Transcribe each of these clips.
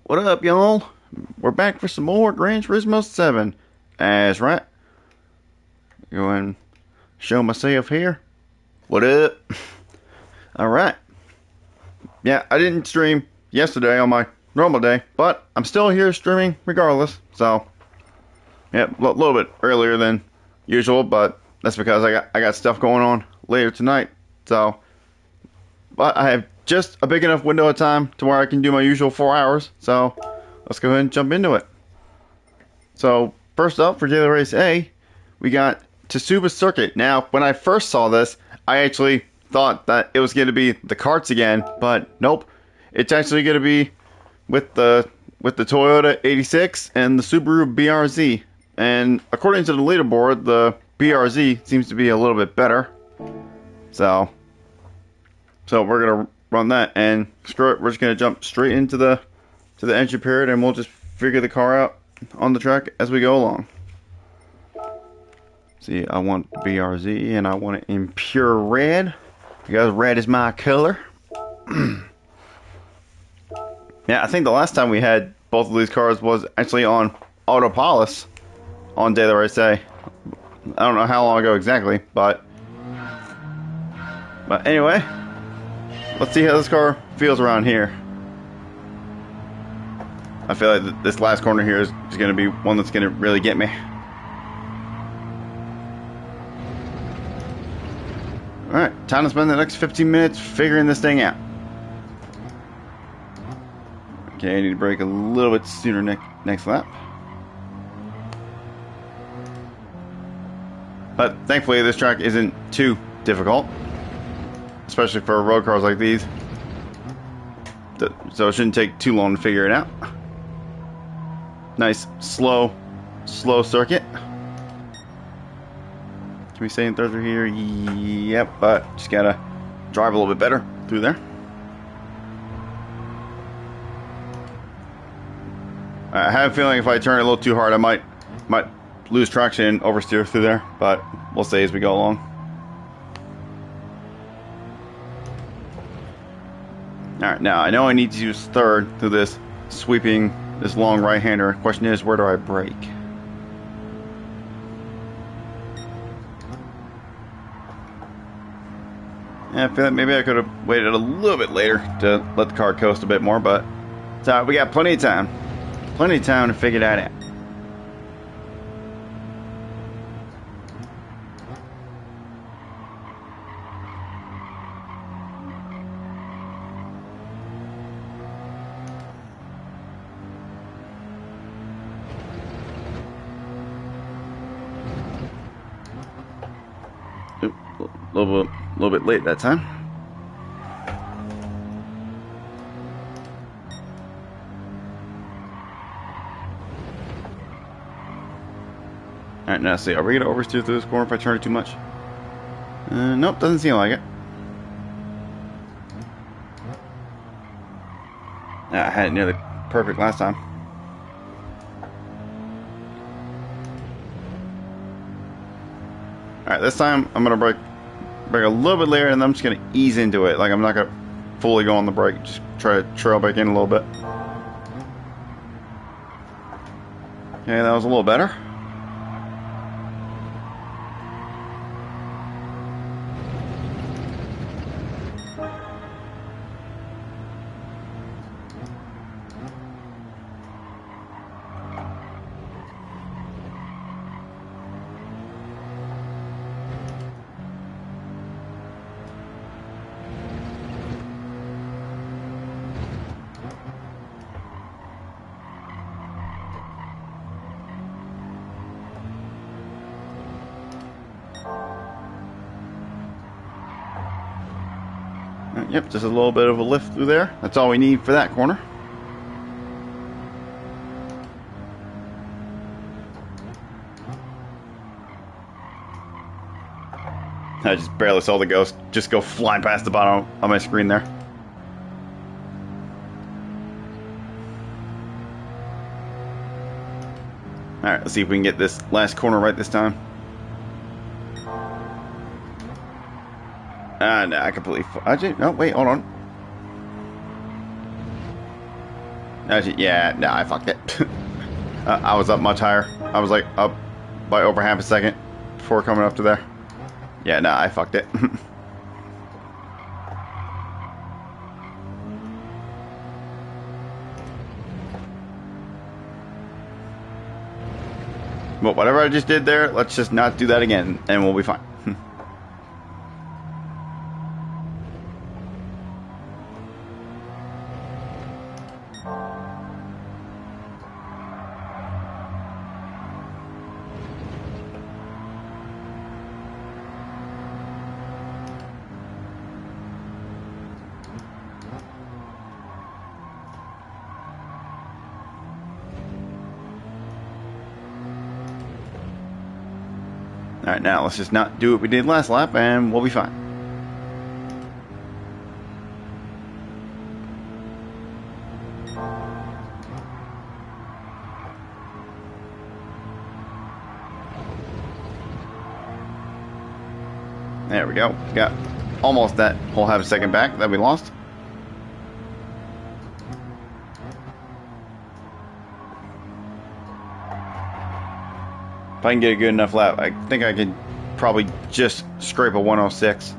What up, y'all? We're back for some more Gran Turismo 7. That's right. Go and show myself here. What up? Alright. Yeah, I didn't stream yesterday on my normal day, but I'm still here streaming regardless. So, yeah, a little bit earlier than usual, but that's because I got stuff going on later tonight. So, but I have just a big enough window of time to where I can do my usual 4 hours. So, let's go ahead and jump into it. So, first up for Daily Race A, we got Tsuba Circuit. Now, when I first saw this, I actually thought that it was going to be the karts again, but nope. It's actually going to be with the Toyota 86 and the Subaru BRZ. And according to the leaderboard, the BRZ seems to be a little bit better. So we're gonna run that, and screw it. We're just gonna jump straight into the entry period, and we'll just figure the car out on the track as we go along. See, I want BRZ, and I want it in pure red because red is my color. Yeah, I think the last time we had both of these cars was actually on Autopolis on Daily Race A. I don't know how long ago exactly, but anyway, let's see how this car feels around here. I feel like this last corner here is going to be one that's going to really get me. Alright, time to spend the next 15 minutes figuring this thing out. Okay, I need to brake a little bit sooner next lap. But thankfully this track isn't too difficult, especially for road cars like these. So it shouldn't take too long to figure it out. Nice, slow circuit. Can we stay in third through here? Yep, but just gotta drive a little bit better through there. I have a feeling if I turn it a little too hard, I might lose traction and oversteer through there, but we'll see as we go along. Alright, now I know I need to use third through this this long right-hander. Question is, where do I brake? Yeah, I feel like maybe I could have waited a little bit later to let the car coast a bit more, but it's alright, we got plenty of time. Plenty of time to figure that out. Oop, a little bit late that time. Alright, now see, are we going to oversteer through this corner if I turn it too much? Nope, doesn't seem like it. I had it nearly perfect last time. Alright, this time I'm going to brake a little bit later, and I'm just going to ease into it. Like, I'm not going to fully go on the brake, just try to trail back in a little bit. Okay, that was a little better. Yep, just a little bit of a lift through there. That's all we need for that corner. I just barely saw the ghost just go flying past the bottom of my screen there. Alright, let's see if we can get this last corner right this time. No, I completely... Actually, no, wait, hold on. Actually, yeah, no, I fucked it. I was up much higher. I was like up by over half a second before coming up to there. Yeah, no, I fucked it. But whatever I just did there, let's just not do that again, and we'll be fine. Alright, now let's just not do what we did last lap, and we'll be fine. There we go. Got almost that whole half a second back that we lost. If I can get a good enough lap, I think I could probably just scrape a 106.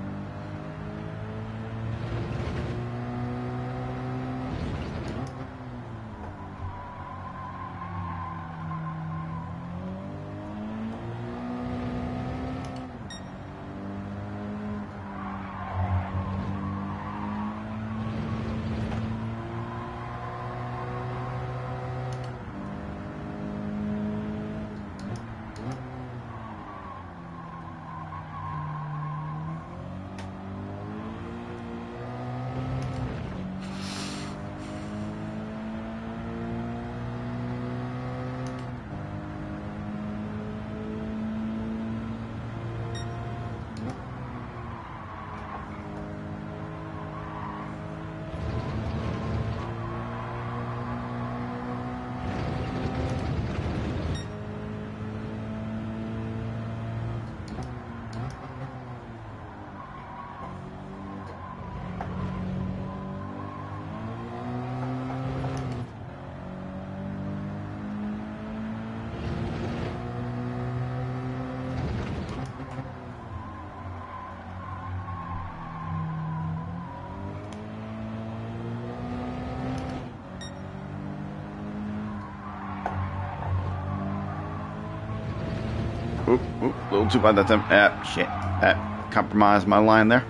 Oop, oop, a little too bad that time. Shit. That compromised my line there.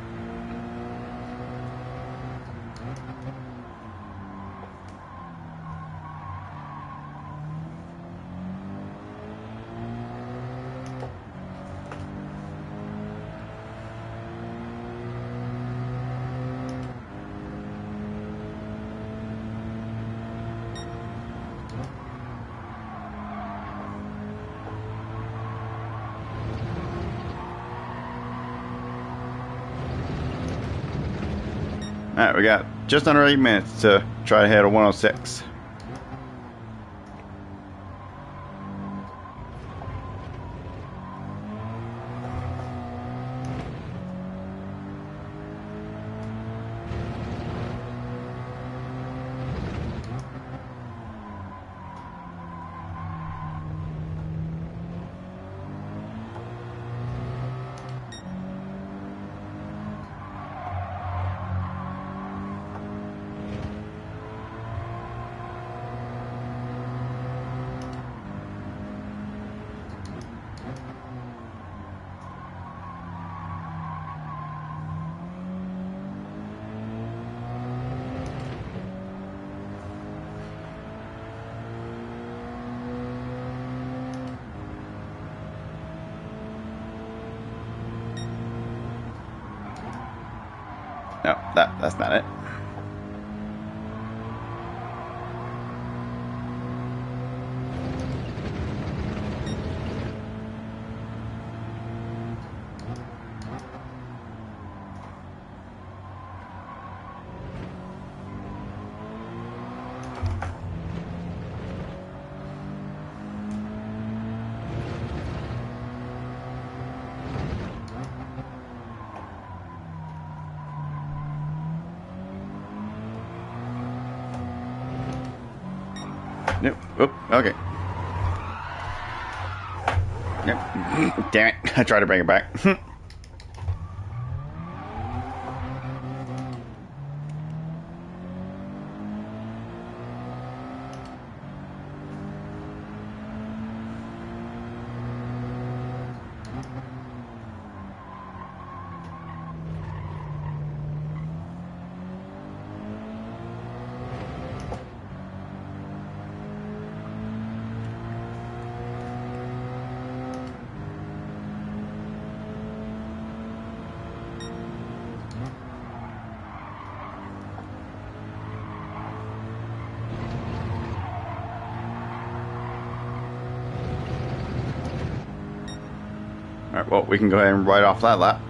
Alright, we got just under 8 minutes to try to hit a 106. No, that's not it. Oop, okay. Yep. Damn it. I tried to bring it back. Alright, well, we can go ahead and write off that lap.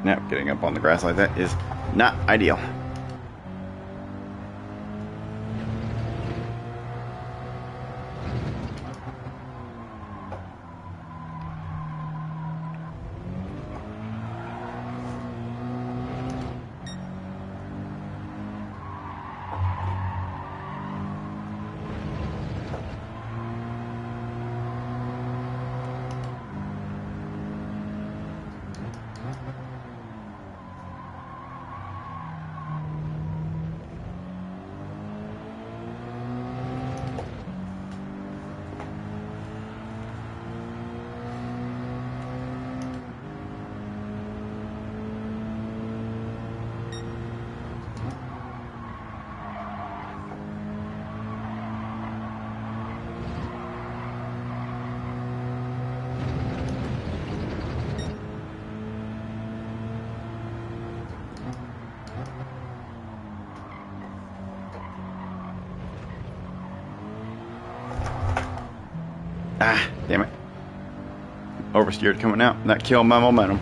Now, getting up on the grass like that is not ideal. Ah, damn it. Oversteered coming out. That killed my momentum.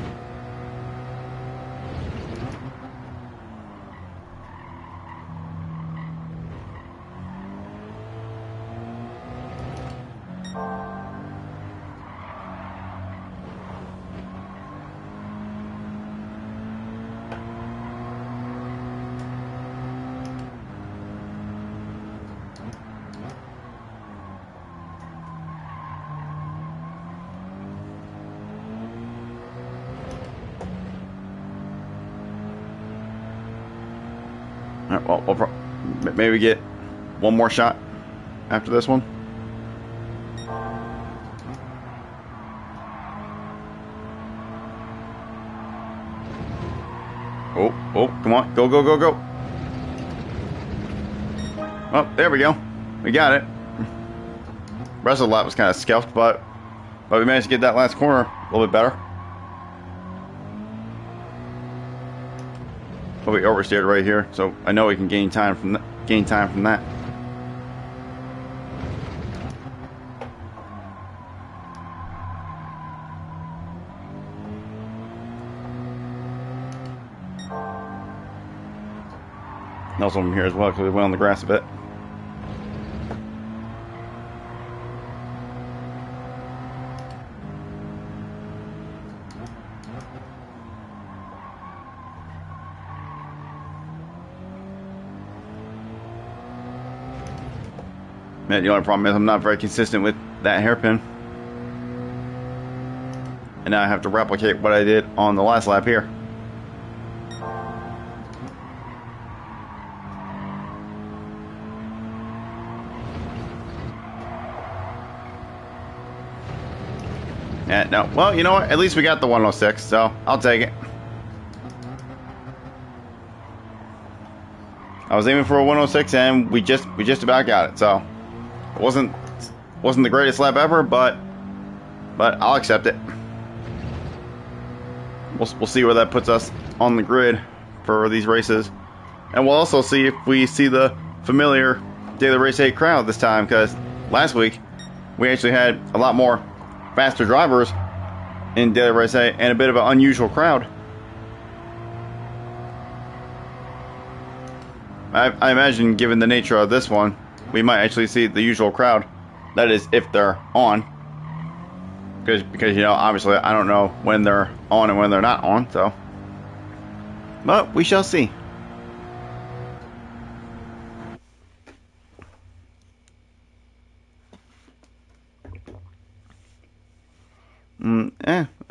Alright, well, we'll maybe get one more shot after this one. Oh, come on. Go, go, go, go. Oh, there we go. We got it. Rest of the lap was kind of scuffed, but we managed to get that last corner a little bit better. But we oversteered right here, so I know we can gain time from that. And also from here as well, because we went on the grass a bit. Man, the only problem is I'm not very consistent with that hairpin. And now I have to replicate what I did on the last lap here. Yeah, no. Well, you know what? At least we got the 106, so I'll take it. I was aiming for a 106, and we just about got it. So it wasn't the greatest lap ever, but I'll accept it. We'll see where that puts us on the grid for these races, and we'll also see if we see the familiar Daily Race 8 crowd this time, because last week we actually had a lot more faster drivers in Daily Race 8 and a bit of an unusual crowd. I imagine, given the nature of this one, we might actually see the usual crowd. That is, if they're on. Because you know, obviously, I don't know when they're on and when they're not on, so. But we shall see.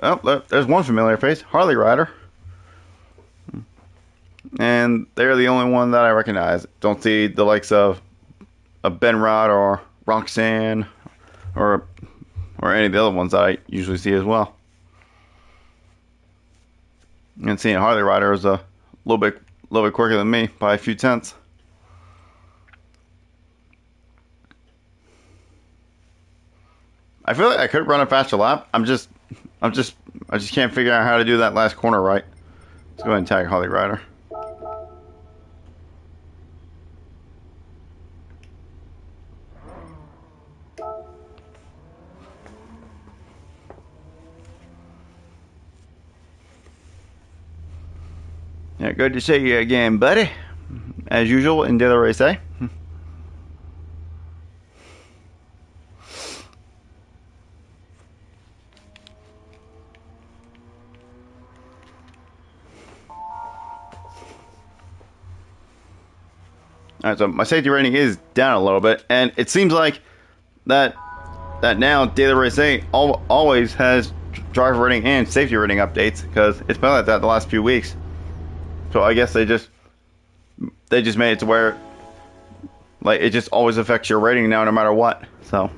Oh, there's one familiar face, Harley Rider. And they're the only one that I recognize. Don't see the likes of Ben Rod or Roxanne or any of the other ones that I usually see as well. And seeing Harley Rider is a little bit quicker than me by a few tenths. I feel like I could run a faster lap. I just can't figure out how to do that last corner right. Let's go ahead and tag Harley Rider. Yeah, good to see you again, buddy. As usual in Daily Race A. Alright, so my safety rating is down a little bit, and it seems like that now Daily Race 8 always has driver rating and safety rating updates, because it's been like that the last few weeks. So I guess they just made it to where like it just always affects your rating now, no matter what. So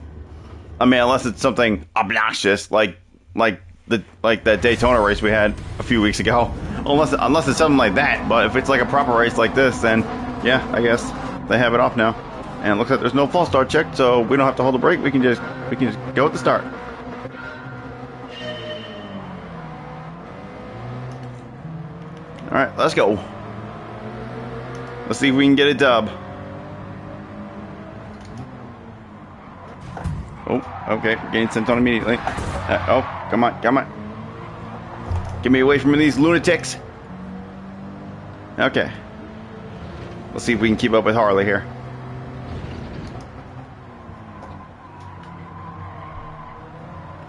I mean, unless it's something obnoxious like that Daytona race we had a few weeks ago. Unless it's something like that. But if it's like a proper race like this, then yeah, I guess they have it off now. And it looks like there's no false start check, so we don't have to hold the brake. We can just go at the start. All right, let's go. Let's see if we can get a dub. Oh, okay, getting sent on immediately. Oh, come on. Get me away from these lunatics. Okay. Let's see if we can keep up with Harley here.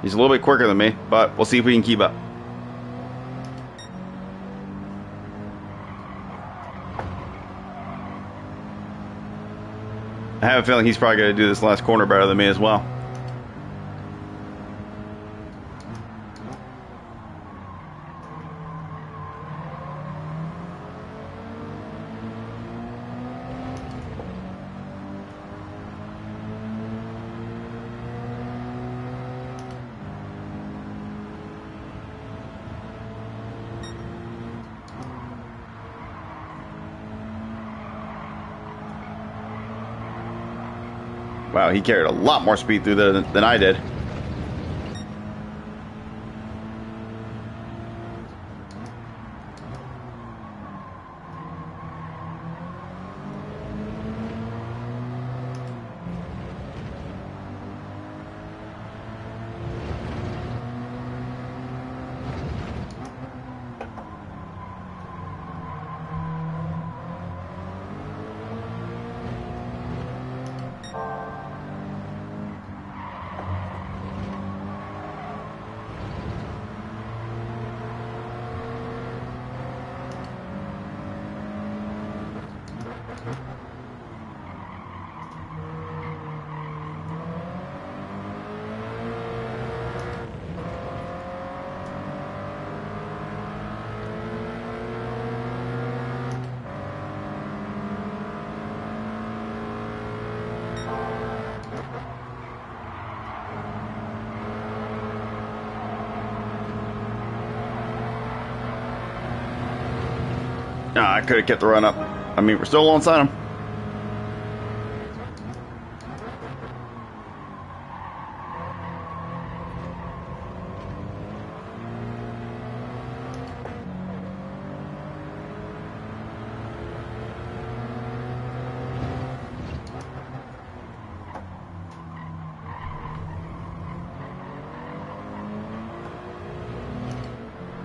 He's a little bit quicker than me, but we'll see if we can keep up. I have a feeling he's probably going to do this last corner better than me as well. Wow, he carried a lot more speed through there than I did. I could have kept the run up. I mean, we're still alongside him.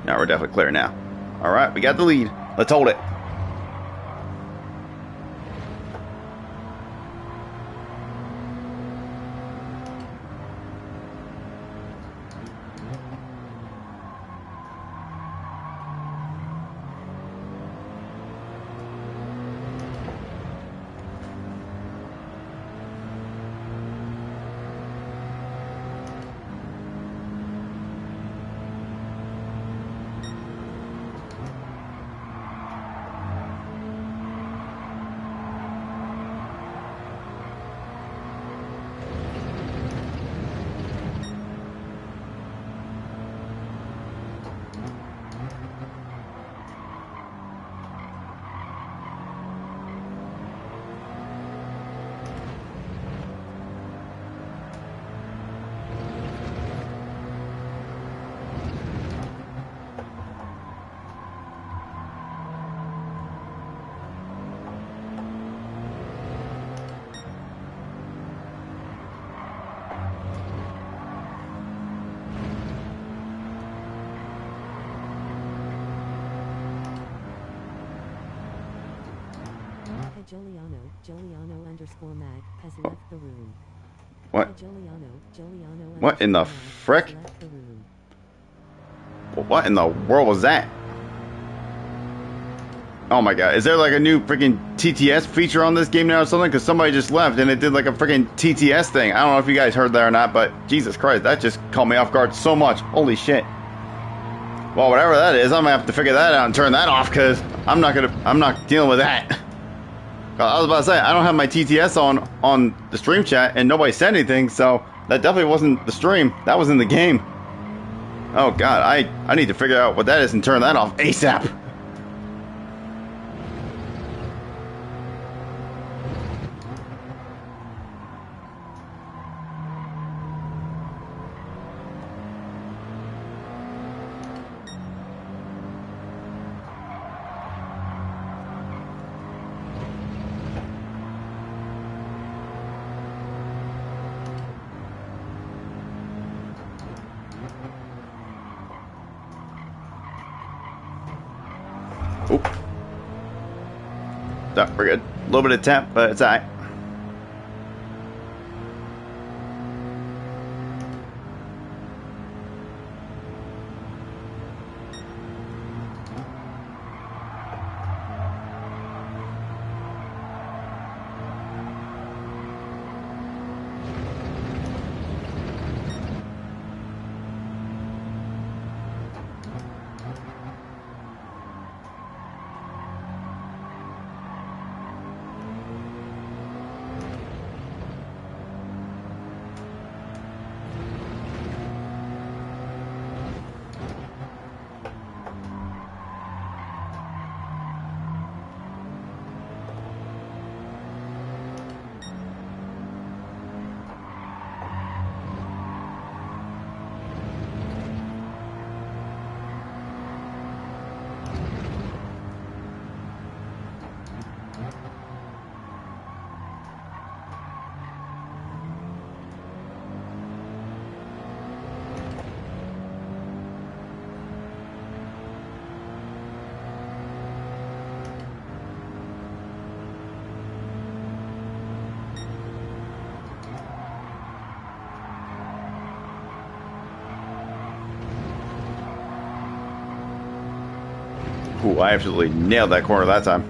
Now we're definitely clear now. All right, we got the lead. Let's hold it. Juliano_mag has left the room. What? Juliano What in the frick? has left the room. What in the world was that? Oh my god, is there like a new freaking TTS feature on this game now or something? Because somebody just left and it did like a freaking TTS thing. I don't know if you guys heard that or not, but Jesus Christ, that just caught me off guard so much. Holy shit. Well, whatever that is, I'm gonna have to figure that out and turn that off because I'm not dealing with that. I was about to say, I don't have my TTS on the stream chat and nobody said anything, so that definitely wasn't the stream. That was in the game. Oh god, I need to figure out what that is and turn that off ASAP. Oop. So, we're good. A little bit of temp, but it's alright. Ooh, I absolutely nailed that corner that time.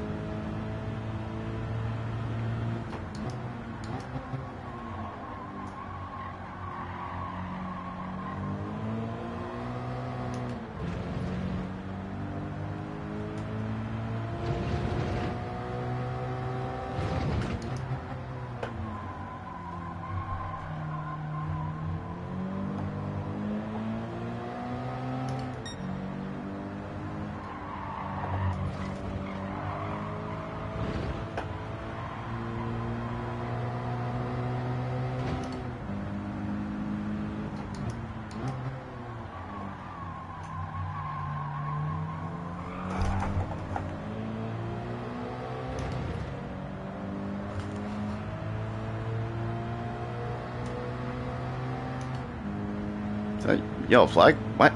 that yellow flag? What?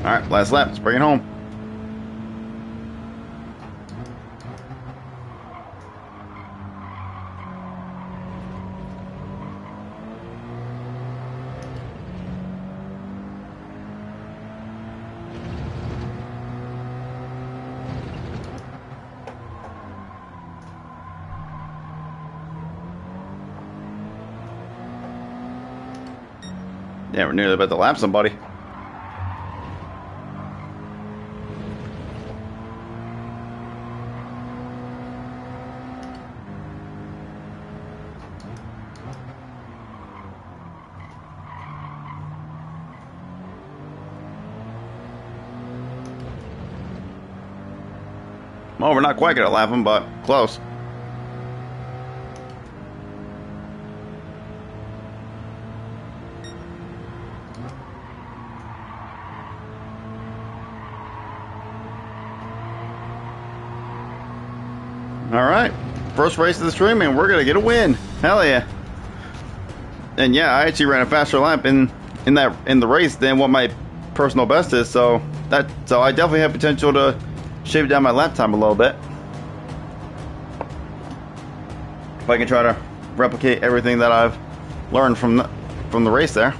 Alright, last lap. Let's bring it home. Yeah, we're nearly about to lap somebody. Well, we're not quite gonna lap them, but close. Alright. First race of the stream, and we're gonna get a win. Hell yeah. And yeah, I actually ran a faster lap in the race than what my personal best is, so I definitely have potential to shave down my lap time a little bit. If I can try to replicate everything that I've learned from the race there.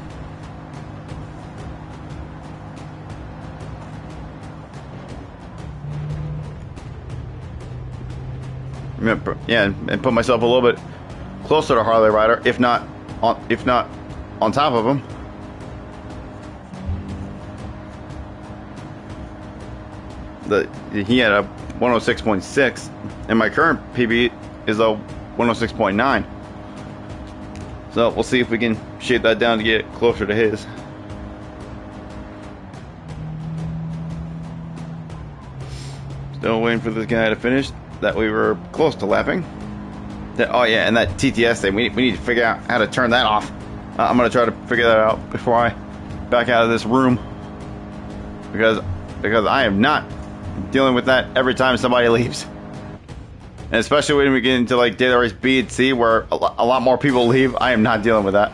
Yeah, and put myself a little bit closer to Harley Rider, if not on top of him. He had a 106.6, and my current PB is a 106.9. So we'll see if we can shape that down to get closer to his. Still waiting for this guy to finish. That we were close to lapping. Oh yeah, and that TTS thing, we need to figure out how to turn that off. I'm gonna try to figure that out before I back out of this room, because I am not dealing with that every time somebody leaves, and especially when we get into like data race B and C where a lot more people leave. I am not dealing with that.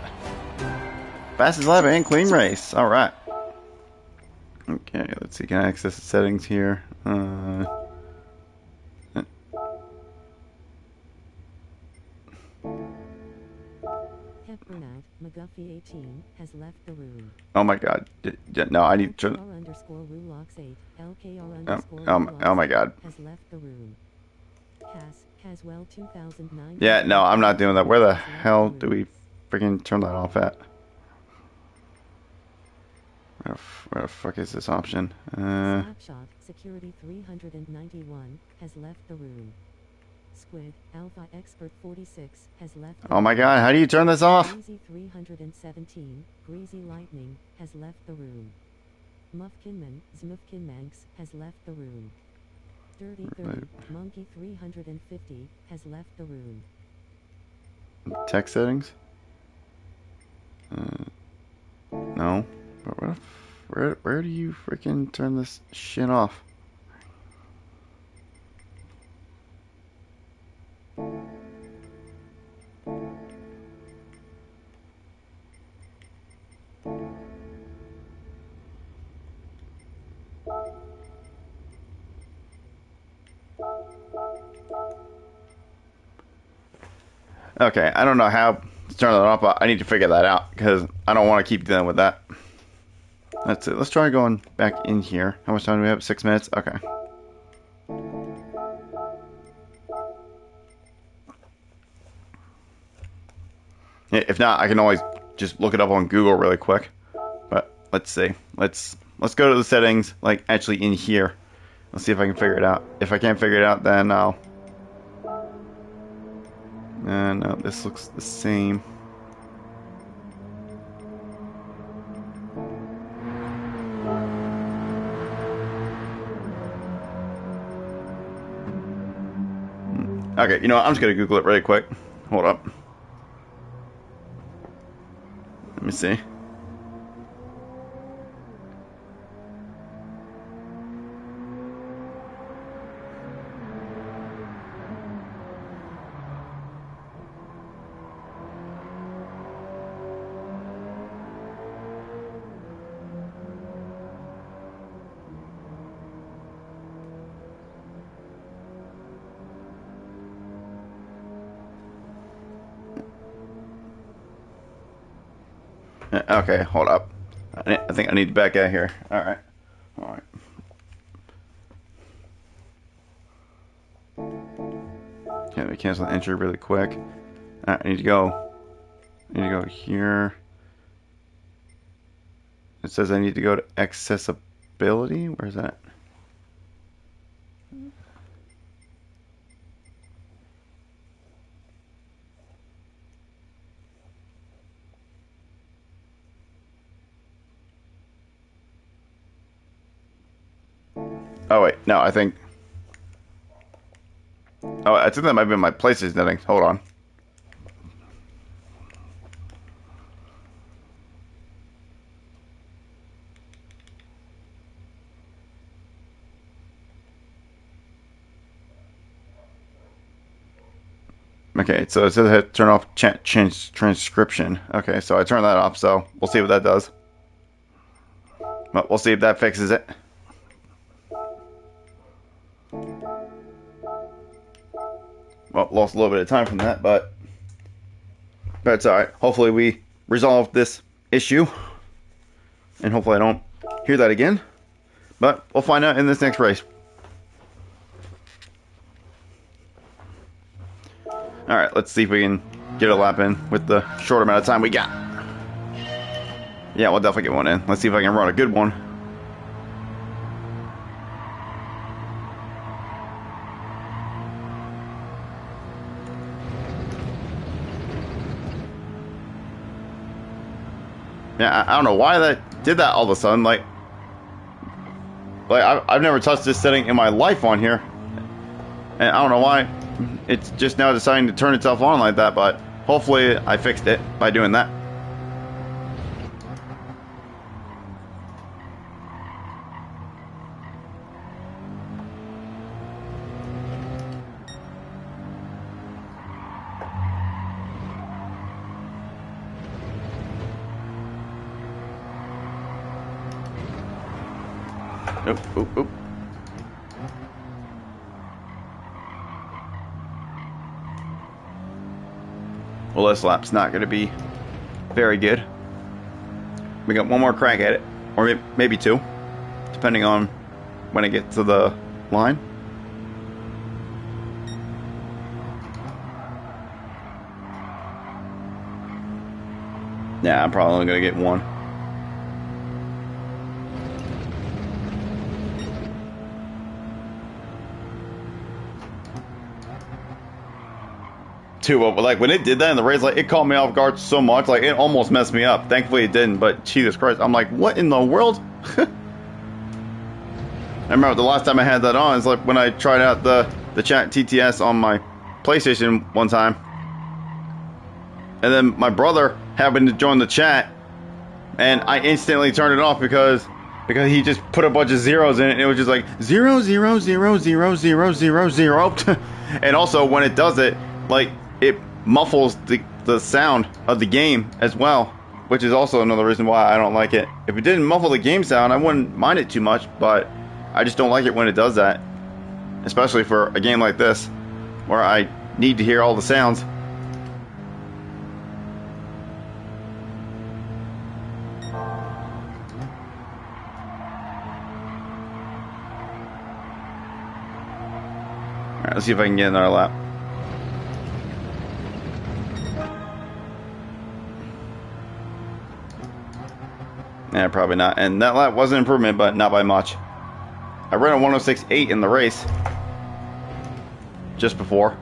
Fastest lap and clean race. All right. Okay, let's see. Can I access the settings here? Burnout, McGuffey 18, has left the room. Oh my god. No, I need to turn. Oh my god. Has left the room. Caswell 2009. Yeah, no, I'm not doing that. Where the hell do we freaking turn that off at? Where the fuck is this option? Snapshot, Security 391, has left the room. Squid, Alpha Expert 46, has left the Oh my god, how do you turn this off? Greasy 317, Greasy Lightning, has left the room. Muffkinman, Zmuffkinmanx, has left the room. Dirty 30, Monkey 350, has left the room. Text settings? No. But where do you freaking turn this shit off? Okay, I don't know how to turn that off, but I need to figure that out because I don't want to keep dealing with that. That's it. Let's try going back in here. How much time do we have? 6 minutes? Okay. Yeah, if not, I can always just look it up on Google really quick. But let's see. Let's go to the settings, like actually in here. Let's see if I can figure it out. If I can't figure it out, then I'll... no, this looks the same. Okay, you know what? I'm just gonna Google it really quick. Hold up. Let me see. Okay, hold up. I think I need to back out here. Alright. Alright. Okay, let me cancel the entry really quick. Alright, I need to go. I need to go here. It says I need to go to accessibility. Where's that? Oh wait, no, I think. Oh, I think that might be my PlayStation settings. Hold on. Okay, so it says I have to turn off chat transcription. Okay, so I turn that off, so we'll see what that does. Well, we'll see if that fixes it. Well, lost a little bit of time from that, but it's alright. Hopefully we resolve this issue. And hopefully I don't hear that again. But we'll find out in this next race. Alright, let's see if we can get a lap in with the short amount of time we got. Yeah, we'll definitely get one in. Let's see if I can run a good one. Yeah, I don't know why that did that all of a sudden. Like I've never touched this setting in my life on here, and I don't know why it's just now deciding to turn itself on like that. But hopefully, I fixed it by doing that. Oop, oop, oop. Well, this lap's not going to be very good. We got one more crack at it, or maybe two, depending on when I get to the line. Yeah, I'm probably only going to get one. Too, but like when it did that in the race, like it caught me off guard so much, like it almost messed me up. Thankfully it didn't, but Jesus Christ, I'm like, what in the world? I remember the last time I had that on, it's like when I tried out the chat TTS on my PlayStation one time, and then my brother happened to join the chat, and I instantly turned it off because he just put a bunch of zeros in it, and it was just like 0 0 0 0 0 0 0 0, and also when it does it, like it muffles the sound of the game as well, which is also another reason why I don't like it. If it didn't muffle the game sound, I wouldn't mind it too much, but I just don't like it when it does that, especially for a game like this where I need to hear all the sounds. Alright, let's see if I can get another lap. Yeah, probably not. And that lap was an improvement, but not by much. I ran a 106.8 in the race just before.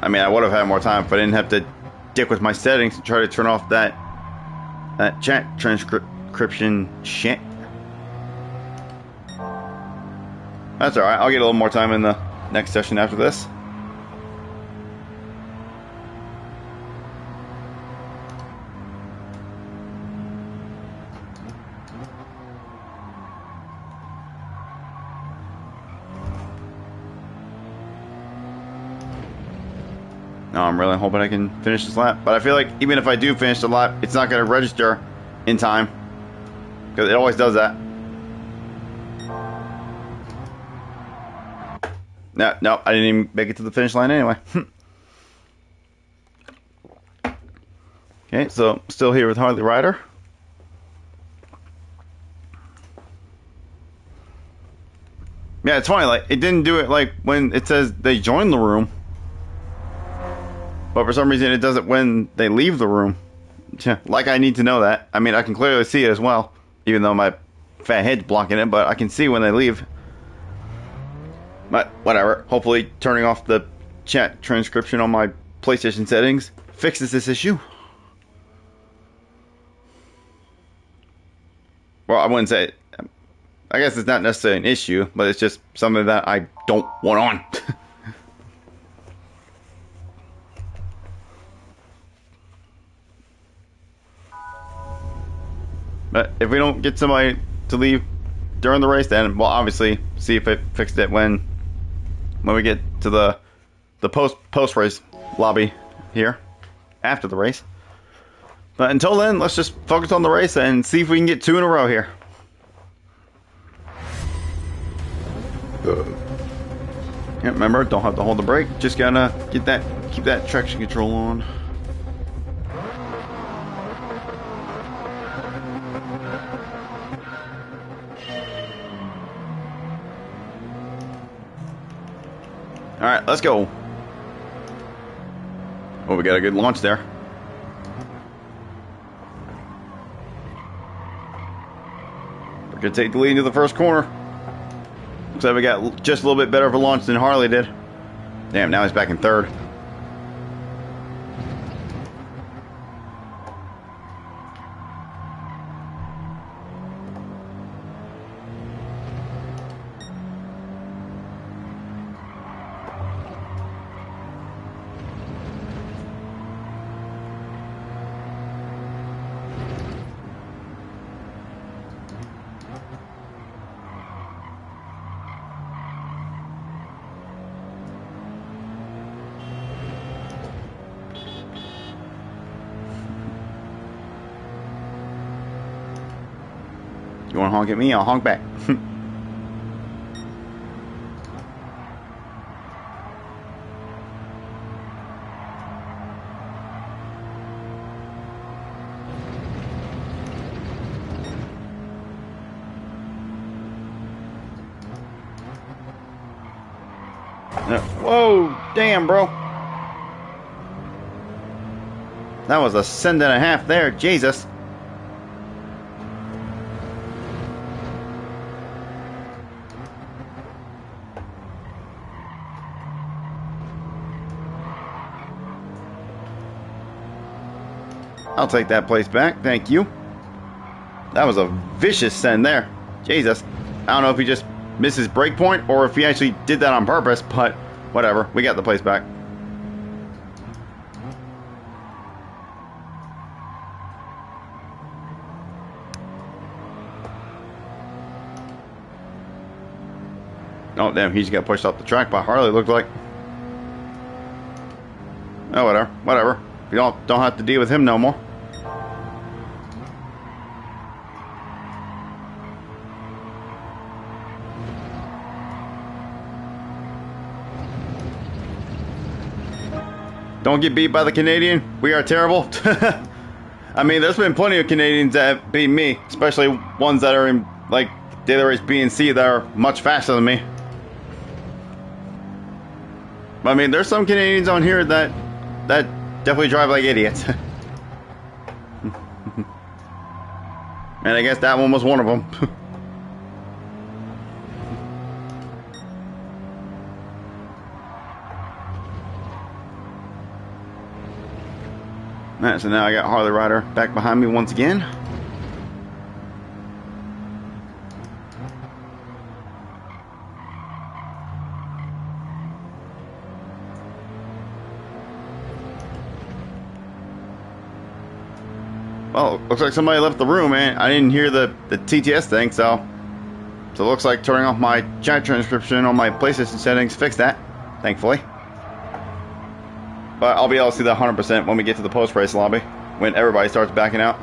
I mean, I would have had more time if I didn't have to dick with my settings and try to turn off that chat transcription shit. That's alright. I'll get a little more time in the next session after this. No, I'm really hoping I can finish this lap. But I feel like even if I do finish the lap, it's not going to register in time. Because it always does that. No, I didn't even make it to the finish line anyway. Okay, so still here with Harley Ryder. Yeah, it's funny, like, it didn't do it, like, when it says they join the room. But for some reason, it does it when they leave the room. Yeah, like I need to know that. I mean, I can clearly see it as well. Even though my fat head's blocking it, but I can see when they leave. But, whatever. Hopefully, turning off the chat transcription on my PlayStation settings fixes this issue. Well, I wouldn't say it. I guess it's not necessarily an issue, but it's just something that I don't want on. But if we don't get somebody to leave during the race, then we'll obviously see if it fixed it when we get to the post race lobby here after the race. But until then, let's just focus on the race and see if we can get 2 in a row here. Yeah, remember, don't have to hold the brake. Just gotta keep that traction control on. All right, let's go. Oh, we got a good launch there. We're gonna take the lead into the first corner. Looks like we got just a little bit better of a launch than Harley did. Damn, now he's back in third. You want to honk at me? I'll honk back. Whoa, damn, bro. That was a send and a half there, Jesus. I'll take that place back, thank you. That was a vicious send there. Jesus. I don't know if he just missed his break point or if he actually did that on purpose, but whatever. We got the place back. Oh, damn, he just got pushed off the track by Harley, looked like. Oh, whatever. Whatever. We don't have to deal with him no more. Don't get beat by the Canadian. We are terrible. I mean, there's been plenty of Canadians that have beat me, especially ones that are in, like, daily race B and C that are much faster than me. I mean, there's some Canadians on here that definitely drive like idiots. And I guess that one was one of them. Alright, so now I got Harley Ryder back behind me once again. Well, looks like somebody left the room, man. I didn't hear the TTS thing, so it looks like turning off my chat transcription on my PlayStation settings fixed that, thankfully. But I'll be able to see that 100% when we get to the post-race lobby, when everybody starts backing out.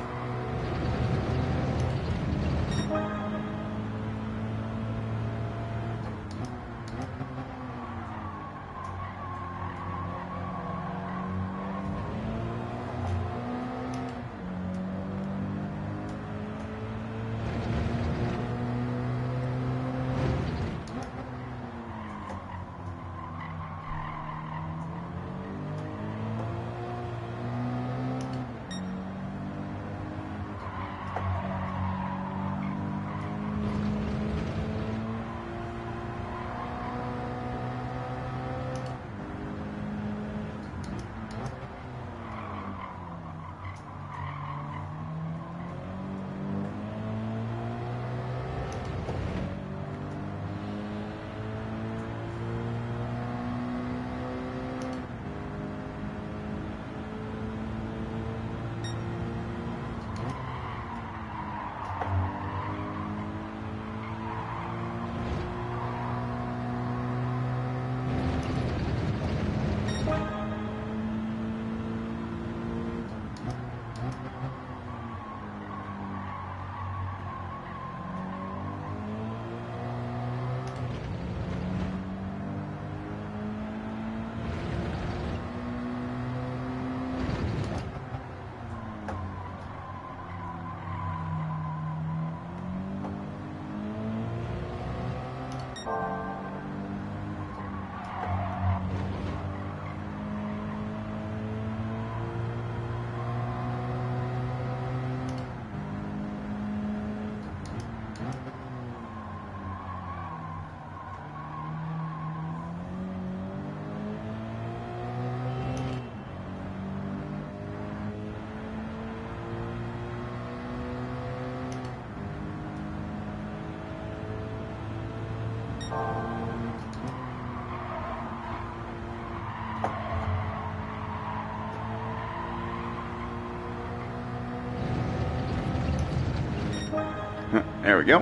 There we go.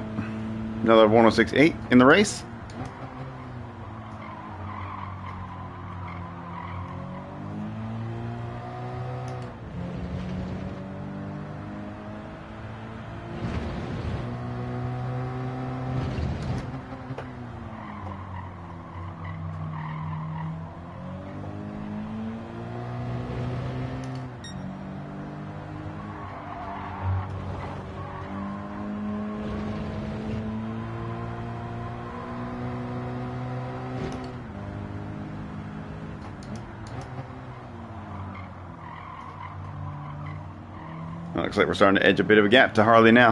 Another 106.8 in the race. Looks like we're starting to edge a bit of a gap to Harley now.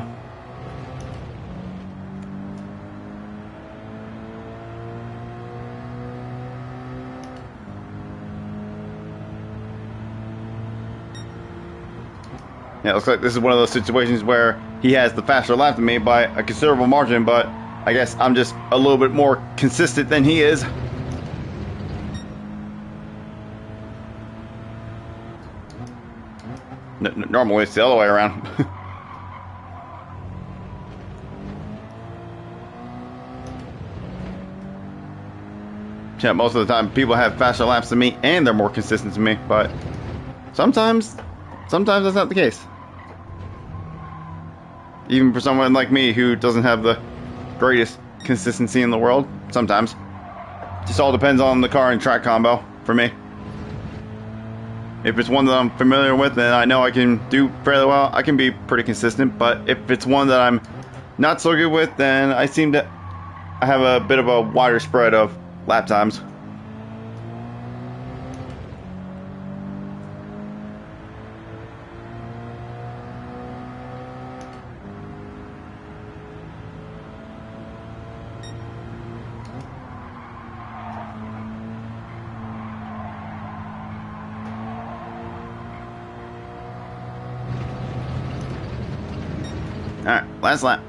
Yeah, it looks like this is one of those situations where he has the faster lap than me by a considerable margin, but I guess I'm just a little bit more consistent than he is. Normally it's the other way around. Yeah, most of the time people have faster laps than me and they're more consistent than me, but sometimes that's not the case. Even for someone like me who doesn't have the greatest consistency in the world, sometimes. Just all depends on the car and track combo for me. If it's one that I'm familiar with and I know I can do fairly well, I can be pretty consistent. But if it's one that I'm not so good with, then I have a bit of a wider spread of lap times. Alright, last lap.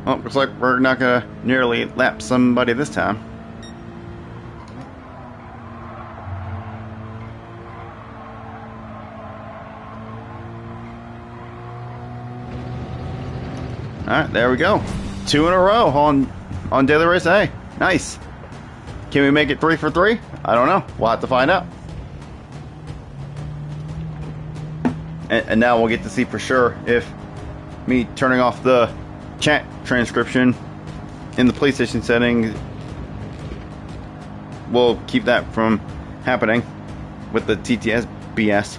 Well, looks like we're not gonna nearly lap somebody this time. Alright, there we go. 2 in a row on Daily Race A. Nice. Can we make it 3 for 3? I don't know. We'll have to find out. And now we'll get to see for sure if me turning off the chat transcription in the PlayStation setting will keep that from happening with the TTS BS.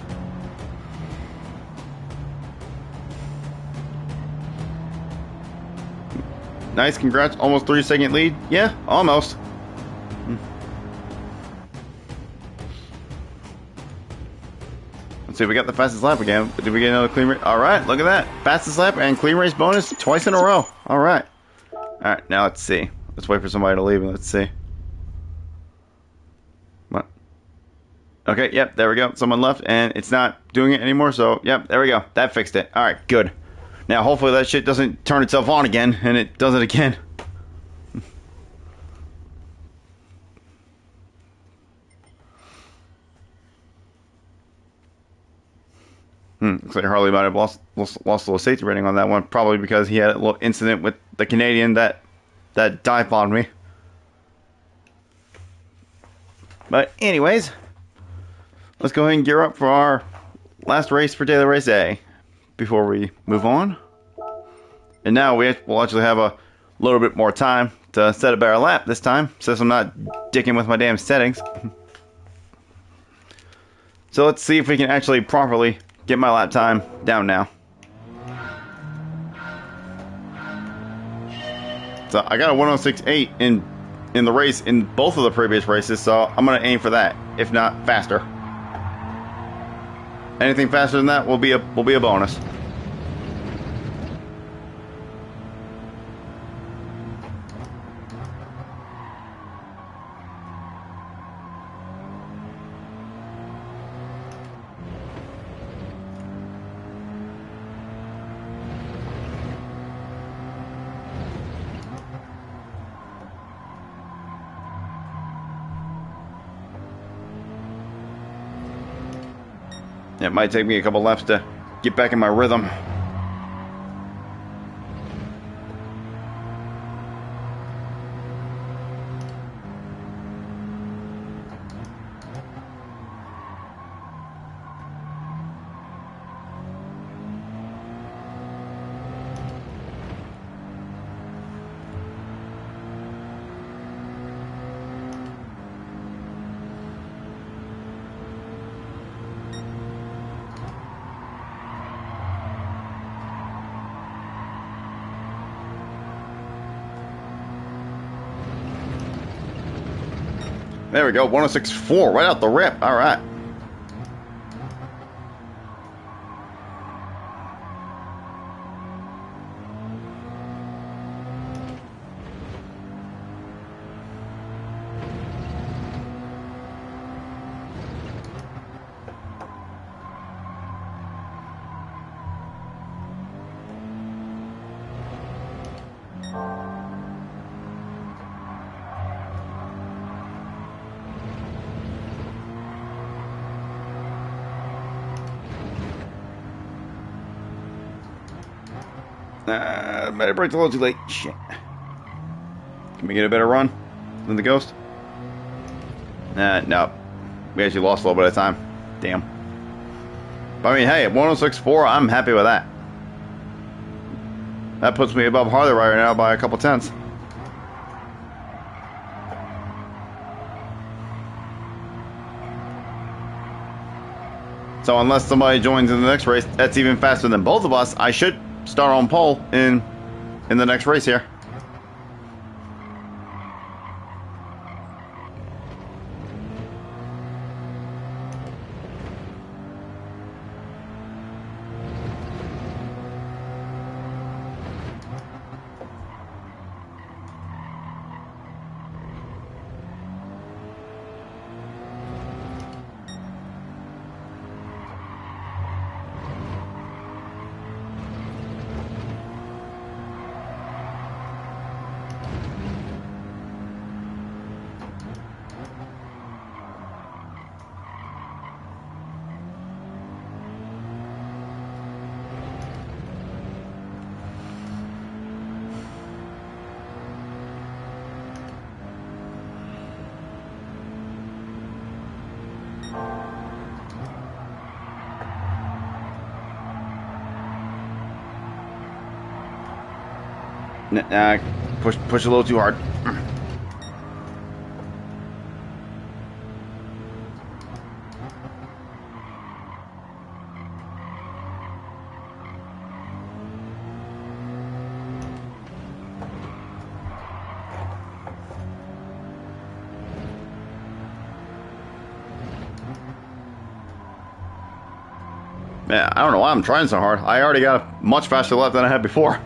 Nice, congrats. Almost 3-second lead. Yeah, almost. Let's see, we got the fastest lap again. Did we get another clean race? Alright, look at that. Fastest lap and clean race bonus twice in a row. Alright. Alright, now let's see. Let's wait for somebody to leave and let's see. What? Okay, yep, there we go. Someone left and it's not doing it anymore, so yep, there we go. That fixed it. Alright, good. Now hopefully that shit doesn't turn itself on again and it does it again. Looks like Harley might have lost a little safety rating on that one, probably because he had a little incident with the Canadian that dive bombed me. But anyways, let's go ahead and gear up for our last race for Daily Race A. before we move on. And now we'll actually have a little bit more time to set a better lap this time, since I'm not dicking with my damn settings. So let's see if we can actually properly get my lap time down now. So I got a 106.8 in the race in both of the previous races, so I'm gonna aim for that, if not faster. Anything faster than that will be a bonus. It might take me a couple laps to get back in my rhythm. There we go, 106.4 right out the rip. All right. Better brake's a little too late. Shit. Can we get a better run than the Ghost? No. We actually lost a little bit of time. Damn. But I mean, hey, at 106.4, I'm happy with that. That puts me above Harley right now by a couple tenths. So unless somebody joins in the next race that's even faster than both of us, I should start on pole in the next race here. Push a little too hard. Man, I don't know why I'm trying so hard. I already got a much faster lap than I had before.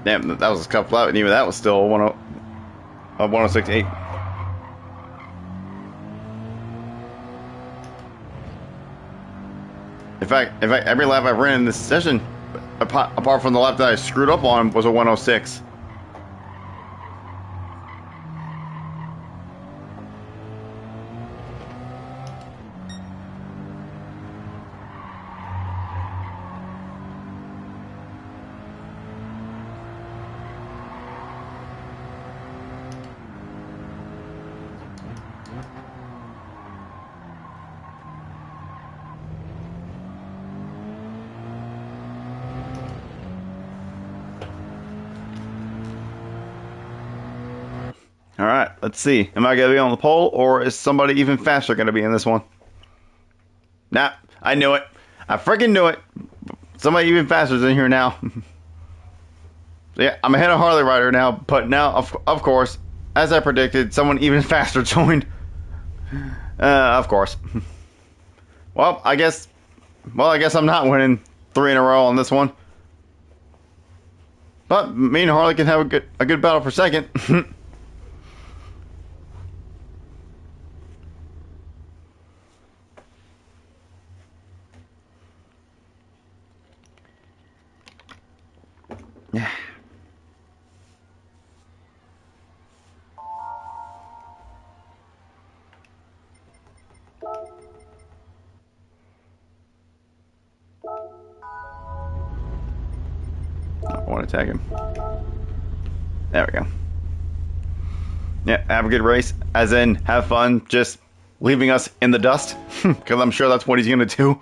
Damn, that was a couple out, and even that was still 106.8. In fact, every lap I've ran in this session, apart from the lap that I screwed up on, was a 106. All right, let's see. Am I going to be on the pole, or is somebody even faster going to be in this one? Nah, I knew it. I freaking knew it. Somebody even faster is in here now. So yeah, I'm ahead of Harley Rider now, but now, of course, as I predicted, someone even faster joined. Of course. Well, I guess I'm not winning 3 in a row on this one. But me and Harley can have a good battle for second. Yeah. I want to tag him. There we go. Yeah, have a good race. As in, have fun, just leaving us in the dust. Because I'm sure that's what he's going to do.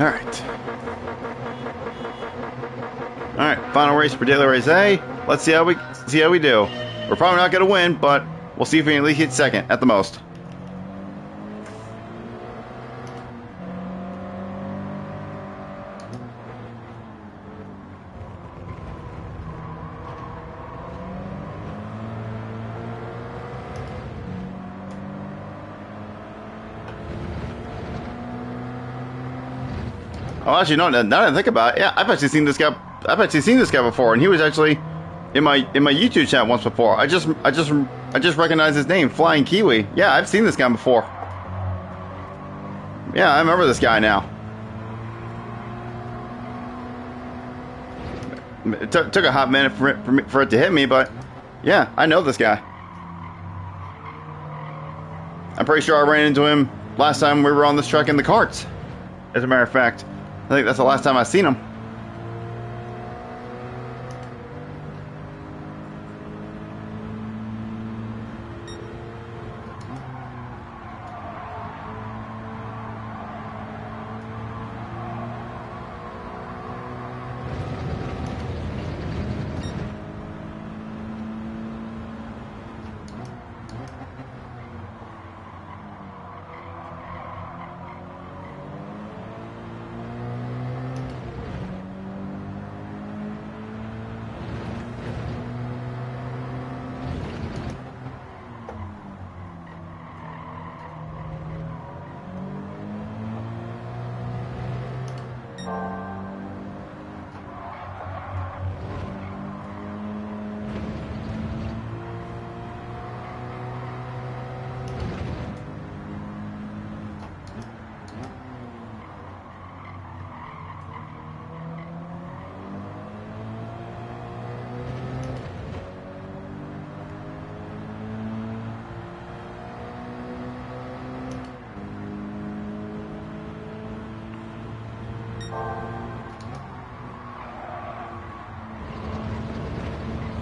Alright. Alright, final race for Daily Race A. Let's see how we do. We're probably not going to win, but we'll see if we can at least hit second at the most. Oh, actually, no. Now that I think about it, yeah, I've actually seen this guy. I've actually seen this guy before, and he was actually in my YouTube chat once before. I just recognized his name, Flying Kiwi. Yeah, I've seen this guy before. Yeah, I remember this guy now. It took a hot minute for it to hit me, but yeah, I know this guy. I'm pretty sure I ran into him last time we were on this truck in the carts. As a matter of fact, I think that's the last time I've seen him.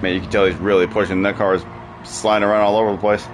Man, you can tell he's really pushing. That car is sliding around all over the place.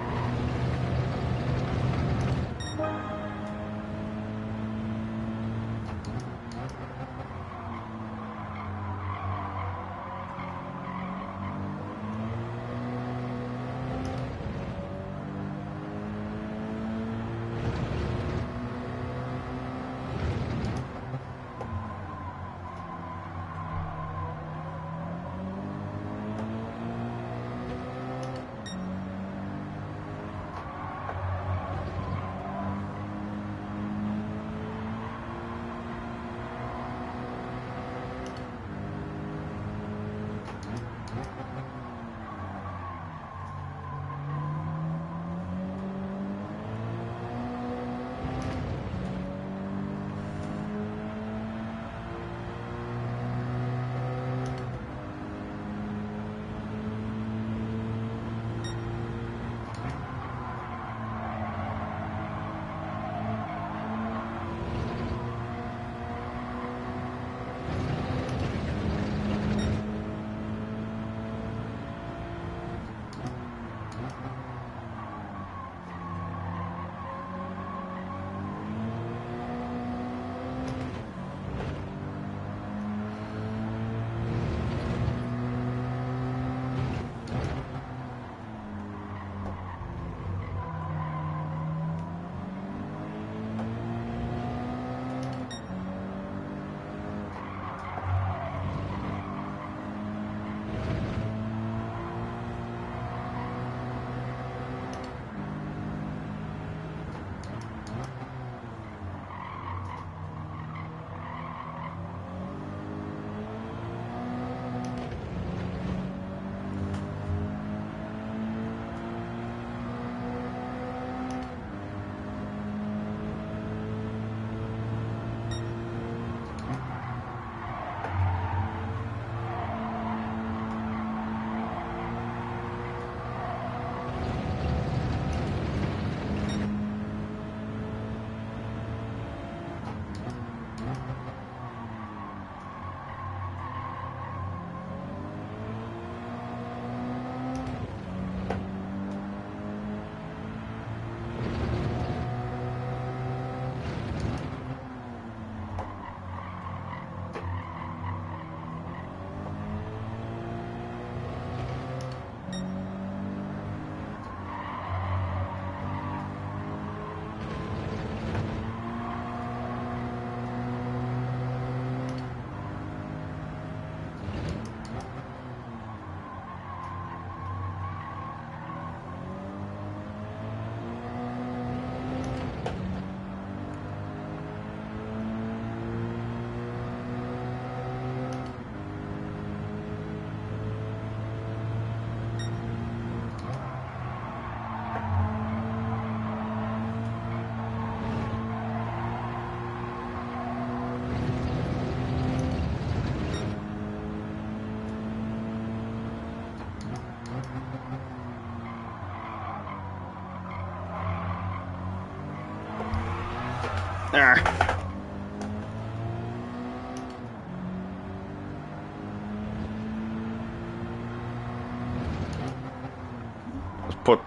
Ah.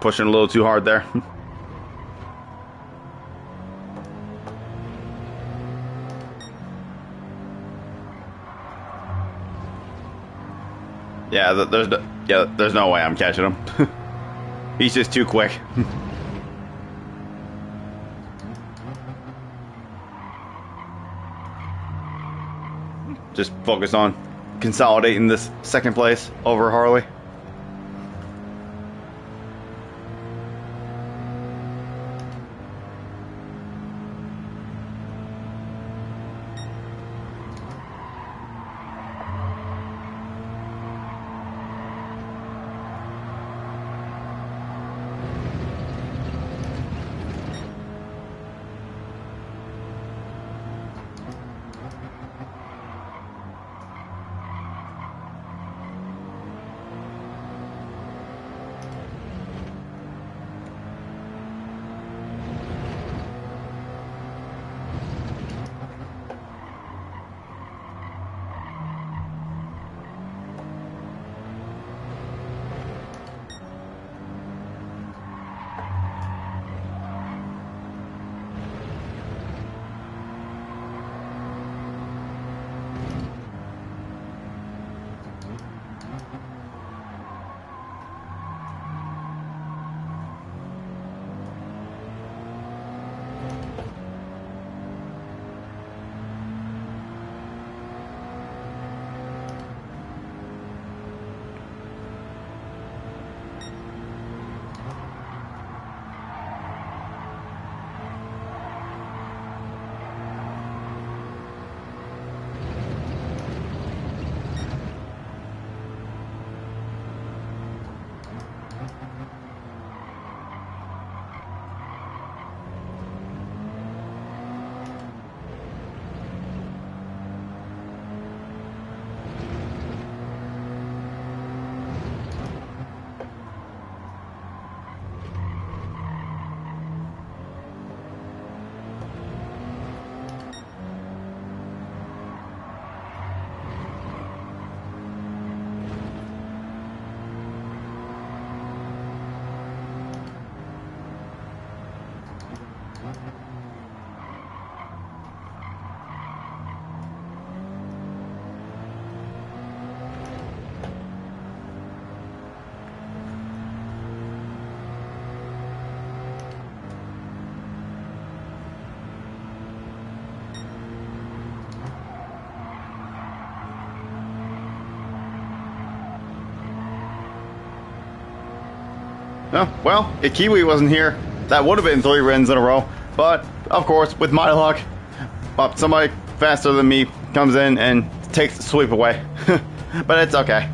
Pushing a little too hard there. Yeah, there's no way I'm catching him. He's just too quick. Just focus on consolidating this second place over Harley. Oh, well, if Kiwi wasn't here, that would have been 3 wins in a row. But, of course, with my luck, somebody faster than me comes in and takes the sweep away. But it's okay.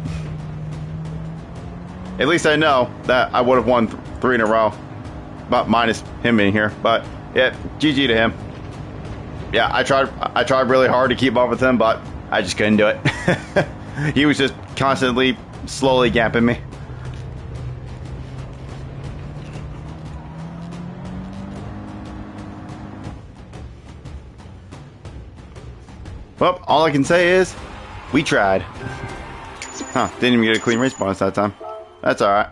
At least I know that I would have won 3 in a row. But minus him being here. But, yeah, GG to him. Yeah, I tried really hard to keep up with him, but I just couldn't do it. He was just constantly, slowly gapping me. Well, all I can say is, we tried. Huh, didn't even get a clean race bonus that time. That's alright.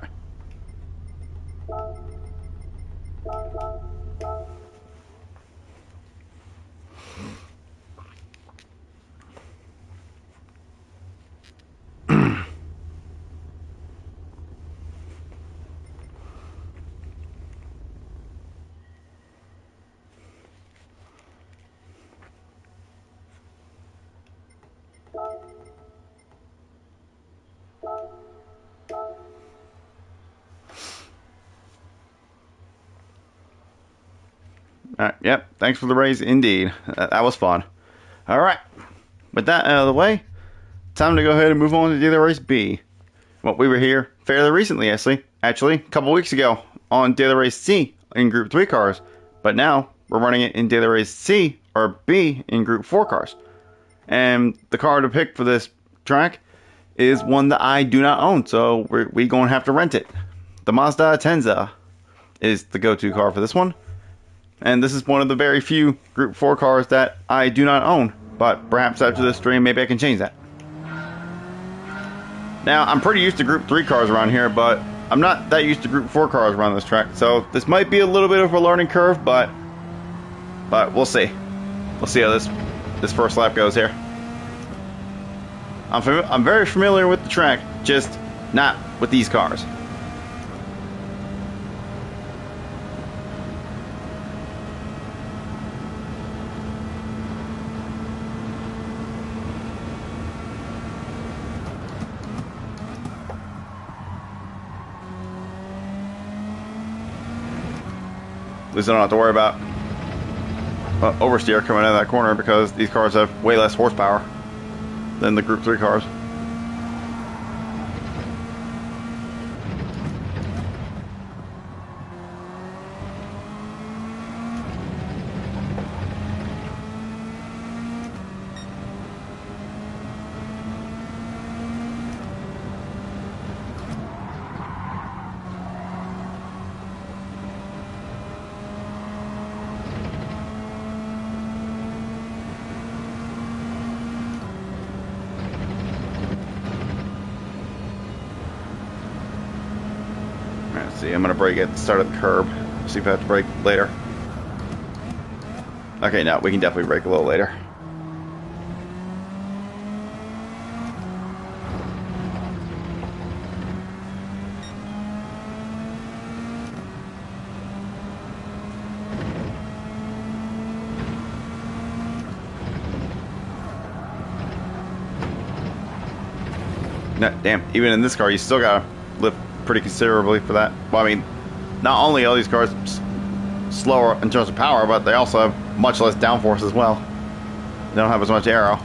Yep, thanks for the raise indeed. That was fun. Alright, with that out of the way, time to go ahead and move on to Daily Race B. Well, we were here fairly recently, actually, a couple weeks ago, on Daily Race C in Group 3 cars. But now, we're running it in Daily Race C, or B, in Group 4 cars. And the car to pick for this track is one that I do not own, so we're going to have to rent it. The Mazda Atenza is the go-to car for this one. And this is one of the very few Group 4 cars that I do not own. But perhaps after this stream, maybe I can change that. Now, I'm pretty used to Group 3 cars around here, but I'm not that used to Group 4 cars around this track. So this might be a little bit of a learning curve, but we'll see. We'll see how this first lap goes here. I'm very familiar with the track, just not with these cars. At least I don't have to worry about oversteer coming out of that corner because these cars have way less horsepower than the Group 3 cars. See, I'm gonna brake at the start of the curb. See if I have to brake later. Okay, no, we can definitely brake a little later. No, damn, even in this car, you still gotta lift pretty considerably for that. Well, I mean, not only are these cars slower in terms of power, but they also have much less downforce as well. They don't have as much aero.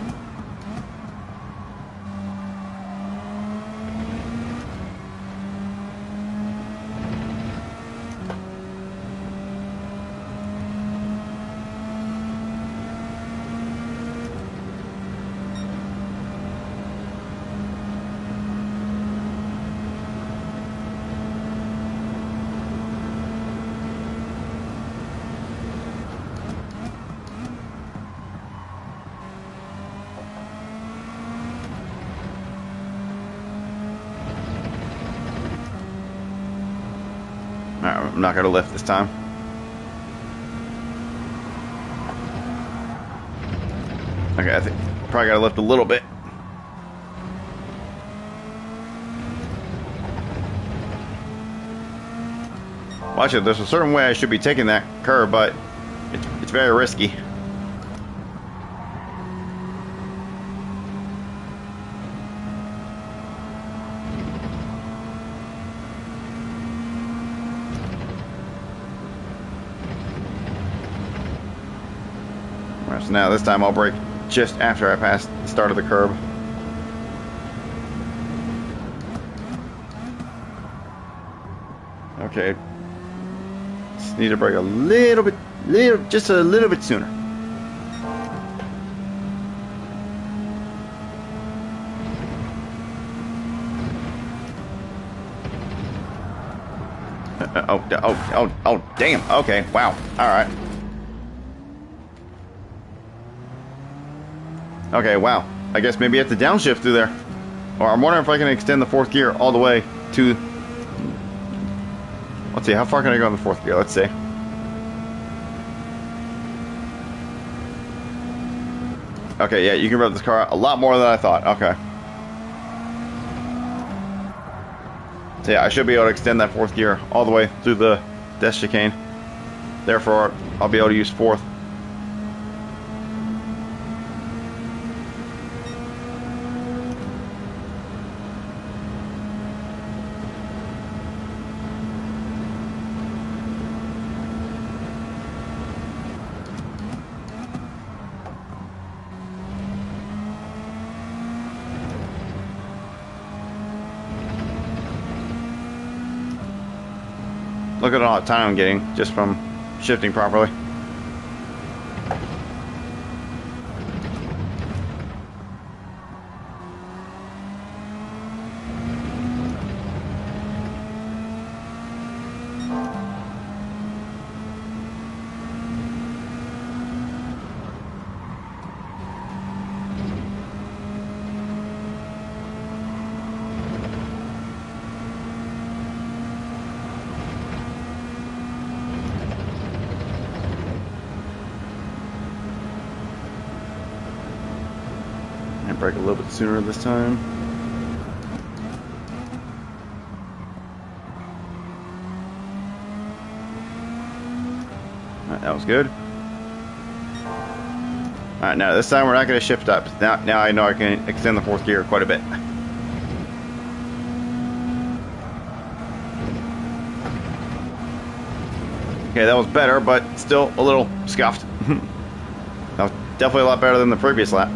I'm not going to lift this time. Okay, I think probably got to lift a little bit. Watch it, there's a certain way I should be taking that curve, but it's very risky. So now this time I'll brake just after I pass the start of the curb. Okay. Just need to brake a little bit, just a little bit sooner. Oh, damn. Okay, wow. All right. Okay, wow. I guess maybe I have to downshift through there. Or I'm wondering if I can extend the fourth gear all the way to... Let's see, how far can I go in the fourth gear? Let's see. Okay, yeah, you can rev this car a lot more than I thought. Okay. So yeah, I should be able to extend that fourth gear all the way through the death chicane. Therefore, I'll be able to use fourth. Look at all the time I'm getting just from shifting properly. Brake a little bit sooner this time. Alright, that was good. Alright, now this time we're not going to shift up. Now I know I can extend the fourth gear quite a bit. Okay, that was better, but still a little scuffed. That was definitely a lot better than the previous lap.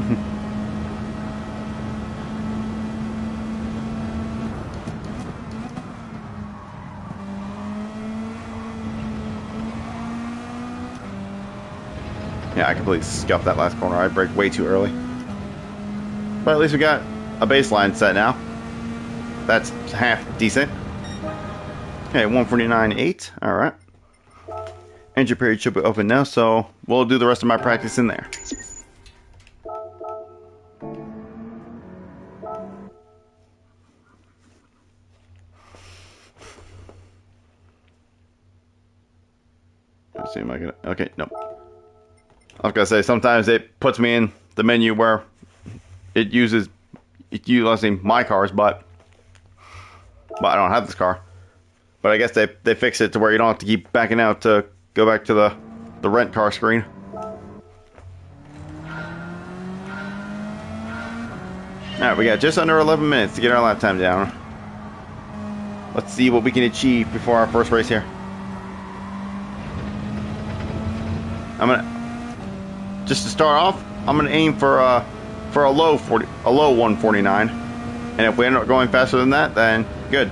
Yeah, I completely scuffed that last corner. I braked way too early. But at least we got a baseline set now. That's half decent. Okay, 149.8. Alright. Entry period should be open now, so we'll do the rest of my practice in there. Let's see if I can. Okay, nope. I was gonna say sometimes it puts me in the menu where it utilizing my cars, but I don't have this car. But I guess they fixed it to where you don't have to keep backing out to go back to the rent car screen. Alright, we got just under 11 minutes to get our lap time down. Let's see what we can achieve before our first race here. Just to start off, I'm gonna aim for a low 149, and if we end up going faster than that, then good.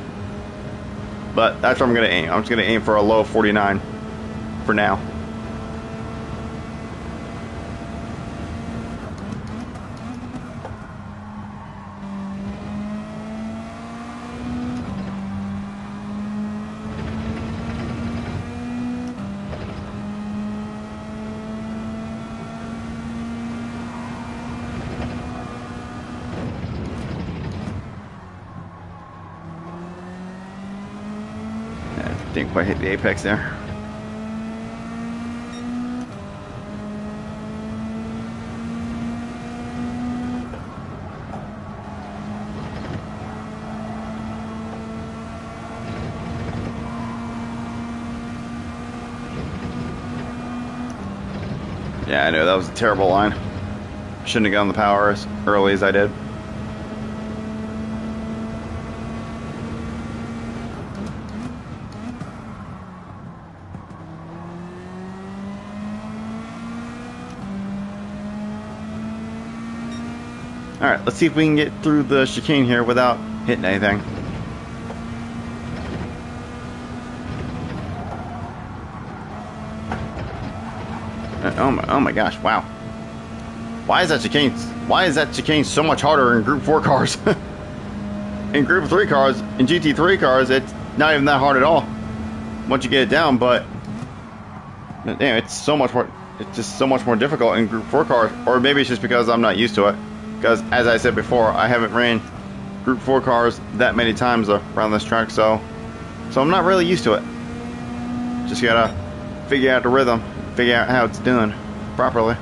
But that's what I'm gonna aim. I'm just gonna aim for a low 49 for now. Didn't quite hit the apex there. Yeah, I know, that was a terrible line. Shouldn't have gotten the power as early as I did. Alright, let's see if we can get through the chicane here without hitting anything. Oh my gosh, wow. Why is that chicane so much harder in Group 4 cars? In Group 3 cars, in GT3 cars, it's not even that hard at all. Once you get it down, but damn, it's just so much more difficult in Group 4 cars. Or maybe it's just because I'm not used to it. Because, as I said before, I haven't ran Group 4 cars that many times around this track, so I'm not really used to it. Just gotta figure out the rhythm, figure out how it's doing properly.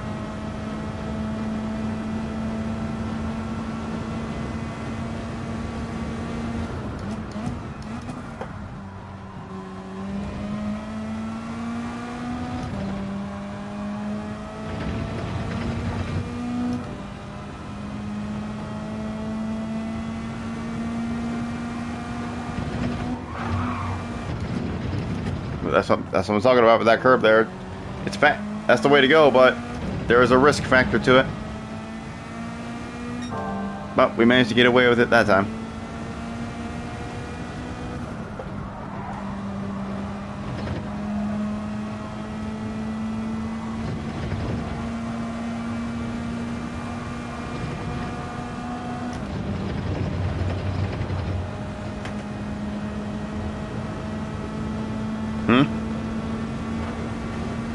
That's what I'm talking about with that curve there. It's fat. That's the way to go, but there is a risk factor to it. But we managed to get away with it that time.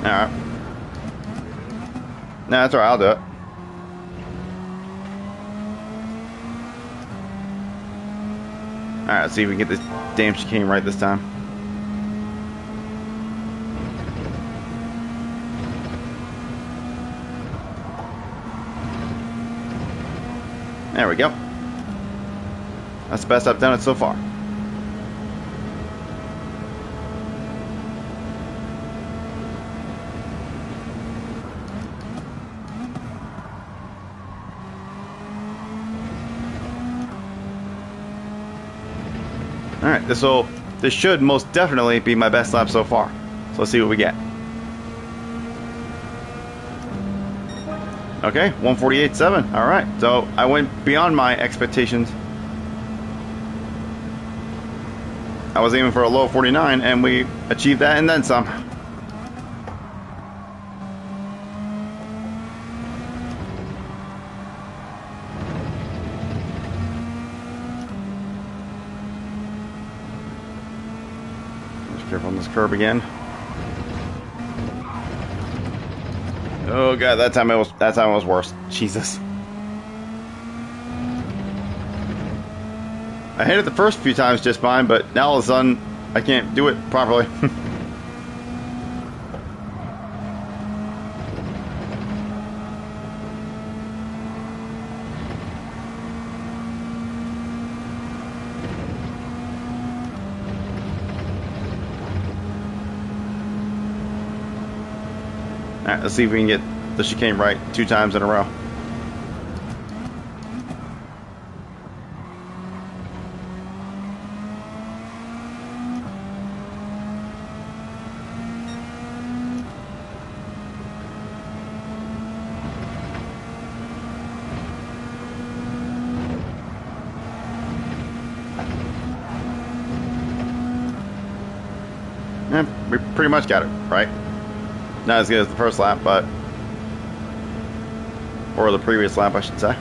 Alright. No, that's alright, I'll do it. Alright, let's see if we can get this damn chicane right this time. There we go. That's the best I've done it so far. Alright, this should most definitely be my best lap so far. So let's see what we get. Okay, 148.7. Alright, so I went beyond my expectations. I was aiming for a low 49, and we achieved that and then some. Just careful on this curb again. Oh god, that time it was worse. Jesus. I hit it the first few times just fine, but now all of a sudden I can't do it properly. Alright, let's see if we can get the chicane right 2 times in a row. Yeah, we pretty much got it, right? Not as good as the first lap, but... or the previous lap, I should say.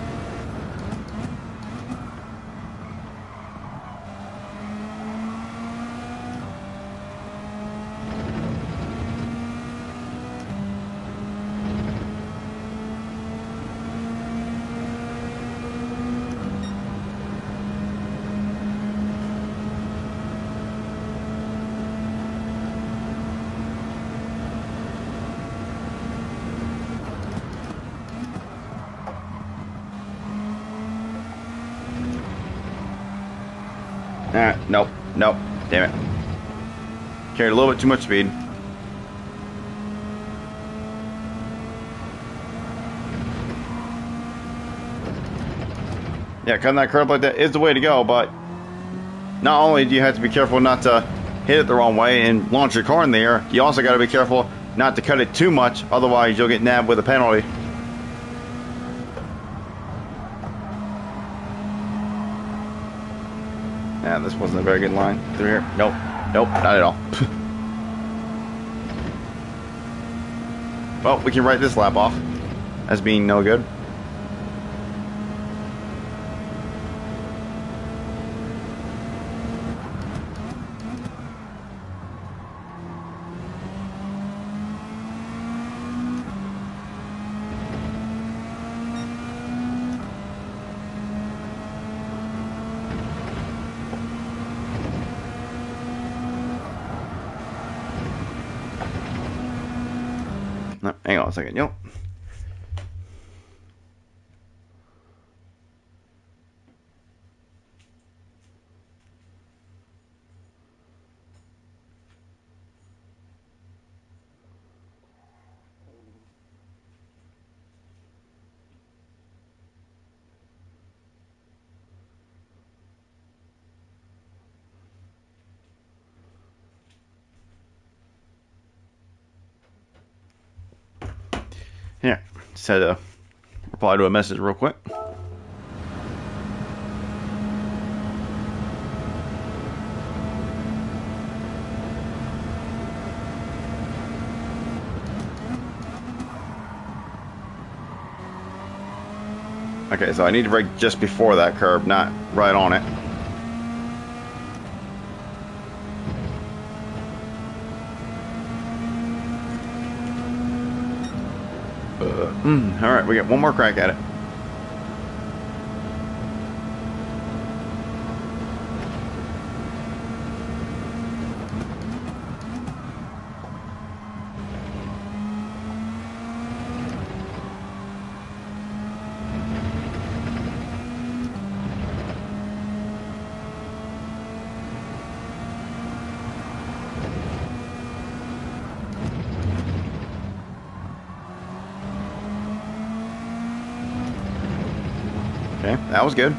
Nope, nope, damn it. Carried a little bit too much speed. Yeah, cutting that curb like that is the way to go, but not only do you have to be careful not to hit it the wrong way and launch your car in the air, you also got to be careful not to cut it too much, otherwise you'll get nabbed with a penalty. Yeah, this wasn't a very good line through here. Nope, nope, not at all. Well, we can write this lap off as being no good. No, hang on a second. Yep. Here, just had to reply to a message real quick. Okay, so I need to brake just before that curb, not right on it. Alright, we got one more crack at it. Okay, that was good.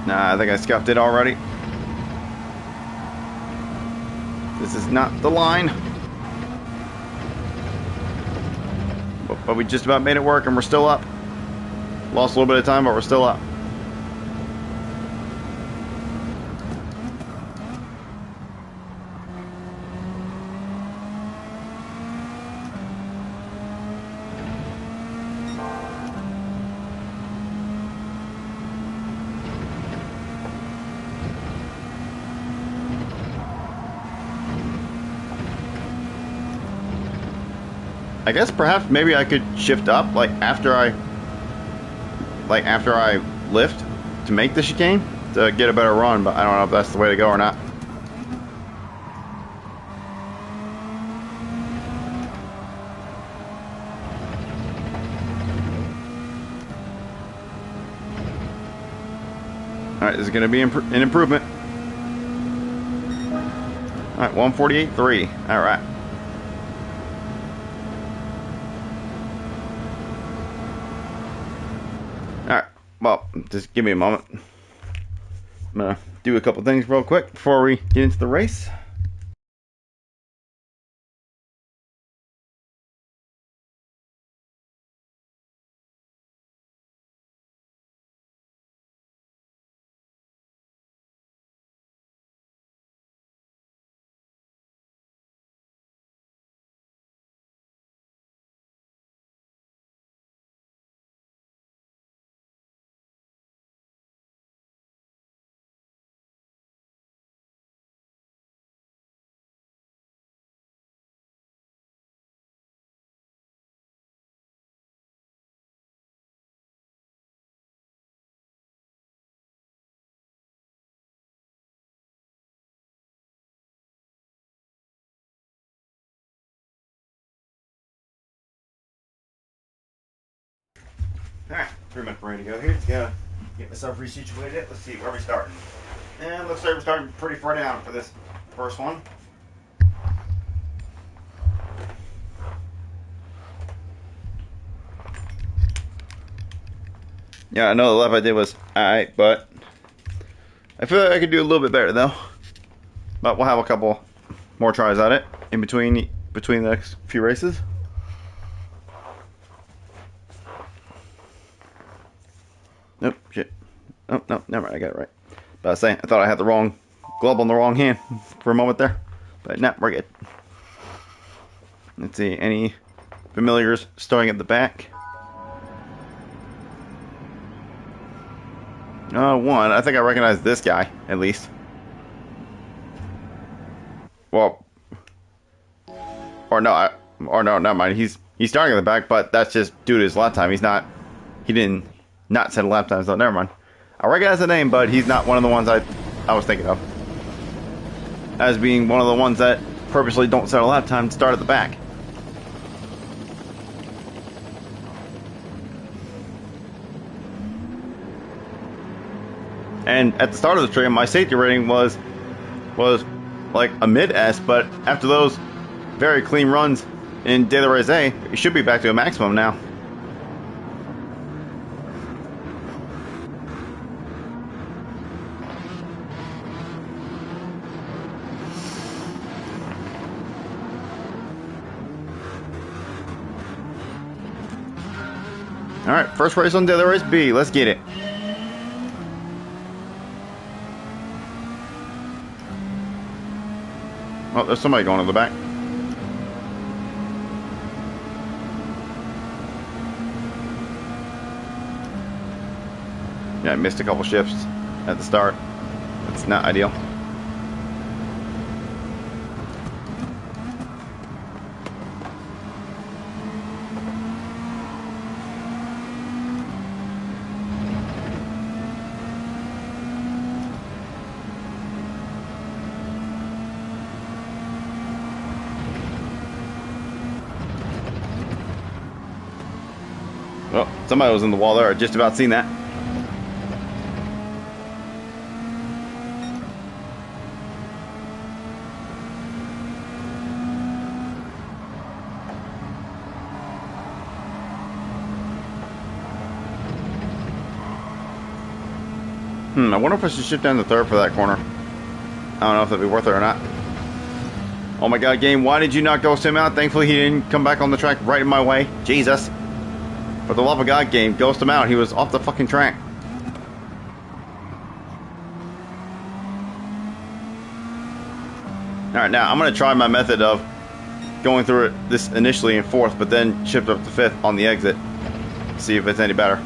Nah, I think I scuffed it already. This is not the line. But we just about made it work, and we're still up. Lost a little bit of time, but we're still up. I guess perhaps maybe I could shift up like after I lift to make the chicane to get a better run, but I don't know if that's the way to go or not. Alright, this is going to be an improvement. Alright, 148.3. Alright. Alright, well, just give me a moment. I'm going to do a couple things real quick before we get into the race. Alright, pretty much ready to go here. Just gotta get myself resituated. Let's see, where are we starting? And looks like we're starting pretty far down for this first one. Yeah, I know the lap I did was alright, but I feel like I could do a little bit better though. But we'll have a couple more tries at it in between the next few races. Nope, shit. Oh, no, never mind, I got it right. But I was saying, I thought I had the wrong glove on the wrong hand for a moment there. But no, we're good. Let's see, any familiars starting at the back? One. I think I recognize this guy, at least. Well, or no, never mind. He's starting at the back, but that's just due to his lap time. He didn't not set a lap time, so never mind. I recognize the name, but he's not one of the ones I was thinking of as being one of the ones that purposely don't set a lap time to start at the back. And at the start of the stream, my safety rating was like a mid S, but after those very clean runs in De La Rese, it should be back to a maximum now. Alright, first race on De La Rese B. Let's get it. Oh, there's somebody going to the back. Yeah, I missed a couple shifts at the start. That's not ideal. Well, somebody was in the wall there. I just about seen that. I wonder if I should shift down to third for that corner. I don't know if that'd be worth it or not. Oh my god, game, why did you not ghost him out? Thankfully he didn't come back on the track right in my way. Jesus. For the love of God, game, ghost him out. He was off the fucking track. Alright, now I'm going to try my method of going through this initially in fourth, but then shift up to fifth on the exit. See if it's any better.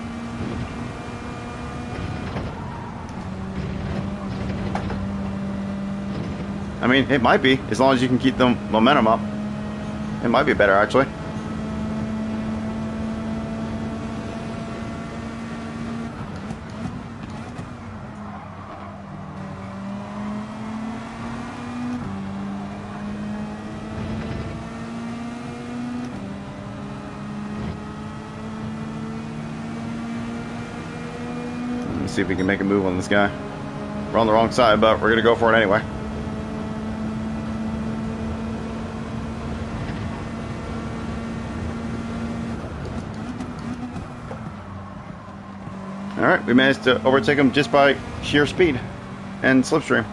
I mean, it might be, as long as you can keep the momentum up. It might be better, actually. Let's see if we can make a move on this guy. We're on the wrong side, but we're going to go for it anyway. Alright, we managed to overtake him just by sheer speed and slipstream.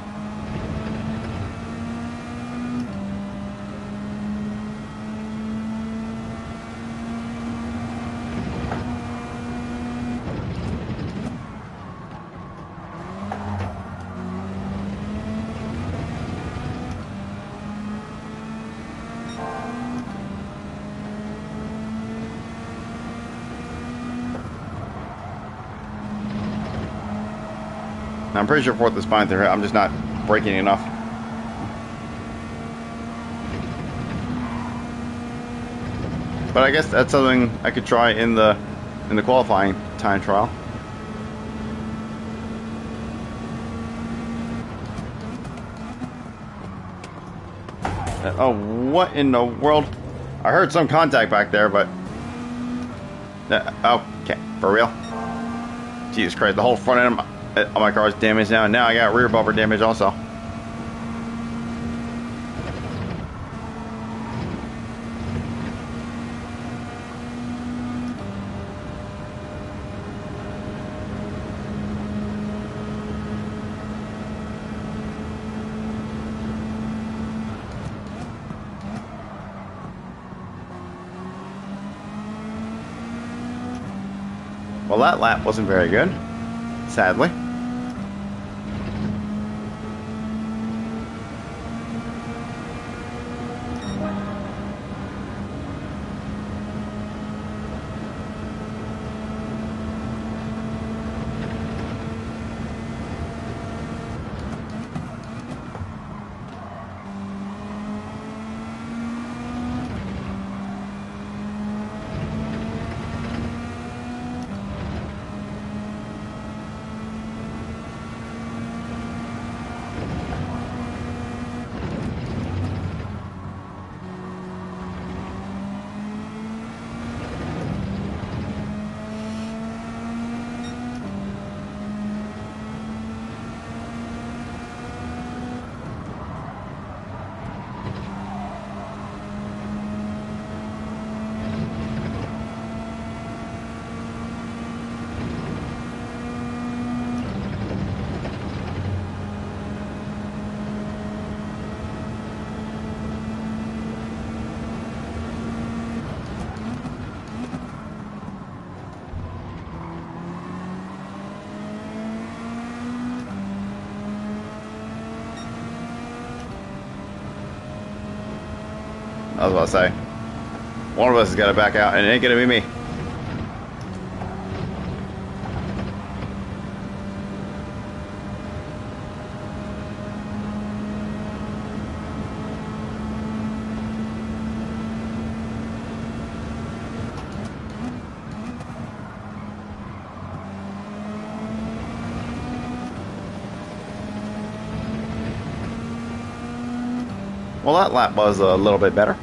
I'm pretty sure fourth is fine through here. I'm just not braking enough. But I guess that's something I could try in the qualifying time trial. Oh, what in the world? I heard some contact back there, but okay, for real? Jesus Christ, the whole front end of my car is damaged now, and now I got rear bumper damage also. Well, that lap wasn't very good, sadly. I was about to say, one of us has got to back out, and it ain't gonna be me. Well, that lap was a little bit better.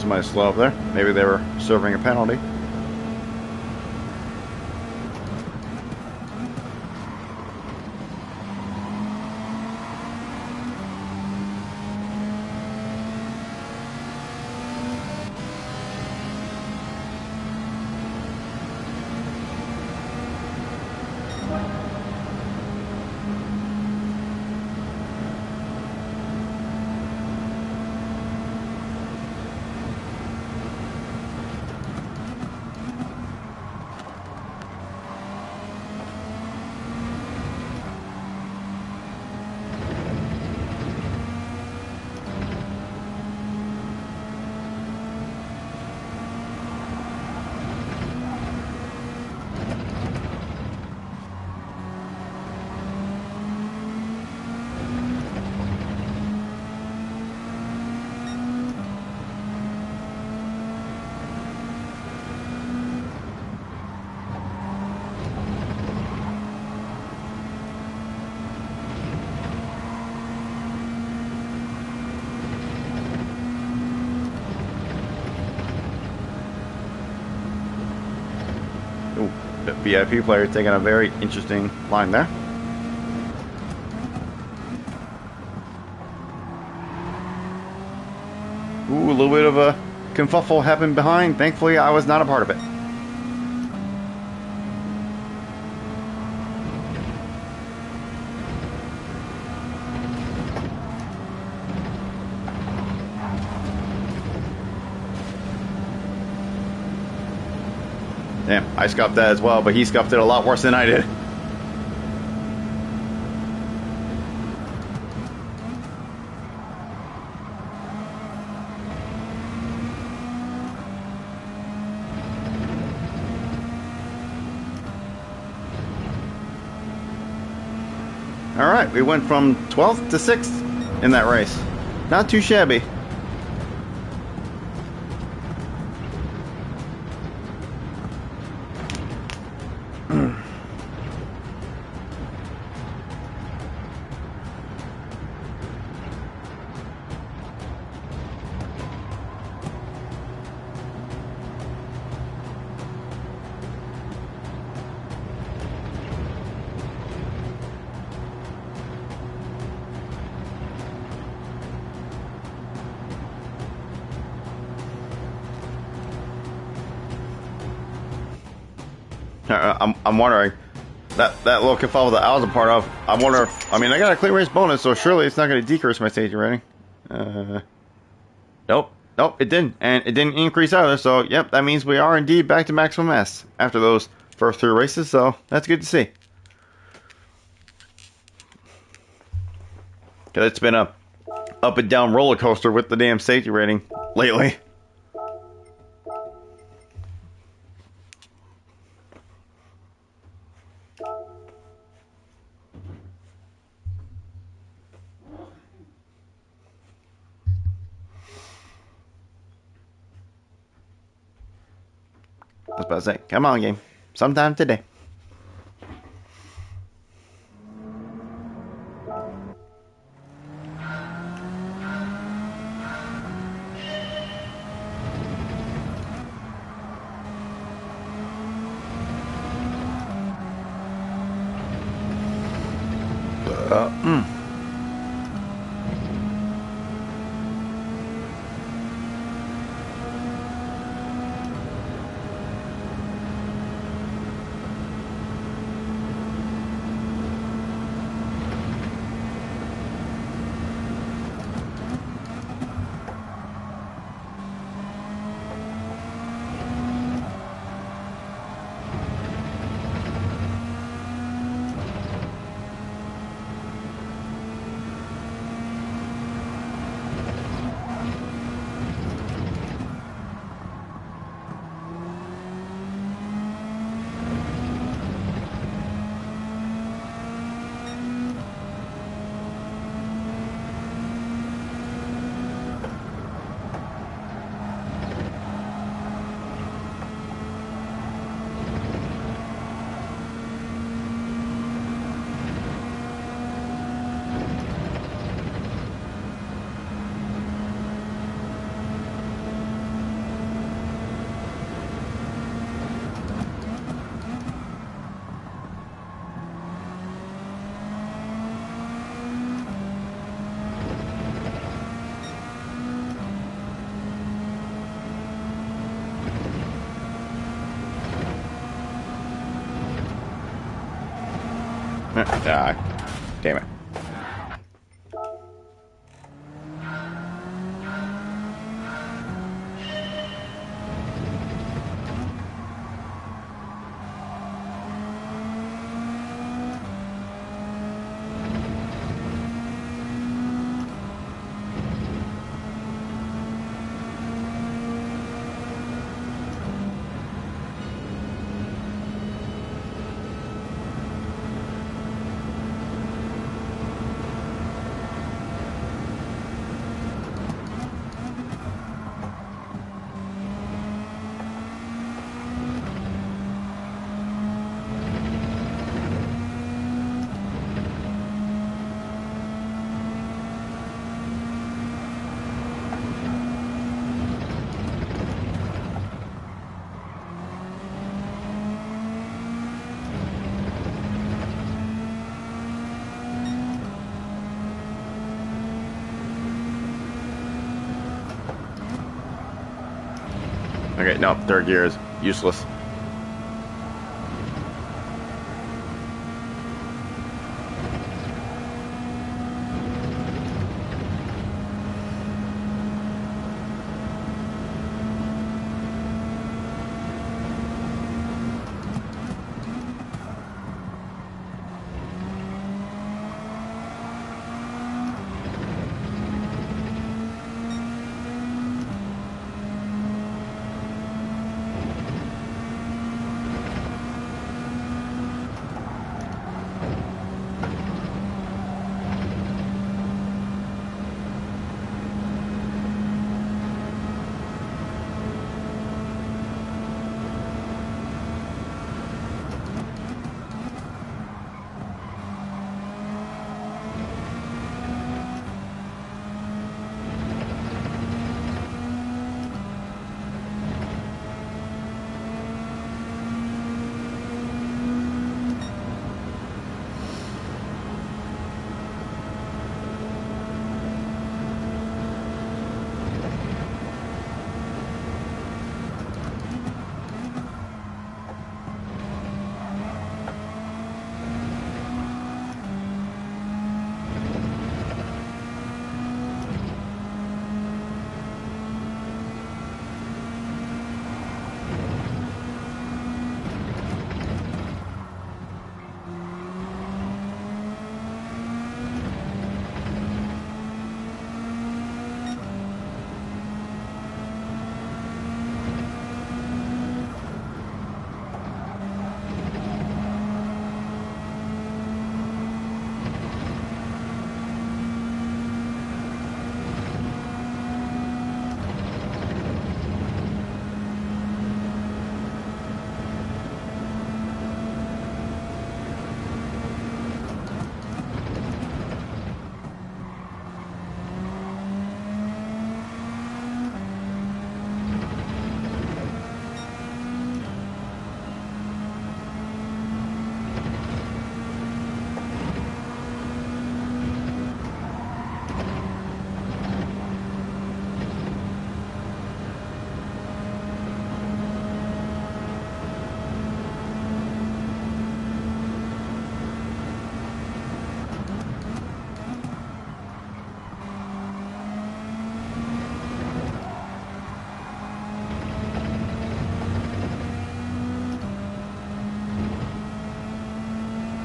somebody slow up there. Maybe they were serving a penalty. Ooh, the VIP player taking a very interesting line there. Ooh, a little bit of a kerfuffle happened behind. Thankfully, I was not a part of it. Damn, I scuffed that as well, but he scuffed it a lot worse than I did. Alright, we went from 12th to 6th in that race. Not too shabby. I'm wondering that little kerfuffle that I was a part of. I wonder. I mean, I got a clear race bonus, so surely it's not going to decrease my safety rating. Nope, it didn't, and it didn't increase either. So, yep, that means we are indeed back to maximum S after those first 3 races. So that's good to see. Cause it's been a up and down roller coaster with the damn safety rating lately. I was about to say, come on, game. Sometime today. Mm. Die. Damn it. Okay, no, third gear is useless.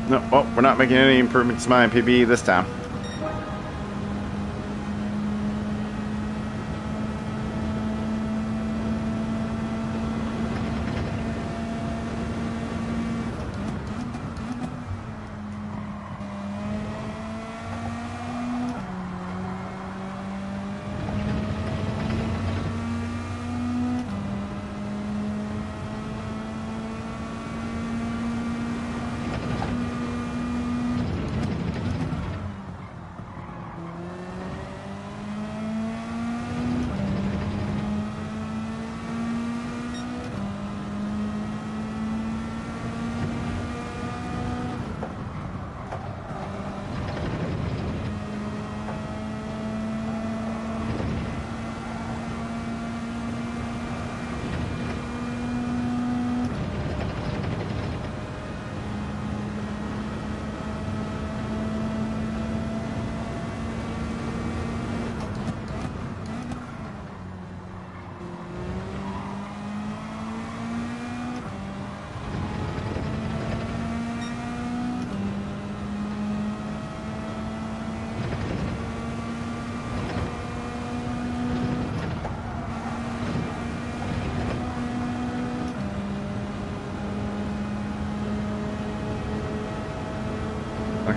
No, oh, we're not making any improvements to my MPB this time.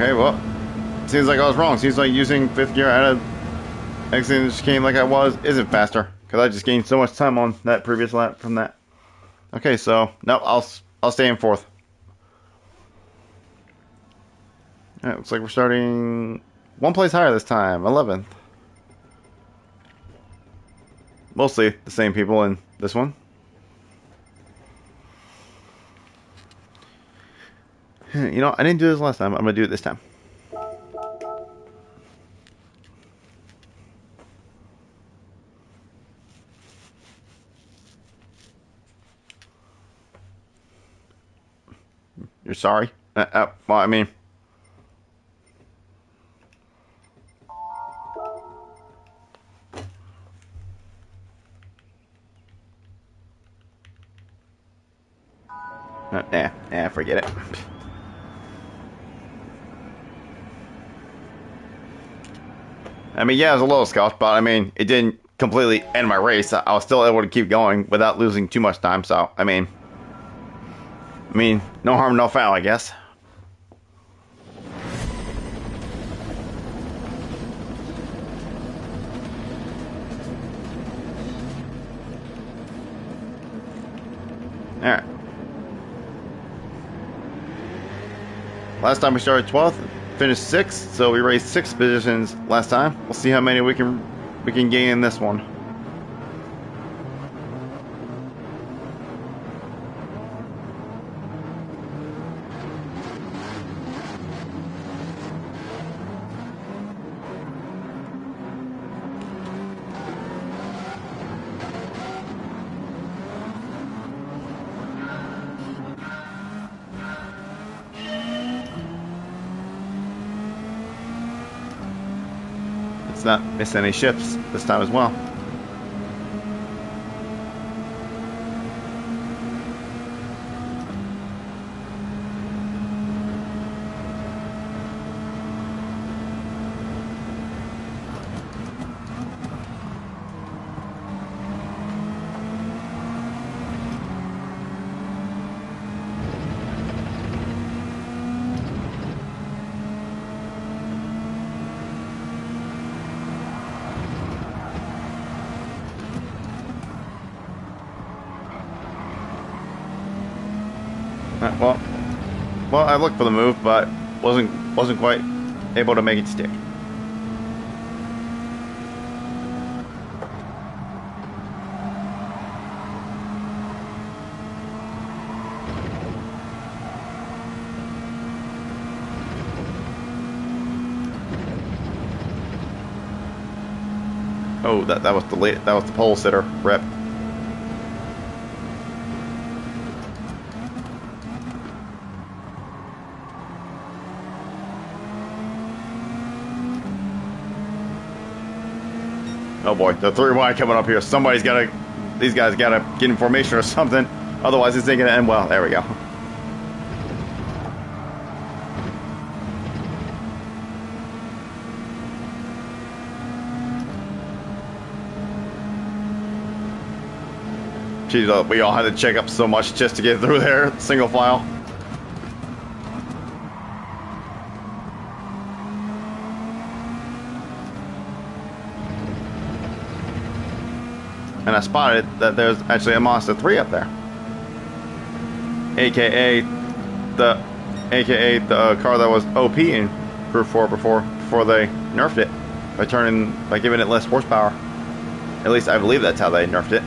Okay, well, seems like I was wrong. Seems like using fifth gear out of exiting the chicane like I was isn't faster, because I just gained so much time on that previous lap from that. Okay, so nope, I'll stay in fourth. Alright, looks like we're starting one place higher this time, 11th. Mostly the same people in this one. You know, I didn't do this last time. I'm gonna do it this time. You're sorry? Well, I mean... forget it. I mean, yeah, it was a little scuffed, but I mean, it didn't completely end my race. I was still able to keep going without losing too much time, so, I mean, no harm, no foul, I guess. Alright. Last time we started 12th, finished 6th, so we raised 6 positions last time. We'll see how many we can gain in this one. Let's not miss any shifts this time as well. Well, I looked for the move, but wasn't quite able to make it stick. Oh, that was the pole sitter rep. Oh boy, the 3 wide coming up here. These guys gotta get in formation or something. Otherwise, this ain't gonna end well. There we go. Jeez, we all had to check up so much just to get through there, single file. And I spotted that there's actually a Monster 3 up there. AKA the car that was OP in Group 4 before they nerfed it by giving it less horsepower. At least I believe that's how they nerfed it.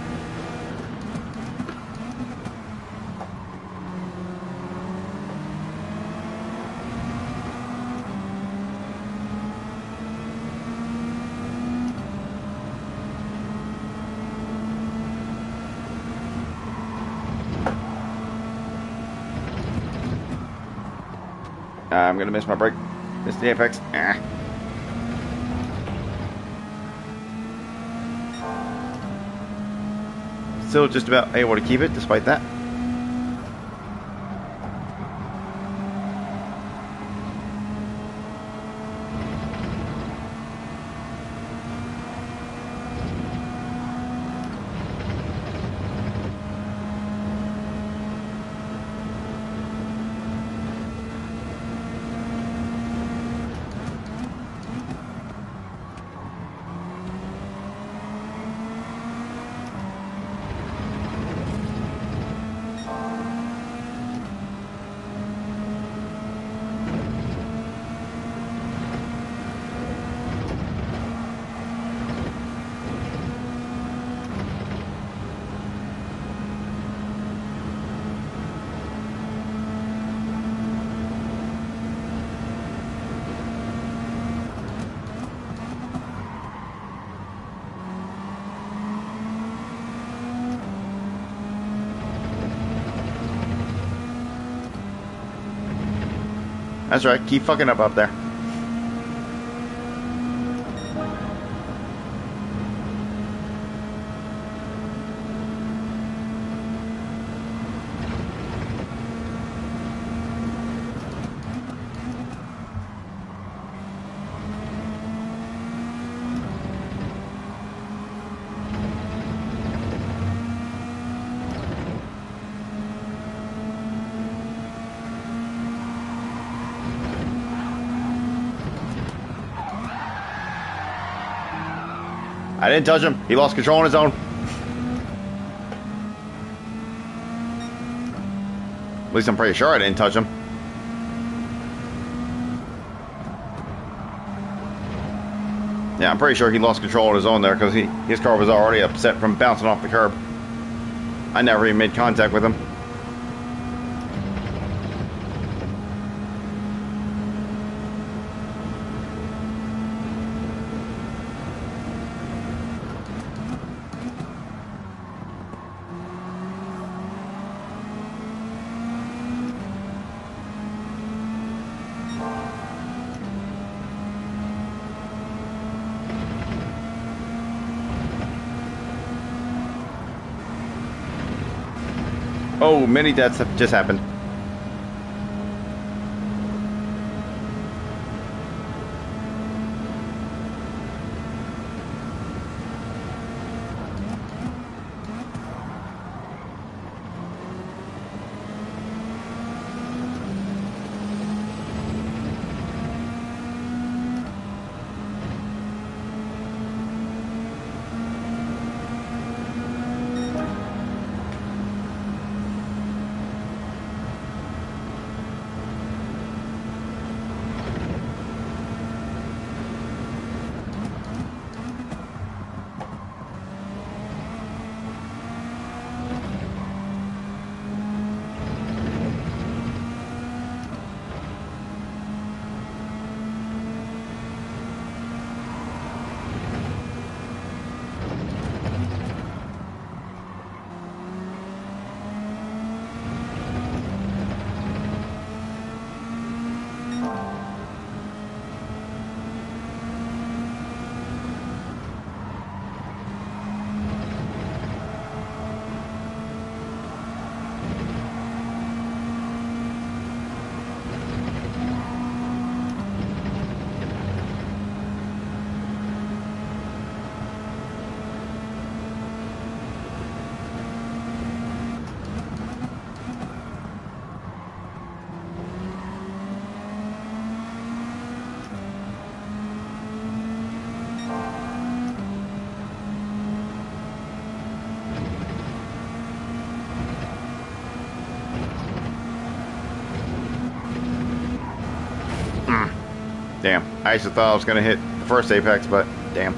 I'm gonna miss my break. Miss the apex. Still just about able to keep it despite that. That's right. Keep fucking up there. I didn't touch him. He lost control on his own. At least I'm pretty sure I didn't touch him. Yeah, I'm pretty sure he lost control on his own there because his car was already upset from bouncing off the curb. I never even made contact with him. Oh, many deaths have just happened. Damn. I actually thought I was going to hit the first apex, but damn.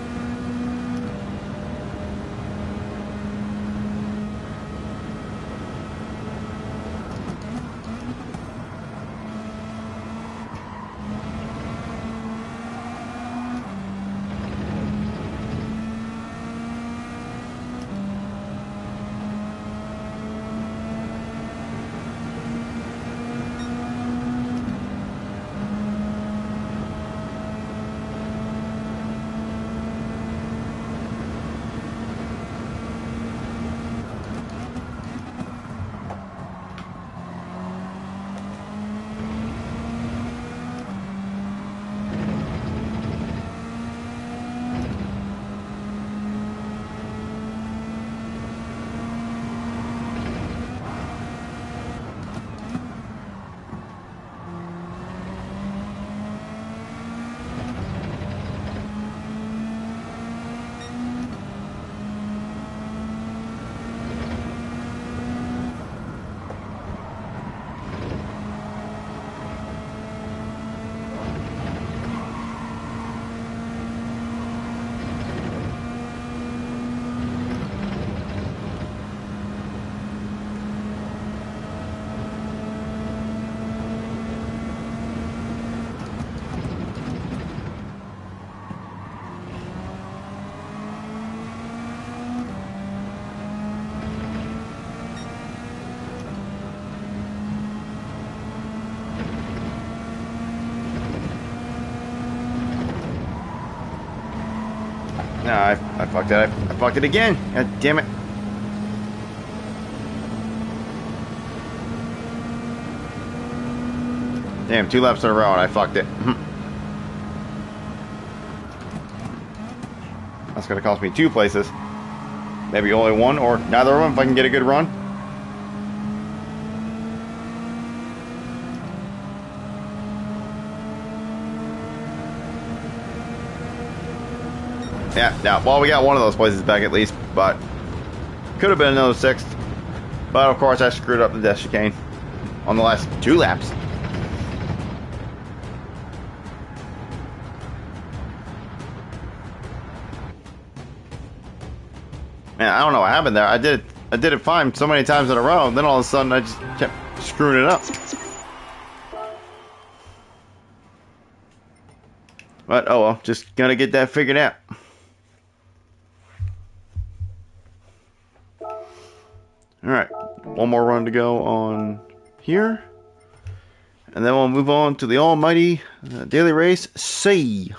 Nah, I fucked it. I fucked it again. God damn it. Damn, 2 laps in a row and I fucked it. That's gonna cost me 2 places. Maybe only 1 or neither of them if I can get a good run. Yeah, now, well, we got 1 of those places back at least, but could have been another 6th. But of course, I screwed up the death chicane on the last 2 laps. Man, I don't know what happened there. I did it fine so many times in a row, and then all of a sudden I just kept screwing it up. But oh well, just gonna get that figured out. Alright, 1 more run to go on here. And then we'll move on to the almighty daily race C.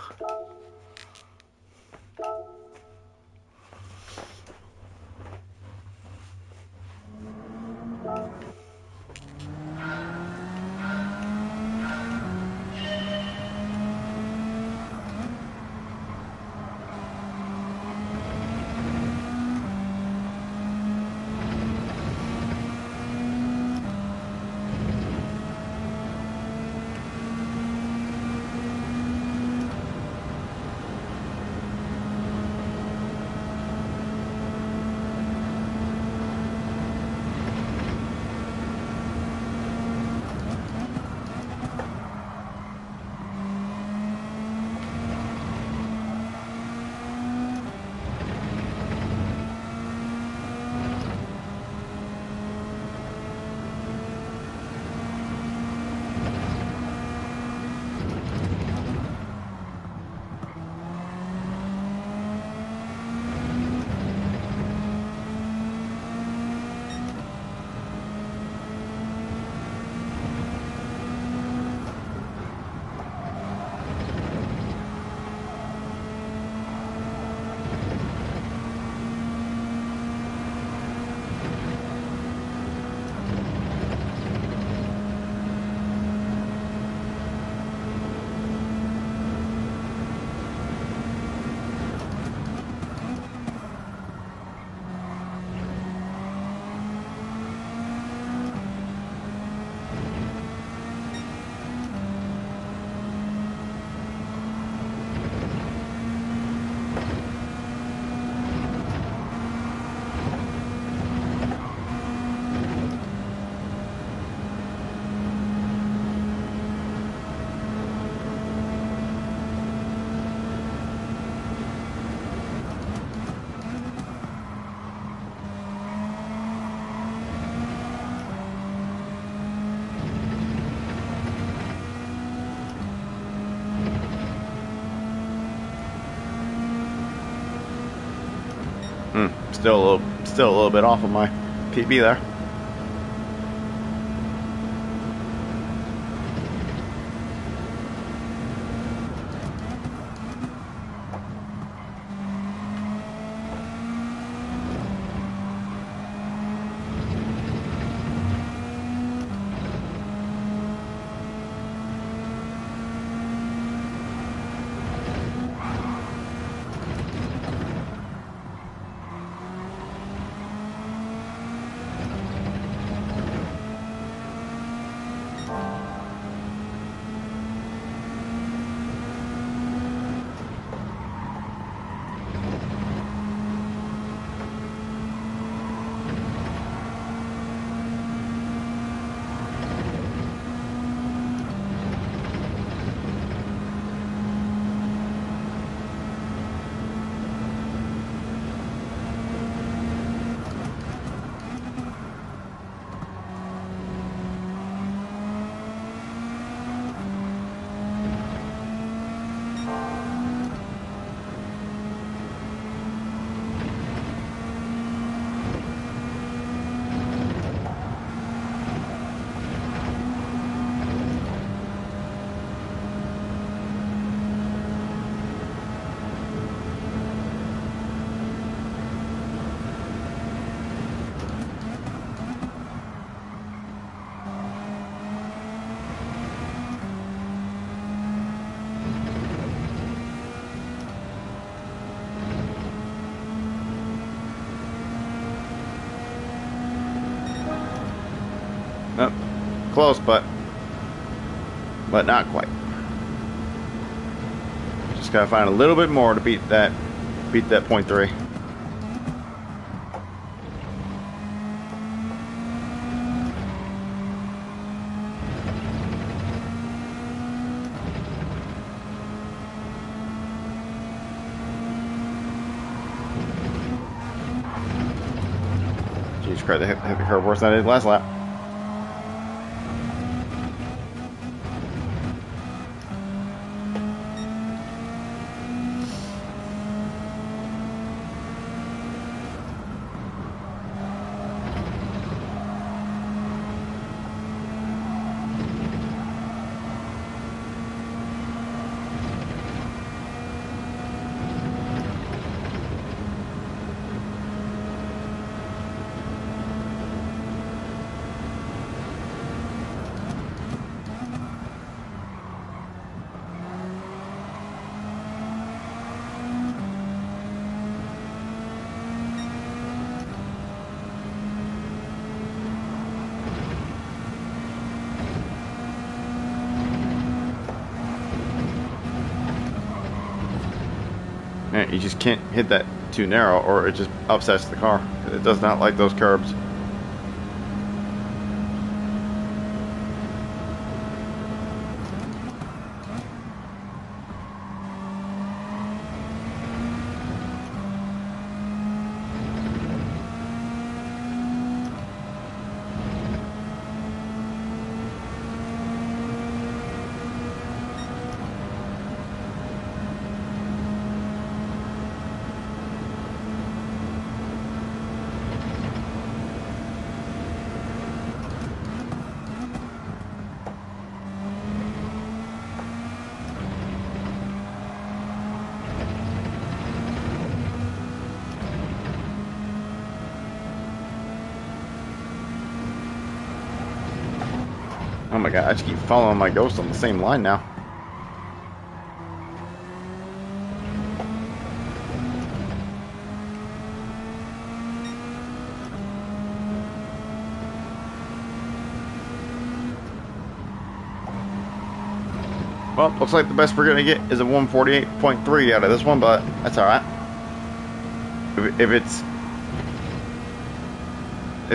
Still a little bit off of my PB there. Oh, close, but not quite. Just gotta find a little bit more to beat that point 3. Jeez, Christ, they hit the curb worse than I did last lap. You just can't hit that too narrow or it just upsets the car. It does not like those curbs. Oh my god, I just keep following my ghost on the same line now. Well, looks like the best we're gonna get is a 148.3 out of this one, but that's alright. If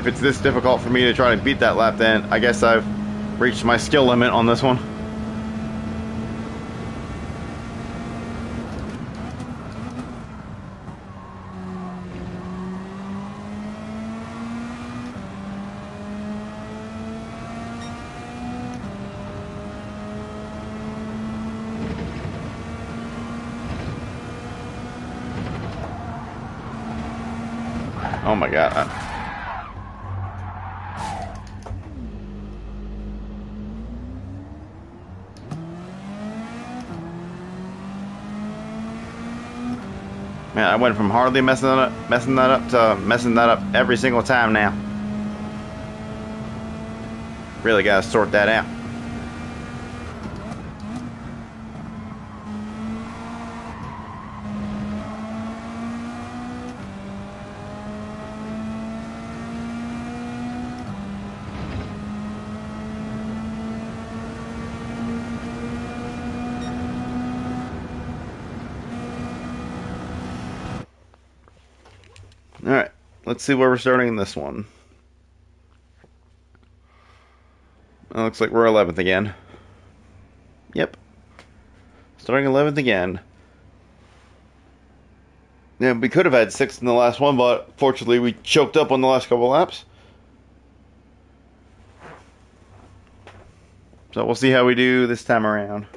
it's this difficult for me to try to beat that lap, then I guess I've reached my skill limit on this one. Oh my god. Man, I went from hardly messing that up to messing that up every single time now. Really gotta sort that out. Alright, let's see where we're starting this one. It looks like we're 11th again. Yep. Starting 11th again. Yeah, we could have had 6th in the last one, but fortunately we choked up on the last couple laps. So we'll see how we do this time around.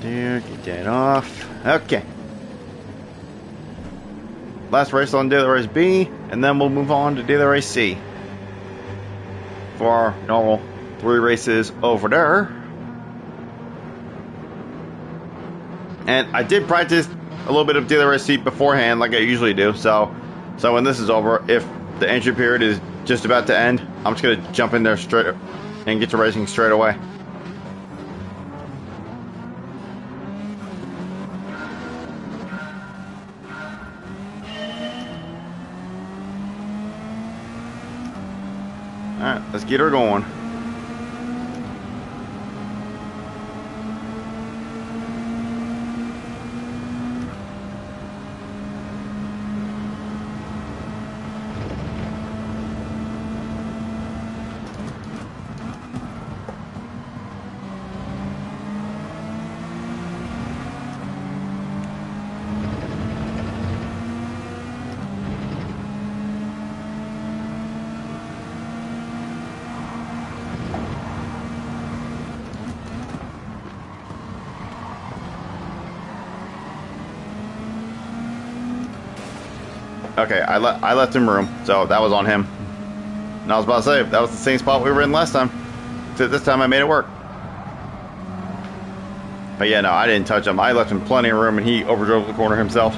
there. Get that off. Okay. Last race on daily race B, and then we'll move on to daily race C. For our normal 3 races over there. And I did practice a little bit of daily race C beforehand, like I usually do. So when this is over, if the entry period is just about to end, I'm just gonna jump in there straight and get to racing straight away. Alright, let's get her going. Okay, I left him room, so that was on him. And I was about to say, that was the same spot we were in last time. Except this time I made it work. But yeah, no, I didn't touch him. I left him plenty of room, and he overdrove the corner himself.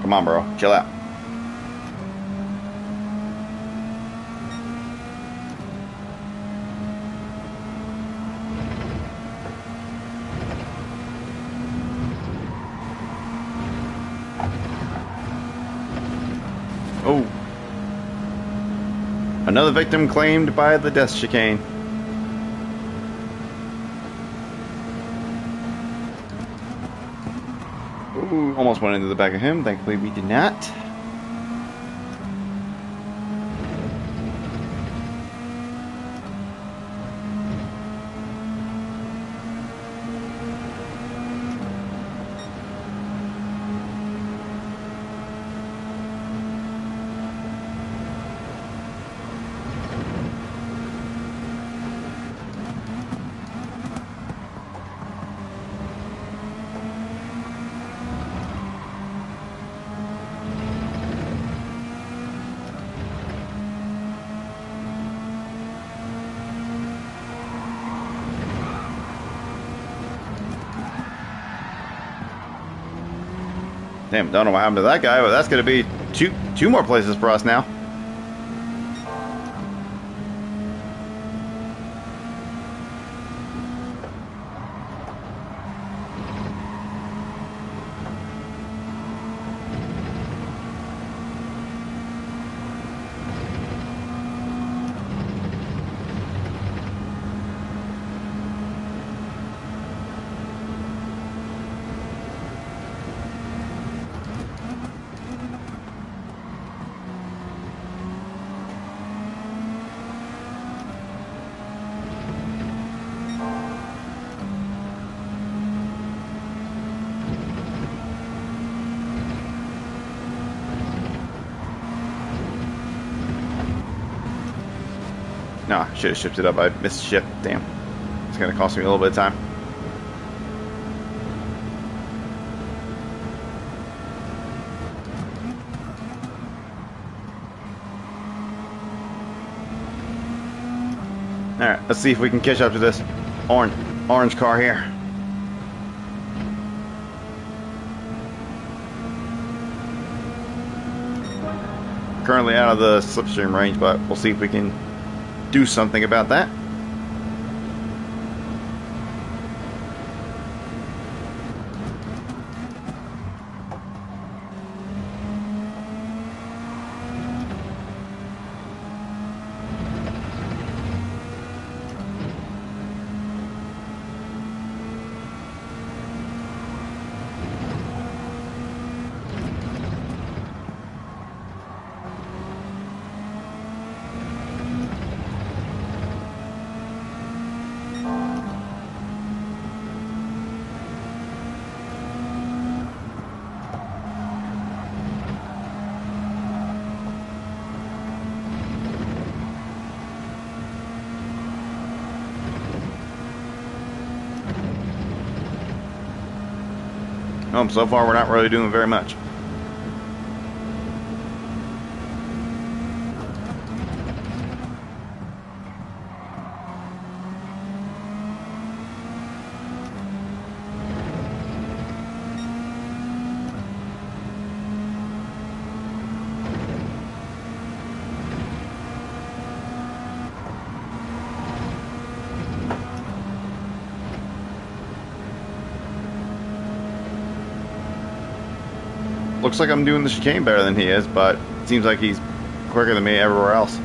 Come on, bro. Chill out. Oh. Another victim claimed by the death chicane. Ooh, almost went into the back of him. Thankfully, we did not. Damn, don't know what happened to that guy, but that's going to be two more places for us now. No, I should have shipped it up. I missed ship. Damn. It's going to cost me a little bit of time. Alright, let's see if we can catch up to this orange car here. Currently out of the slipstream range, but we'll see if we can do something about that. So far we're not really doing very much. Looks like I'm doing the chicane better than he is, but it seems like he's quicker than me everywhere else.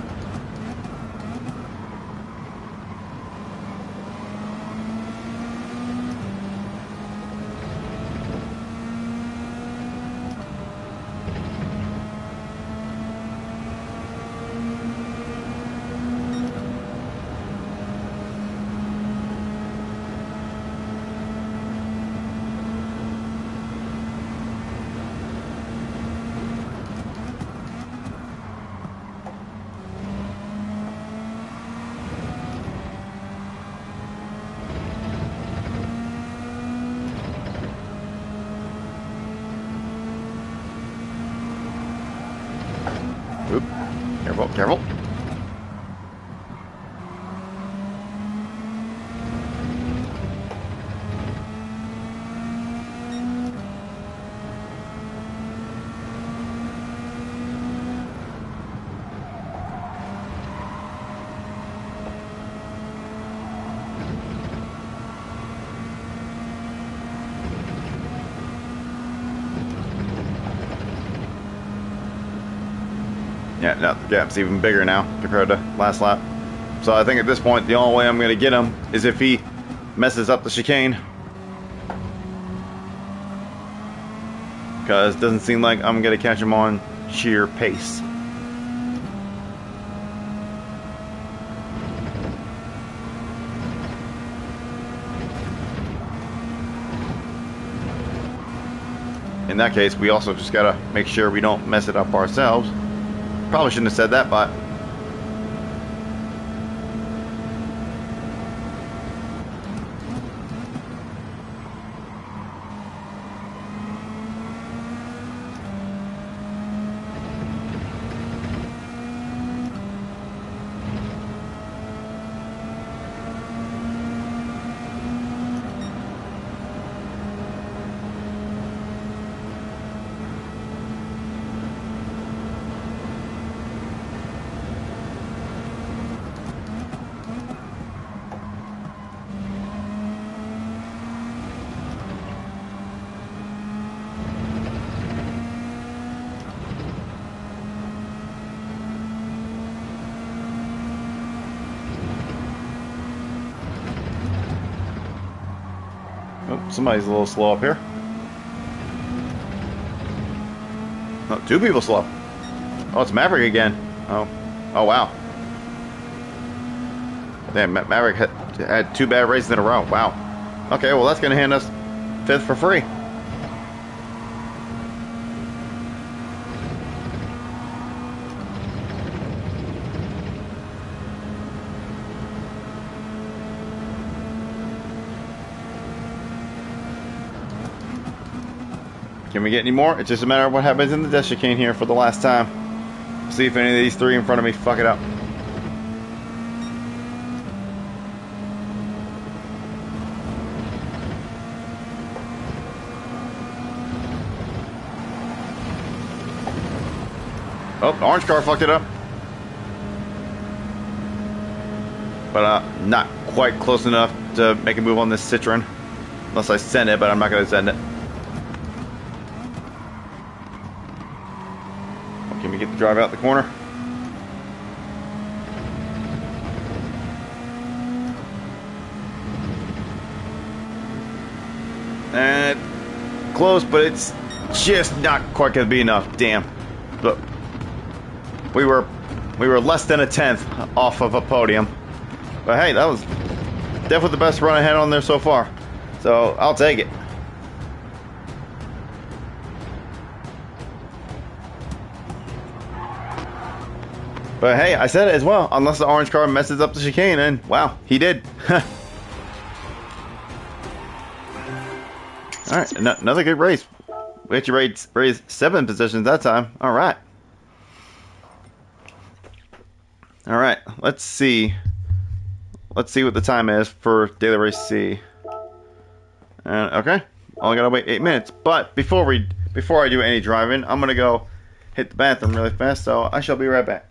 Oop. Careful, careful. Yeah, no, the gap's even bigger now compared to last lap. So I think at this point, the only way I'm going to get him is if he messes up the chicane. Because it doesn't seem like I'm going to catch him on sheer pace. In that case, we also just got to make sure we don't mess it up ourselves. Probably shouldn't have said that, but oh, somebody's a little slow up here. Oh, two people slow. Oh, it's Maverick again. Oh, oh wow. Damn, Maverick had two bad races in a row. Wow. Okay, well that's gonna hand us fifth for free. Can we get any more? It's just a matter of what happens in the death chicane here for the last time. See if any of these three in front of me fuck it up. Oh, the orange car fucked it up. But not quite close enough to make a move on this Citroen. Unless I send it, but I'm not going to send it. Can we get the drive out the corner? And close, but it's just not quite going to be enough. Damn. Look, we were less than a tenth off of a podium. But hey, that was definitely the best run I had on there so far. So I'll take it. But hey, I said it as well. Unless the orange car messes up the chicane, and wow, he did. All right, another good race. We actually raised 7 positions that time. All right. All right. Let's see. Let's see what the time is for Daily Race C. Okay. Only gotta wait 8 minutes. But before I do any driving, I'm gonna go hit the bathroom really fast. So I shall be right back.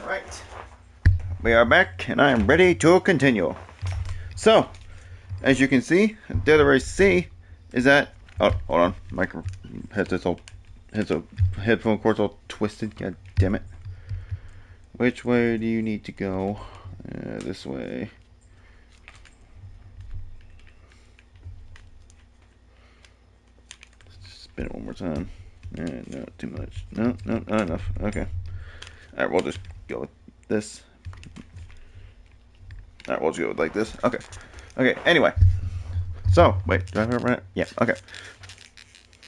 All right. We are back, and I am ready to continue. So, as you can see, Daily Race C is at. Oh, hold on. Headphone cords all twisted. God damn it. Which way do you need to go? This way. Spin it one more time. No, too much. No, not enough. Okay. Alright, we'll just go with this. Alright, we'll just go with like this. Okay. Okay, anyway. So, wait, do I have it right? Yeah, okay.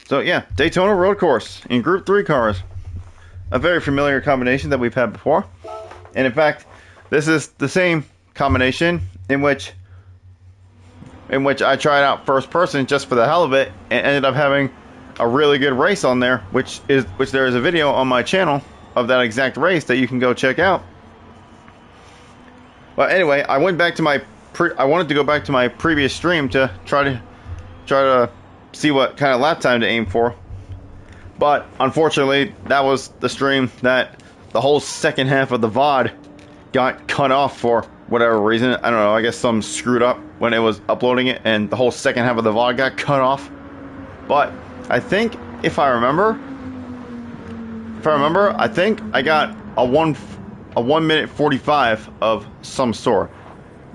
So, yeah, Daytona Road Course in Group 3 cars. A very familiar combination that we've had before. And in fact, this is the same combination in which I tried out first person just for the hell of it and ended up having a really good race on there, which there is a video on my channel of that exact race that you can go check out. But anyway, I wanted to go back to my previous stream to try to see what kind of lap time to aim for. But unfortunately, that was the stream that the whole second half of the VOD got cut off for whatever reason. I don't know, I guess some screwed up when it was uploading it and the whole second half of the VOD got cut off. But I think if I remember, I think I got a 1 minute 45 of some sort.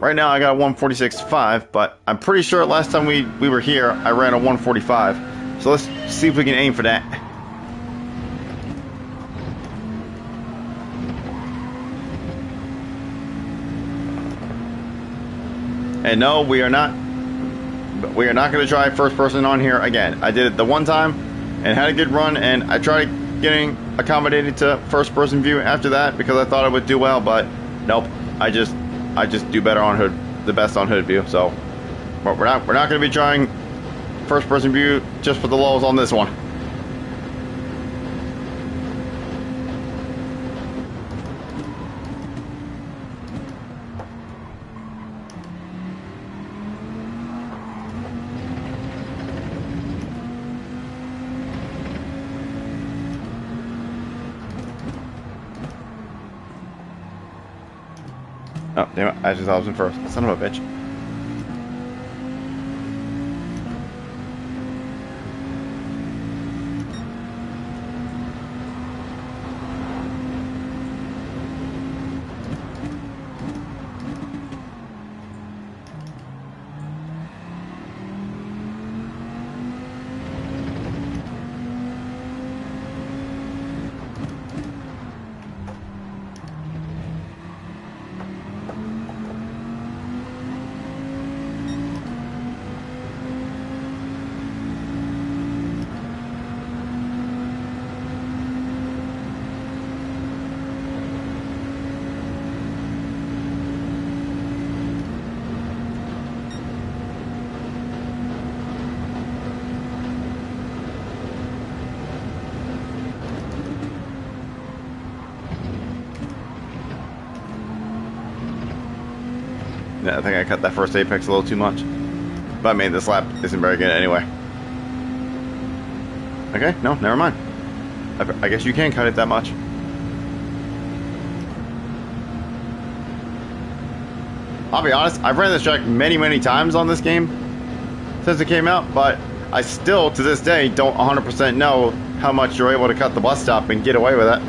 Right now I got a 1:46.5, but I'm pretty sure last time we were here I ran a 1:45. So let's see if we can aim for that. And no, we are not going to try first person on here again. I did it the one time and had a good run, and I tried getting accommodated to first person view after that because I thought I would do well, but nope. I just do better on hood, the best on hood view. So we're not going to be trying first person view just for the lulls on this one. Oh, damn it. I was in first. Son of a bitch. Yeah, I think I cut that first apex a little too much. But I mean, this lap isn't very good anyway. Okay, no, never mind. I guess you can cut it that much. I'll be honest, I've ran this track many, many times on this game since it came out, but I still, to this day, don't 100% know how much you're able to cut the bus stop and get away with it.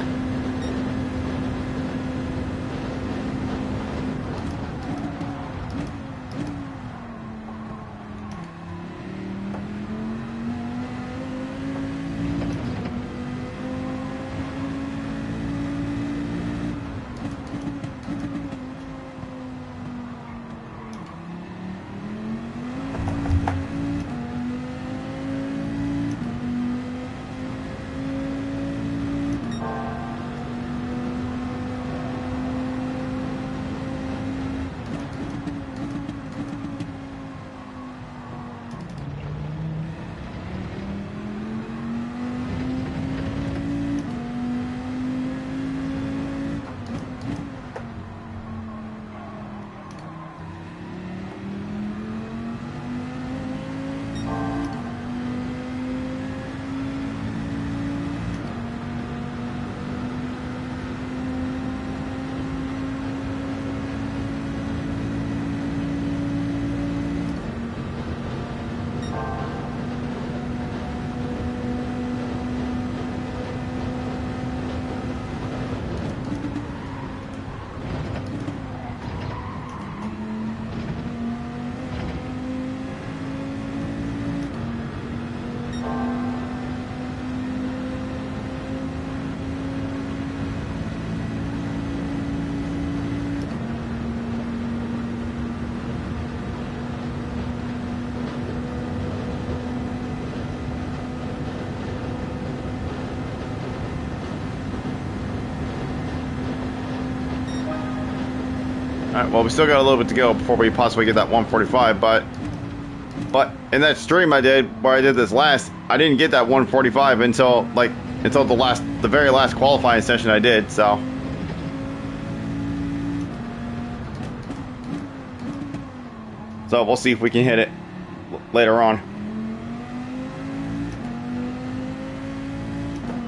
Alright, well, we still got a little bit to go before we possibly get that 145, but in that stream I did, where I did this last, I didn't get that 145 until the very last qualifying session I did, so. So we'll see if we can hit it later on.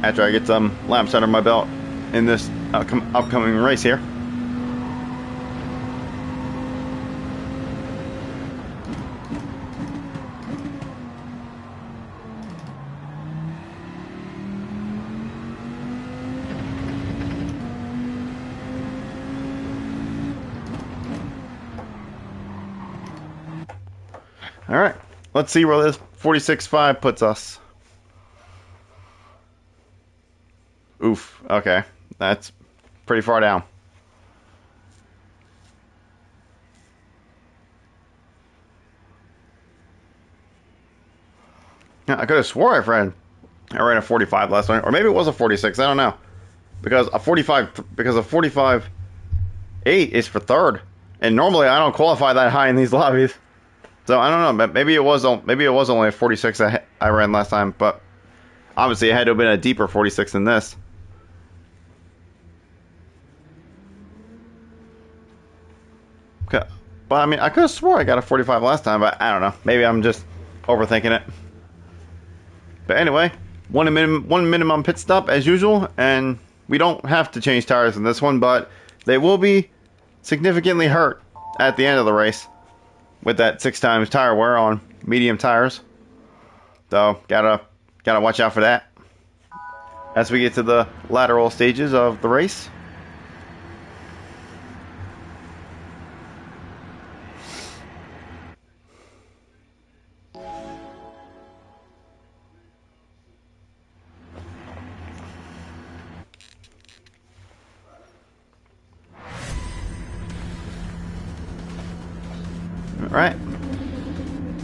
After I get some laps under my belt in this upcoming race here. Alright, let's see where this 46.5 puts us. Oof, okay. That's pretty far down. Yeah, I could have swore I ran a 45 last night, or maybe it was a 46, I don't know. Because a 45.8 is for third. And normally I don't qualify that high in these lobbies. So I don't know. Maybe it was only a 46 I ran last time, but obviously it had to have been a deeper 46 than this. Okay, but I mean, I could have swore I got a 45 last time, but I don't know. Maybe I'm just overthinking it. But anyway, one minimum pit stop as usual, and we don't have to change tires in this one, but they will be significantly hurt at the end of the race with that 6 times tire wear on medium tires. So gotta watch out for that as we get to the lateral stages of the race. Alright.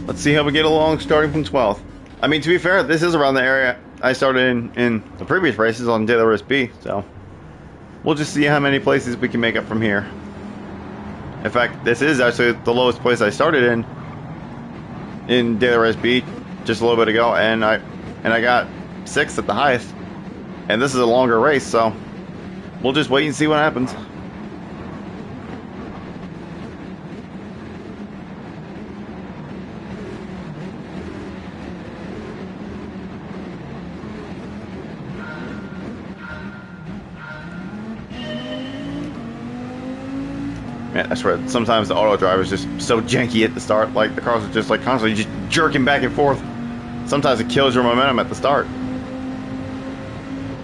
Let's see how we get along starting from 12th. I mean, to be fair, this is around the area I started in the previous races on Daily Race B, so we'll just see how many places we can make up from here. In fact, this is actually the lowest place I started in Daily Race B just a little bit ago, and I got 6th at the highest. And this is a longer race, so we'll just wait and see what happens. Man, I swear, sometimes the auto drive is just so janky at the start. Like, the cars are just, like, constantly just jerking back and forth. Sometimes it kills your momentum at the start.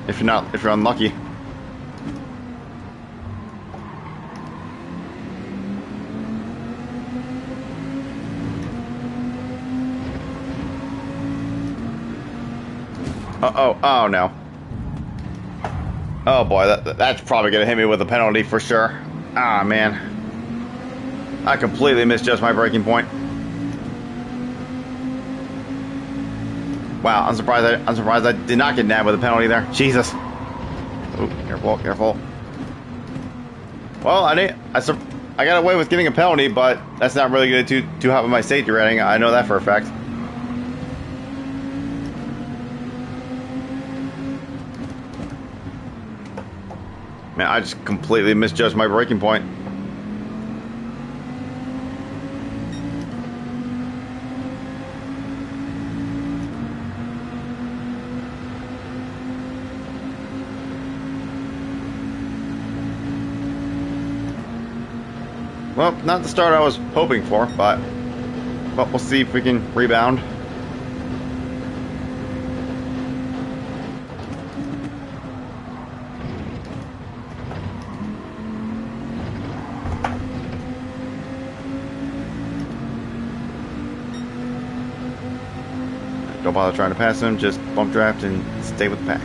If you're unlucky. Oh no. Oh boy, that's probably gonna hit me with a penalty for sure. Ah, man. I completely misjudged my braking point. Wow, I'm surprised I did not get nabbed with a penalty there. Jesus. Oh, careful, careful. Well, I got away with getting a penalty, but that's not really going to too help with my safety rating. I know that for a fact. Man, I just completely misjudged my braking point. Well, not the start I was hoping for, but we'll see if we can rebound. Don't bother trying to pass him, just bump draft and stay with the pack.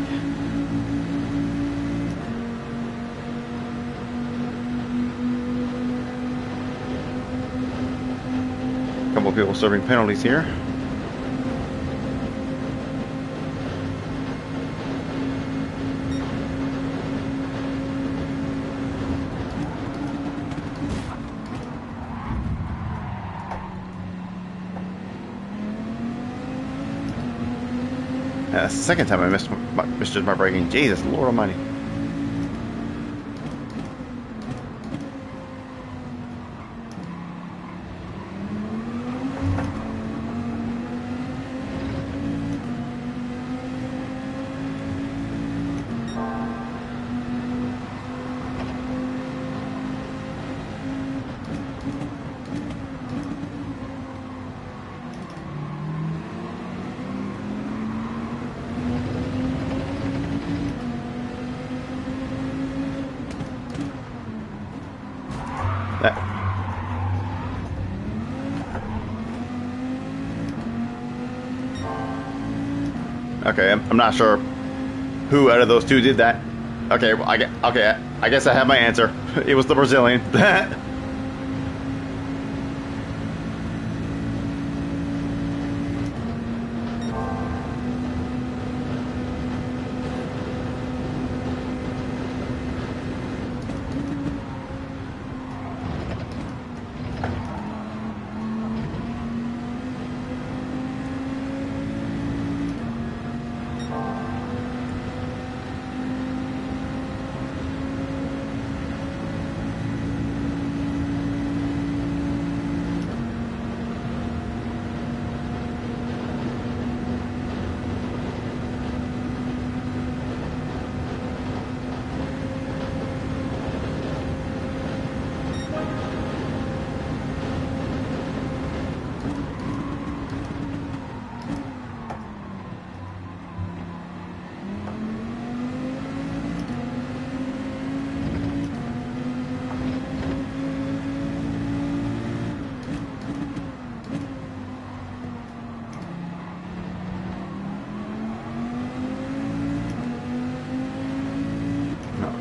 A couple of people serving penalties here. Second time I misjudged my braking. Jesus, Lord Almighty. Okay, I'm not sure who out of those two did that. Okay, well, I guess I have my answer. It was the Brazilian.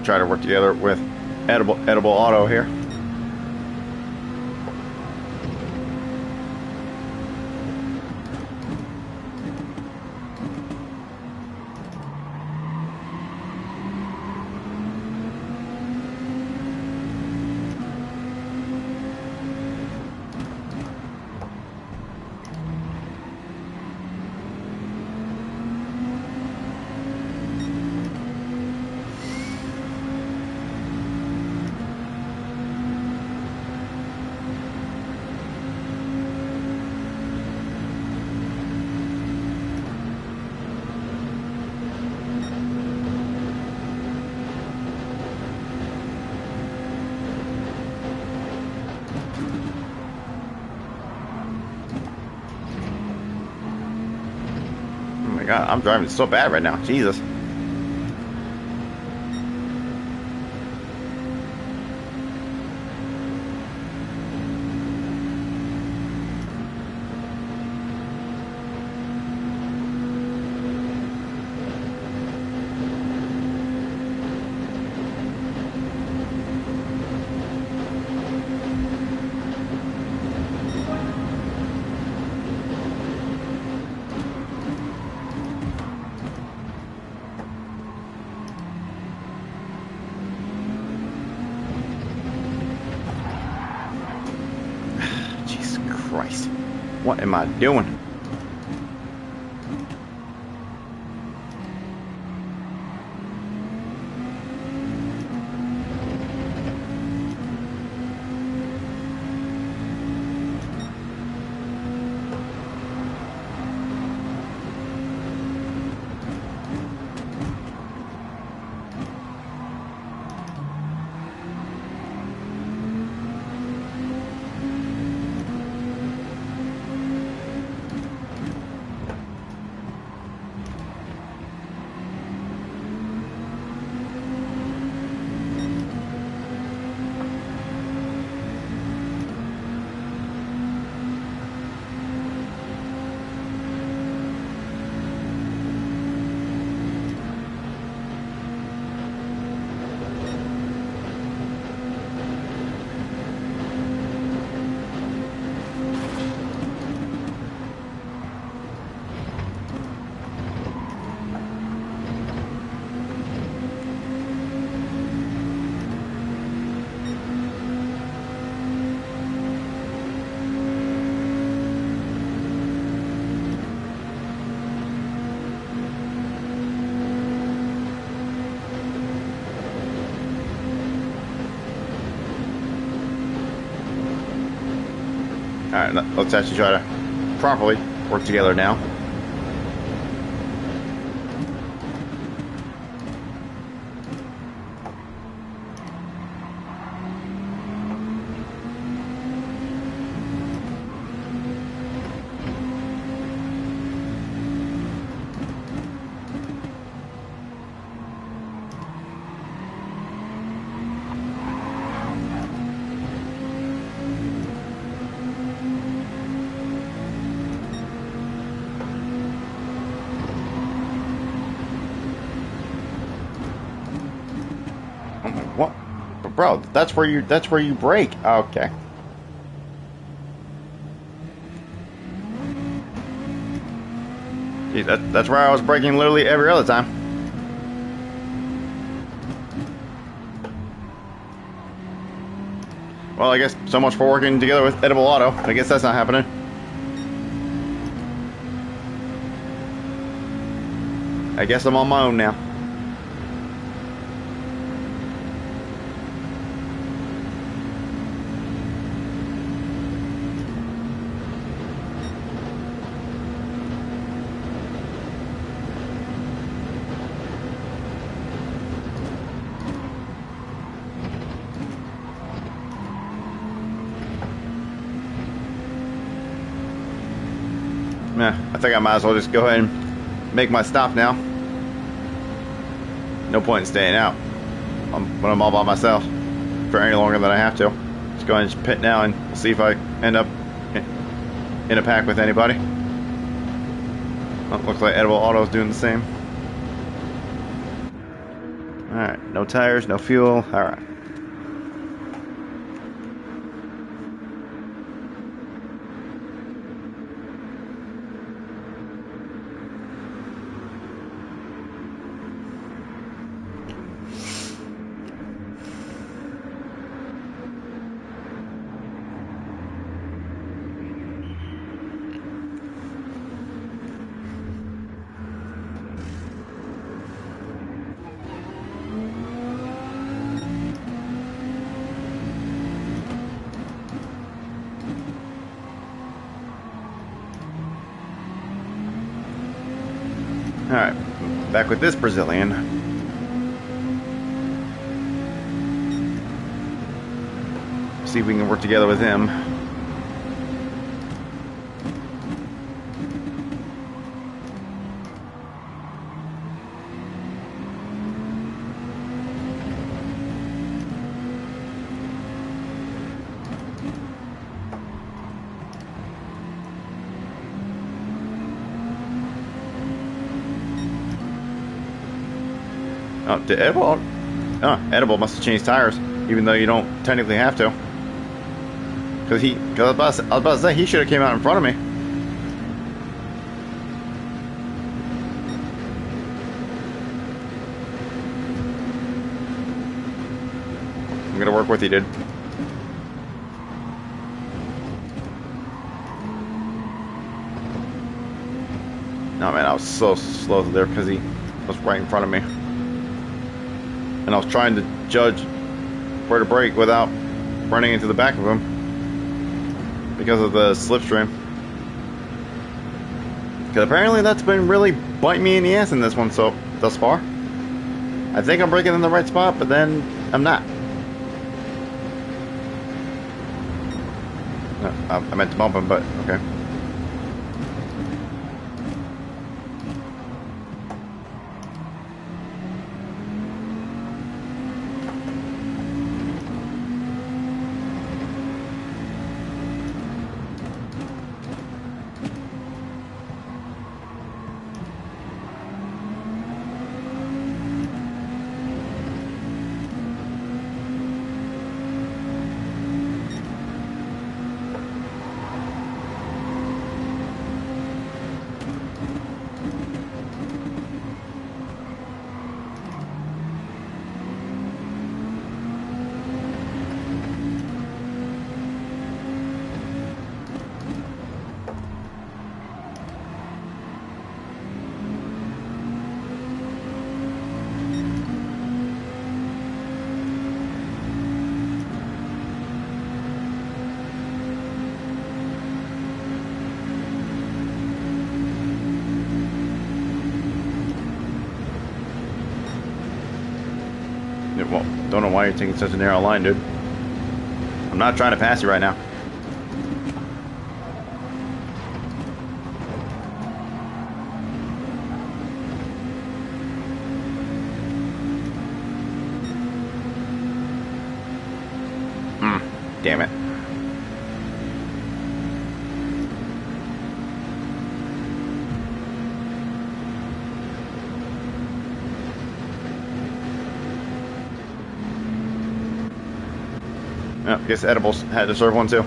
Try to work together with edible auto here. God, I'm driving so bad right now. Jesus. Jesus Christ. What am I doing? Alright, let's actually try to properly work together now. What? Bro, that's where you brake. Okay. Gee, that's where I was braking literally every other time. Well, I guess so much for working together with Edible Auto. I guess that's not happening. I guess I'm on my own now. Yeah, I think I might as well just go ahead and make my stop now. No point in staying out when I'm all by myself for any longer than I have to. Just go ahead and pit now and we'll see if I end up in a pack with anybody. Well, looks like Edible Auto is doing the same. Alright, no tires, no fuel. Alright. Alright, back with this Brazilian. See if we can work together with him. Oh, the edible. Oh, edible must have changed tires, even though you don't technically have to. Cause I was about to say he should have came out in front of me. I'm gonna work with you, dude. No, man, I was so slow there because he was right in front of me. And I was trying to judge where to brake without running into the back of him because of the slipstream. Because apparently that's been really biting me in the ass in this one thus far. I think I'm braking in the right spot, but then I'm not. No, I meant to bump him, but okay. Well, don't know why you're taking such a narrow line, dude. I'm not trying to pass you right now. Damn it. Oh, I guess edibles had to serve one too.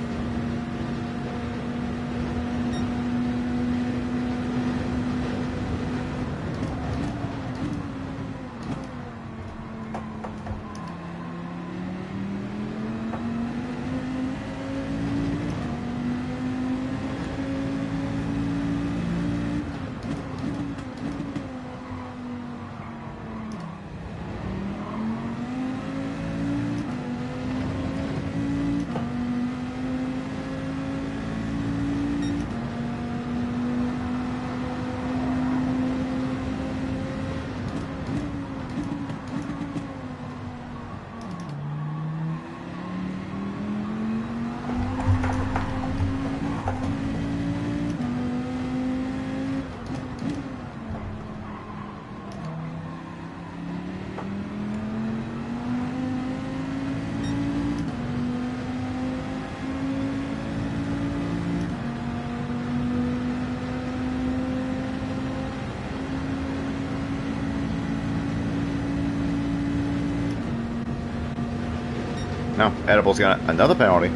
No, edible's got another penalty.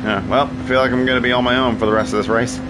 Yeah, well, I feel like I'm going to be on my own for the rest of this race.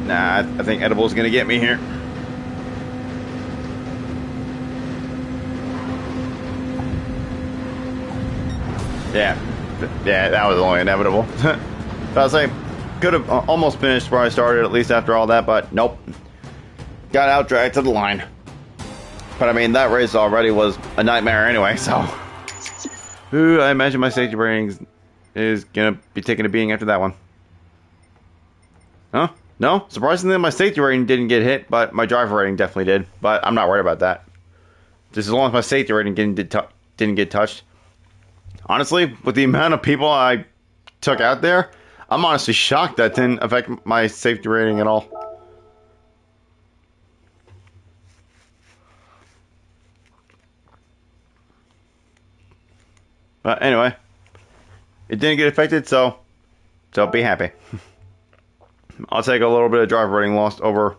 Nah, I think Edible's gonna get me here. Yeah, yeah, that was only inevitable. So I was like, could have almost finished where I started, at least after all that, but nope. Got out dragged to the line. But I mean, that race already was a nightmare anyway, so. Ooh, I imagine my safety rating is gonna be taking a beating after that one. Huh? No? Surprisingly, my safety rating didn't get hit, but my driver rating definitely did. But I'm not worried about that. Just as long as my safety rating didn't get touched. Honestly, with the amount of people I took out there, I'm honestly shocked that didn't affect my safety rating at all. But anyway, it didn't get affected, so be happy. I'll take a little bit of driver rating loss over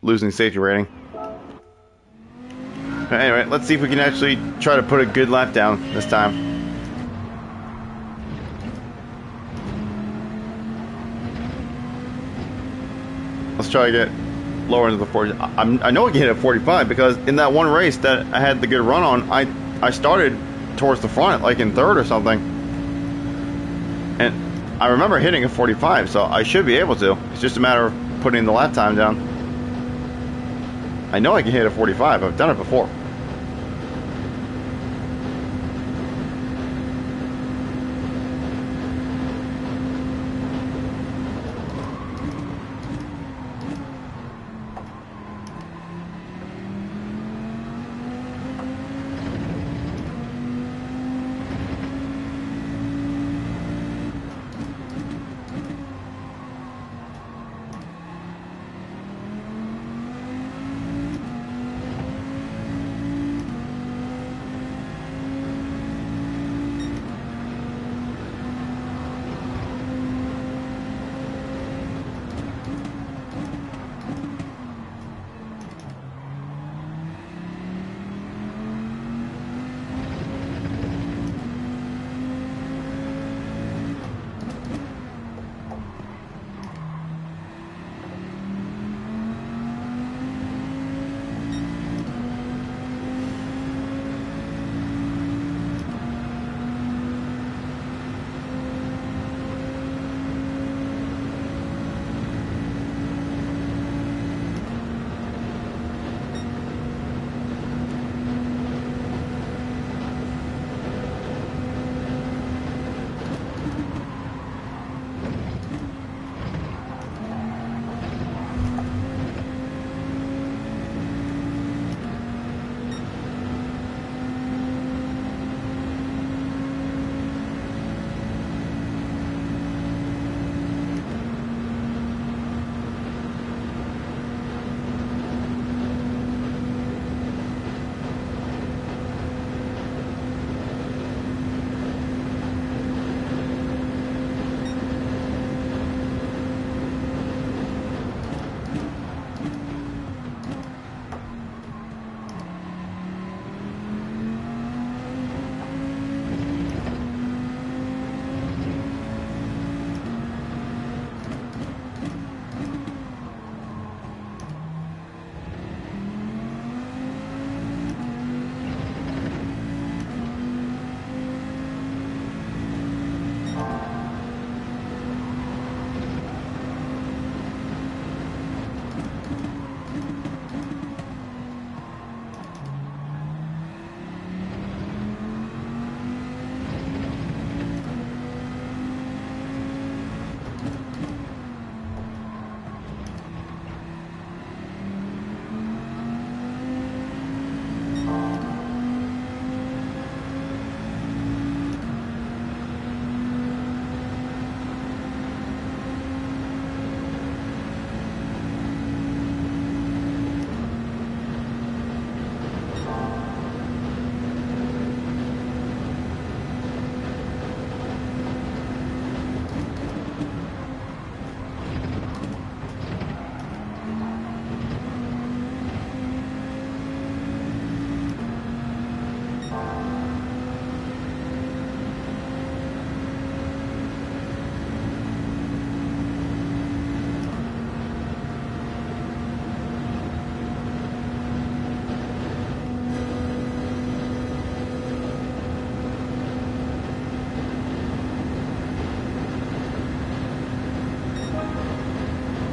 losing safety rating. But anyway, let's see if we can actually try to put a good lap down this time. Let's try to get lower into the 40. I know I can hit at 45 because in that one race that I had the good run on, I started towards the front, like in third or something. And I remember hitting a 45, so I should be able to. It's just a matter of putting the lap time down. I know I can hit a 45. I've done it before.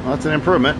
Well, that's an improvement.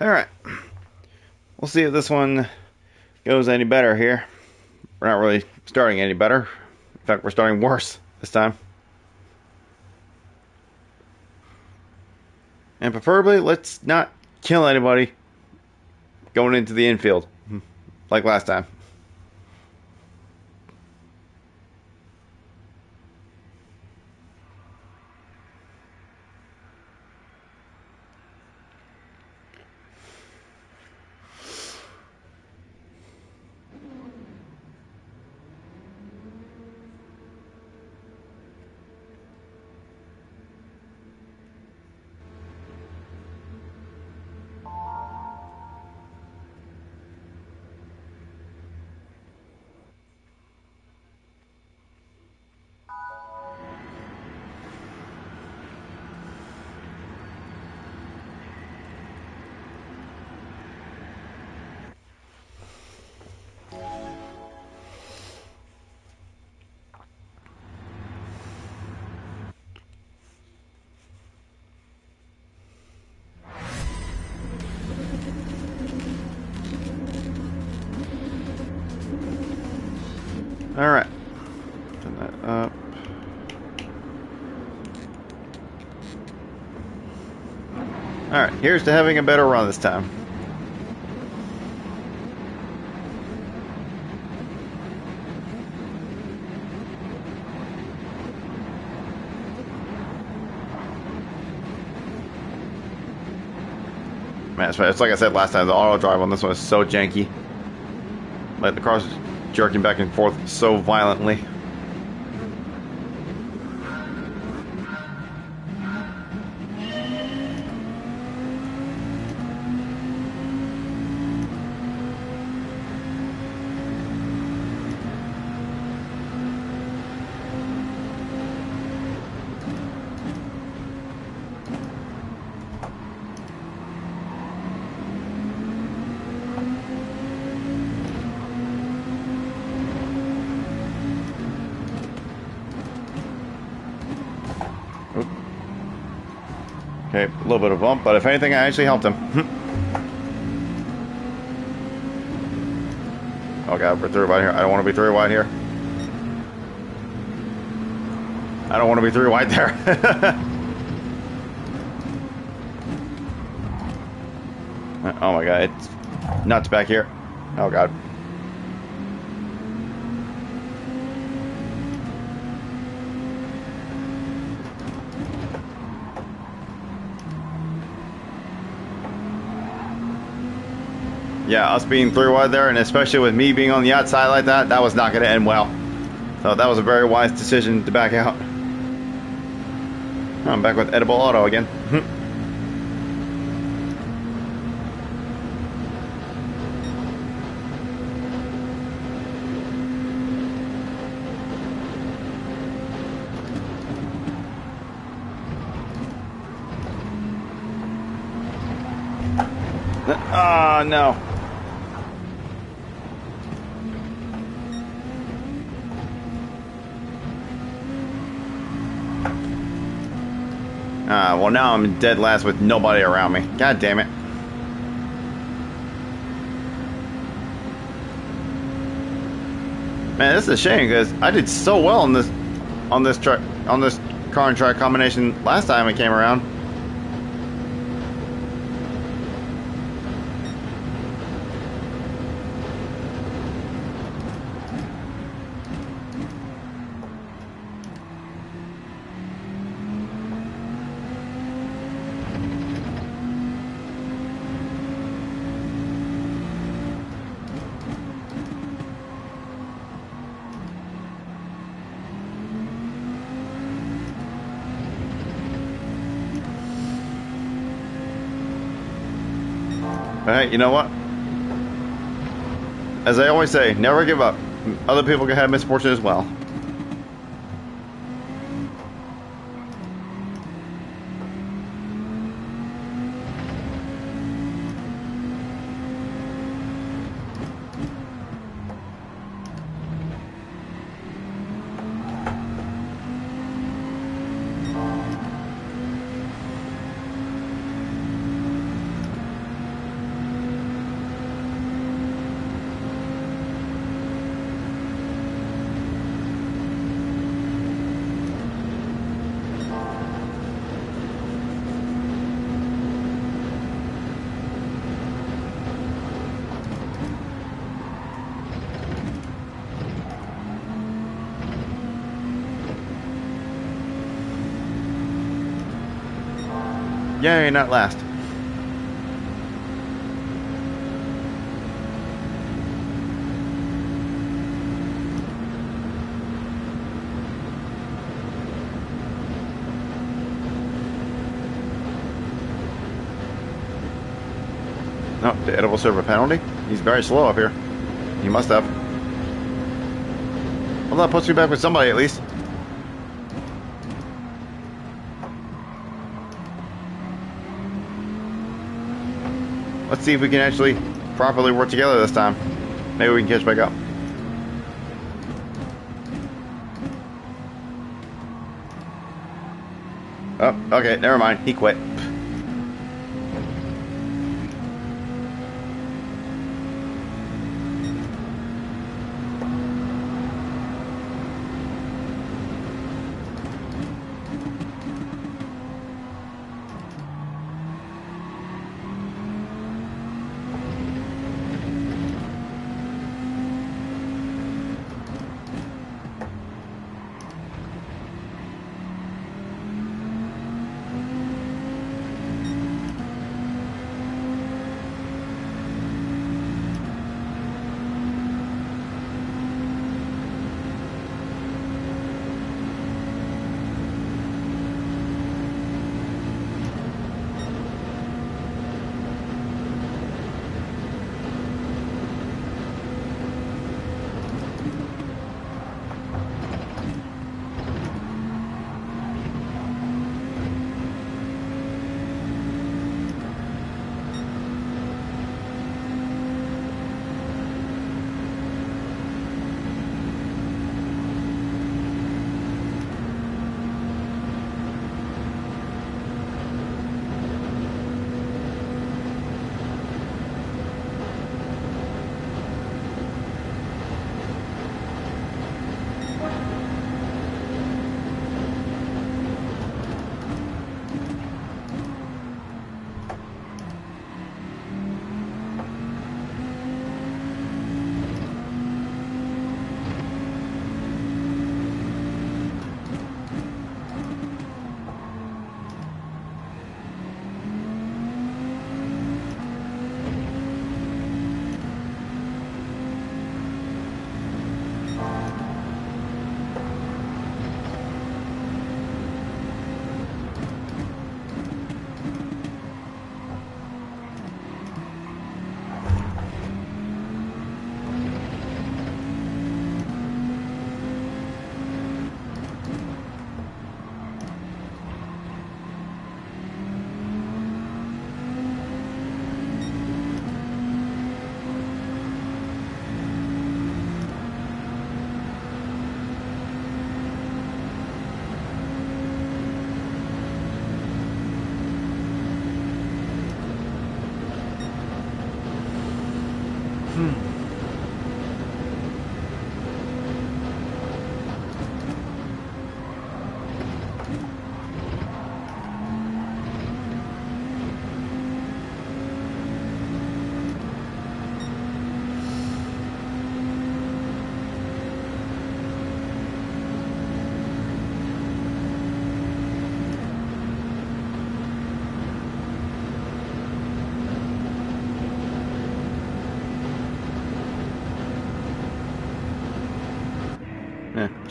Alright. We'll see if this one goes any better here. We're not really starting any better. In fact, we're starting worse this time. And preferably, let's not kill anybody going into the infield like last time. Alright. Turn that up. Alright, here's to having a better run this time. Man, it's like I said last time, the auto drive on this one is so janky. Like the car's jerking back and forth so violently. Okay, a little bit of a bump, but if anything, I actually helped him. Oh god, we're 3 wide here. I don't want to be 3 wide here. I don't want to be 3 wide there. Oh my god, it's nuts back here. Oh god. Yeah, us being 3 wide there, and especially with me being on the outside like that, that was not going to end well. So that was a very wise decision to back out. I'm back with edible auto again. Ah, no. Well now I'm dead last with nobody around me. God damn it. Man, this is a shame because I did so well on this car and track combination last time it came around. But hey, you know what? As I always say, never give up. Other people can have misfortune as well. Yay, not last. No, the edible serve a penalty? He's very slow up here. He must have. Well, that puts me back with somebody at least. Let's see if we can actually properly work together this time. Maybe we can catch back up. Oh, okay, never mind. He quit.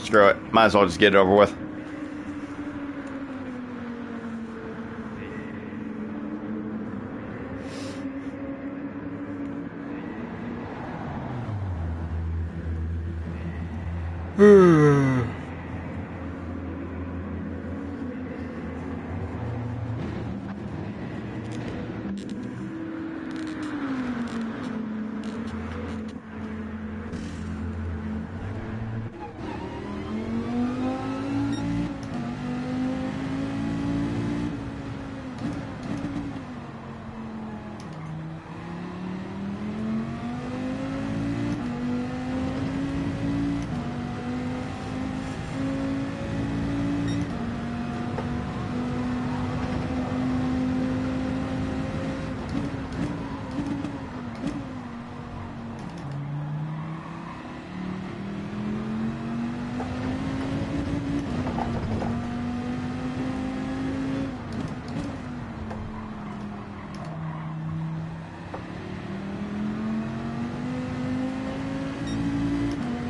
Screw it. Might as well just get it over with.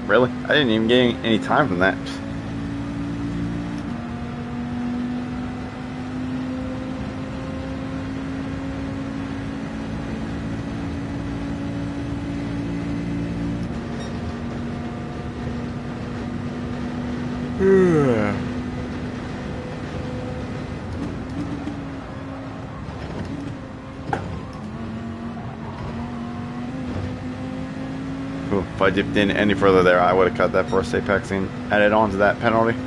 Really? I didn't even get any time from that. Ooh, if I dipped in any further there, I would have cut that first apex and added on to that penalty.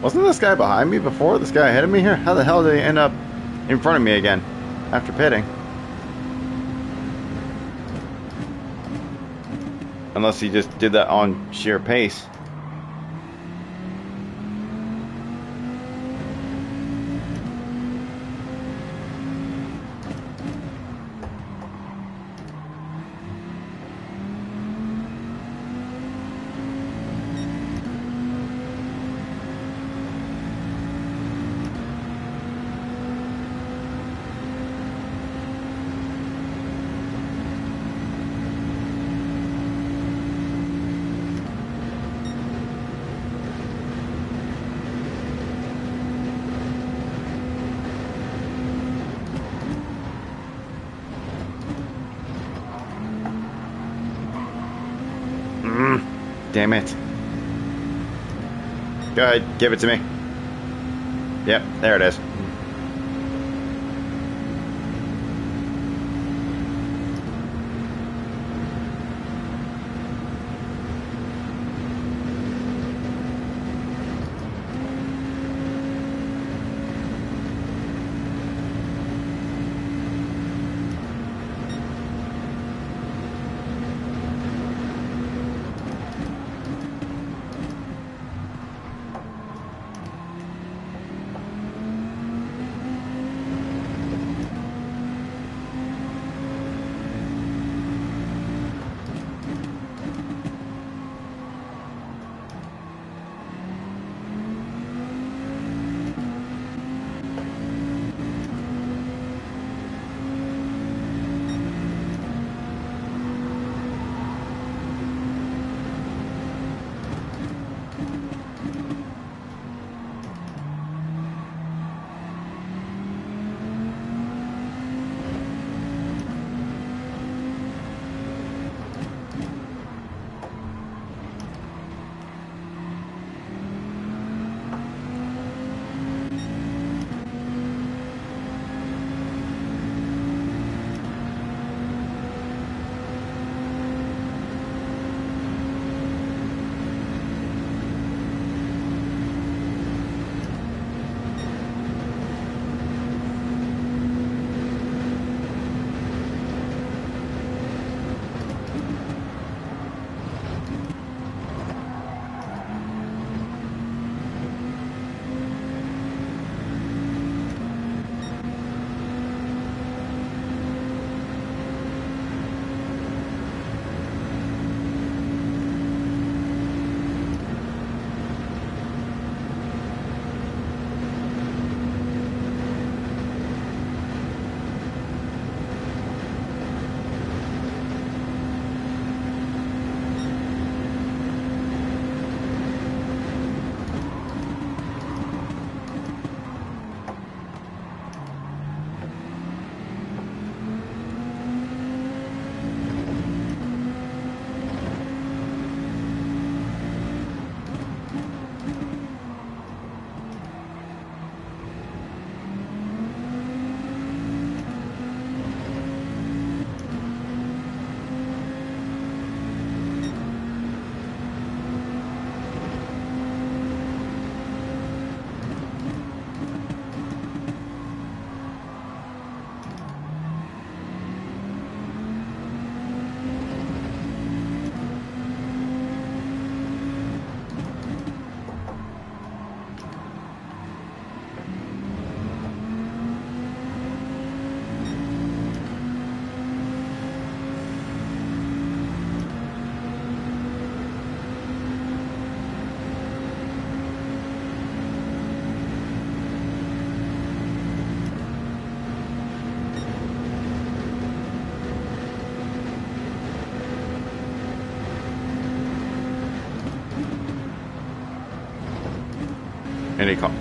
Wasn't this guy behind me before? This guy ahead of me here? How the hell did he end up in front of me again after pitting? Unless he just did that on sheer pace. Damn it. Go ahead, give it to me. Yep, there it is.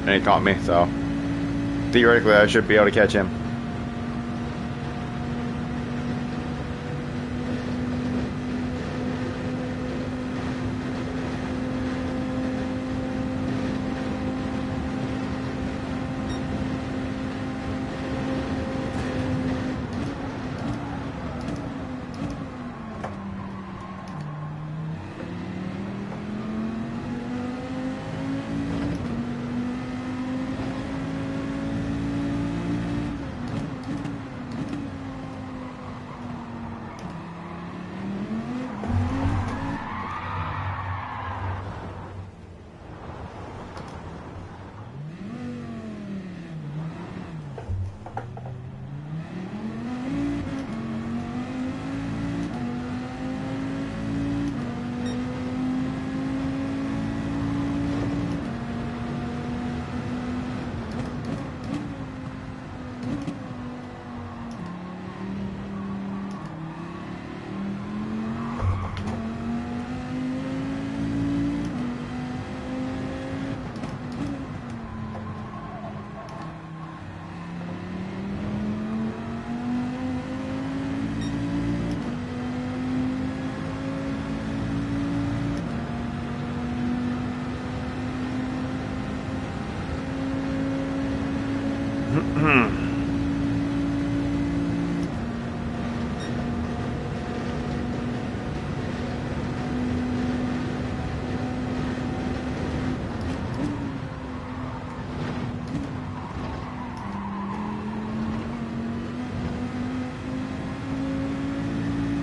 And he caught me, so theoretically I should be able to catch him.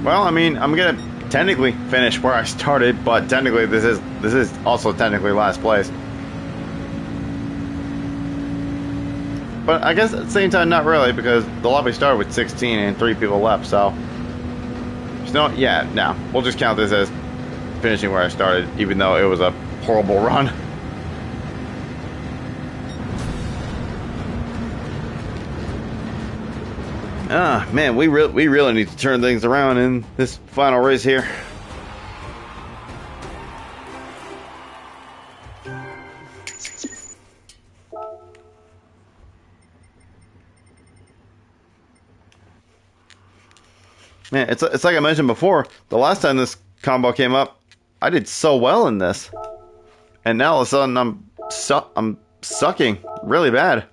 Well, I mean, I'm gonna technically finish where I started, but technically this is also technically last place. But I guess at the same time, not really, because the lobby started with 16 and 3 people left, so... yeah, no. We'll just count this as finishing where I started, even though it was a horrible run. Ah, man, we really need to turn things around in this final race here. Man, it's like I mentioned before. The last time this combo came up, I did so well in this, and now all of a sudden I'm sucking really bad.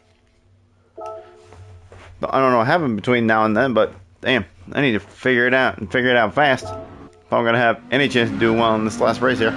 But I don't know what happened between now and then, but damn, I need to figure it out and figure it out fast if I'm gonna have any chance to do well in this last race here.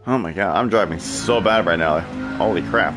Oh my god, I'm driving so bad right now. Holy crap.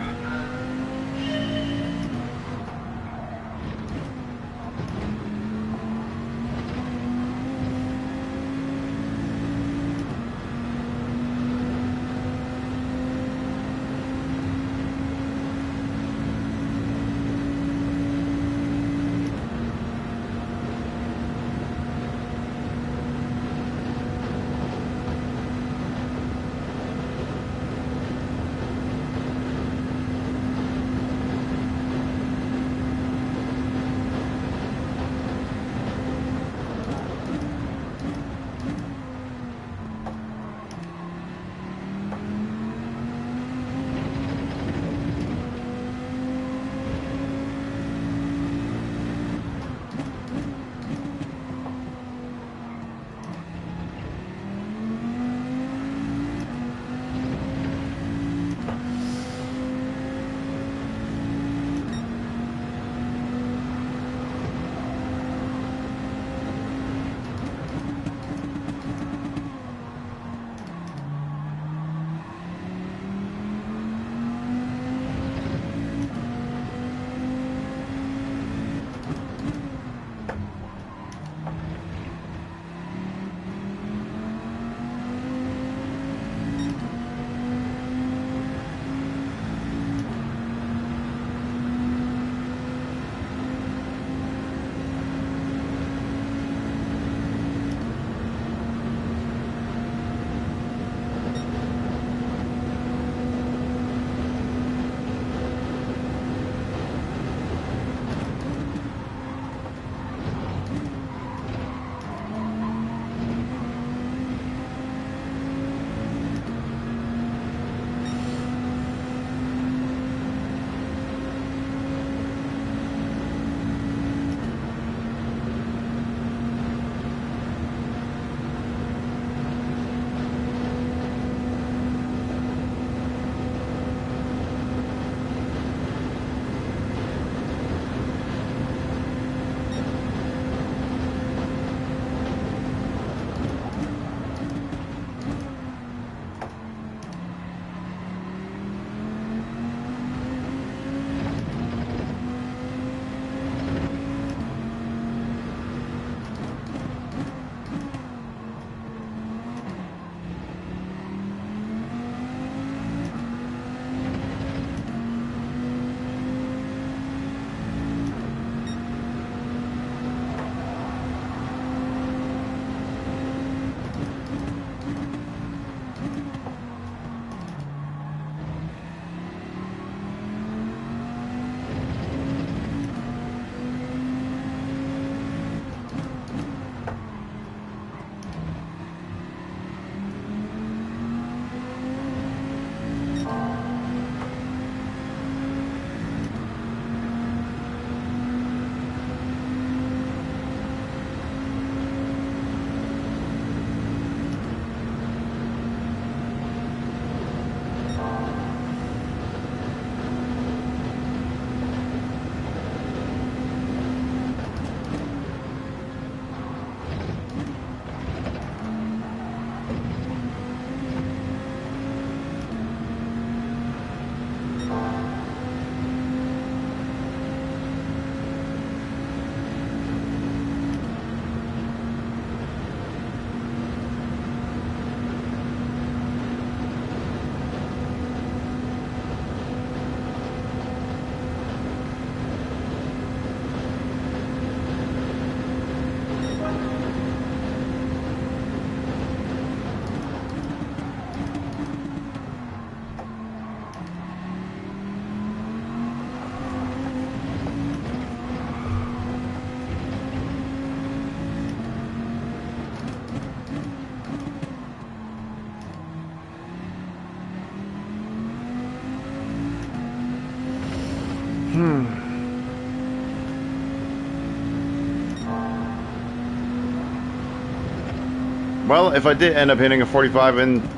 Well, if I did end up hitting a 45 in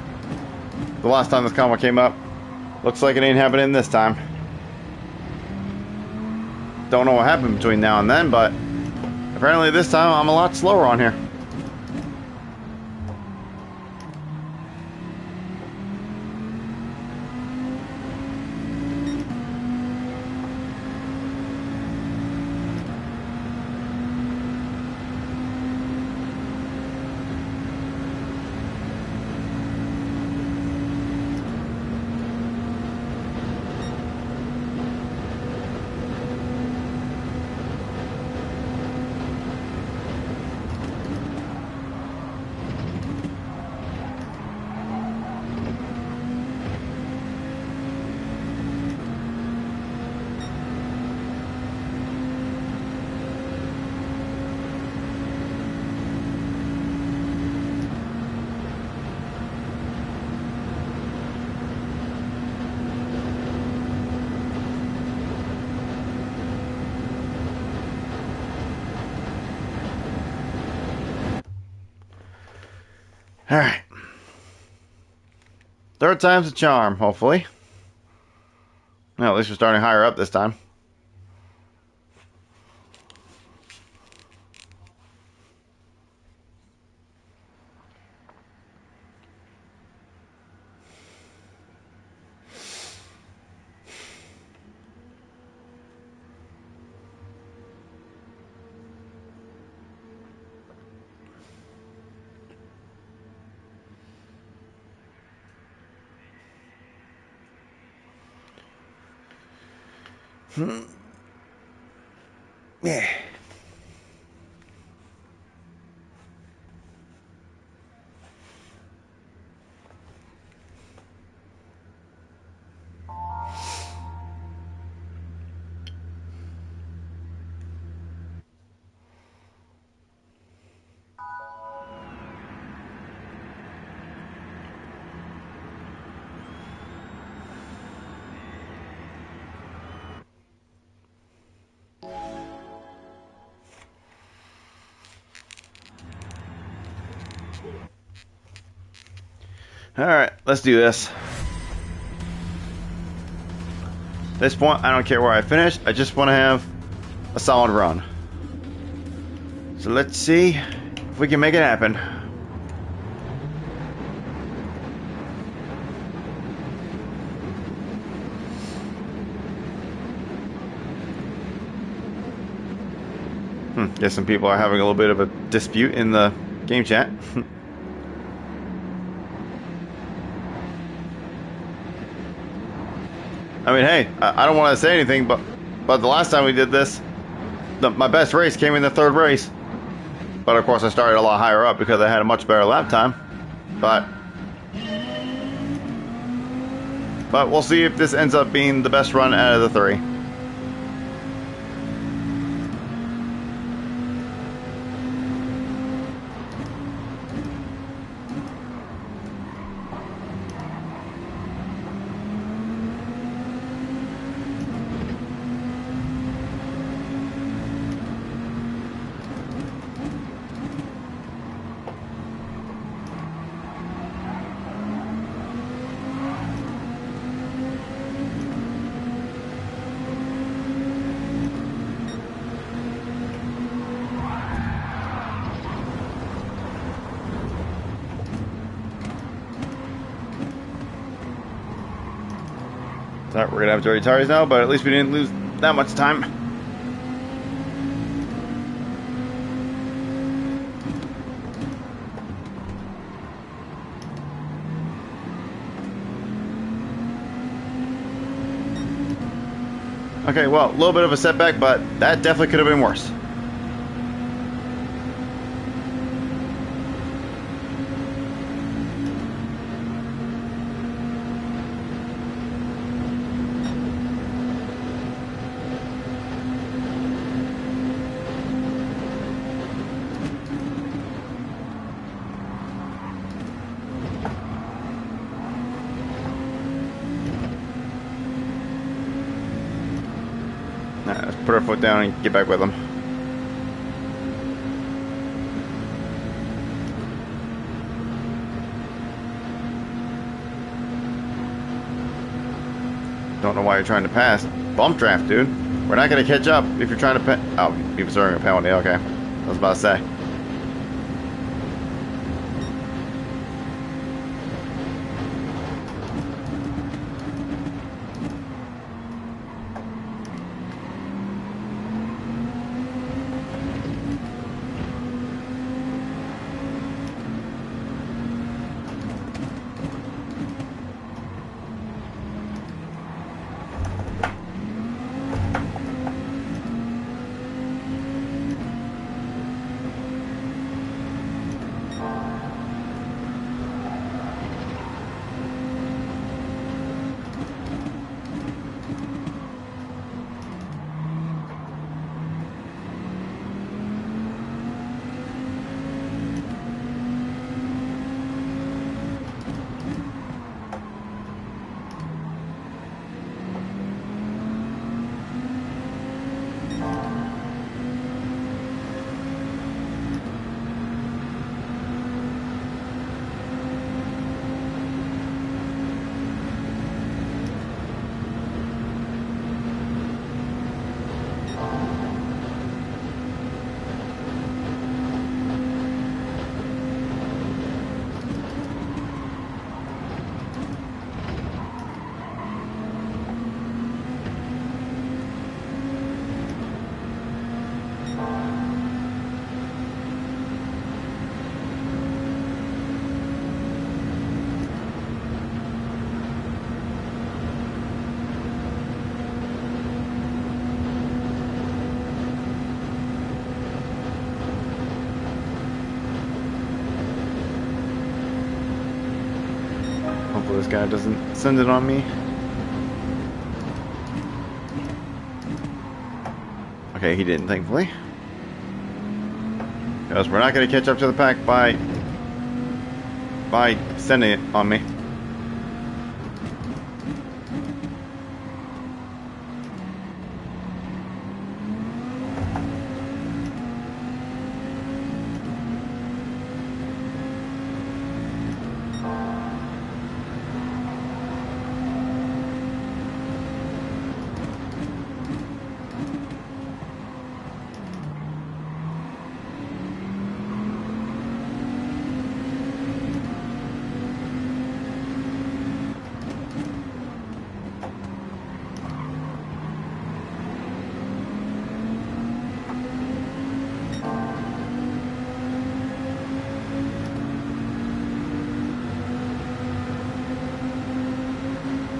the last time this combo came up, looks like it ain't happening this time. Don't know what happened between now and then, but apparently this time I'm a lot slower on here. Alright. Third time's a charm, hopefully. Well, at least we're starting higher up this time. Yeah. Alright, let's do this. At this point, I don't care where I finish. I just want to have a solid run. So let's see if we can make it happen. Guess some people are having a little bit of a dispute in the game chat. I mean, hey, I don't want to say anything, but the last time we did this, my best race came in the third race. But of course, I started a lot higher up because I had a much better lap time. But we'll see if this ends up being the best run out of the three. We're gonna have dirty tires now, but at least we didn't lose that much time. Okay, well, a little bit of a setback, but that definitely could have been worse. Alright, let's put our foot down and get back with them. Don't know why you're trying to pass. Bump draft, dude. We're not gonna catch up if you're trying to oh, you're serving a penalty. Okay, I was about to say. Hopefully this guy doesn't send it on me. Okay, he didn't, thankfully. Because we're not going to catch up to the pack by sending it on me.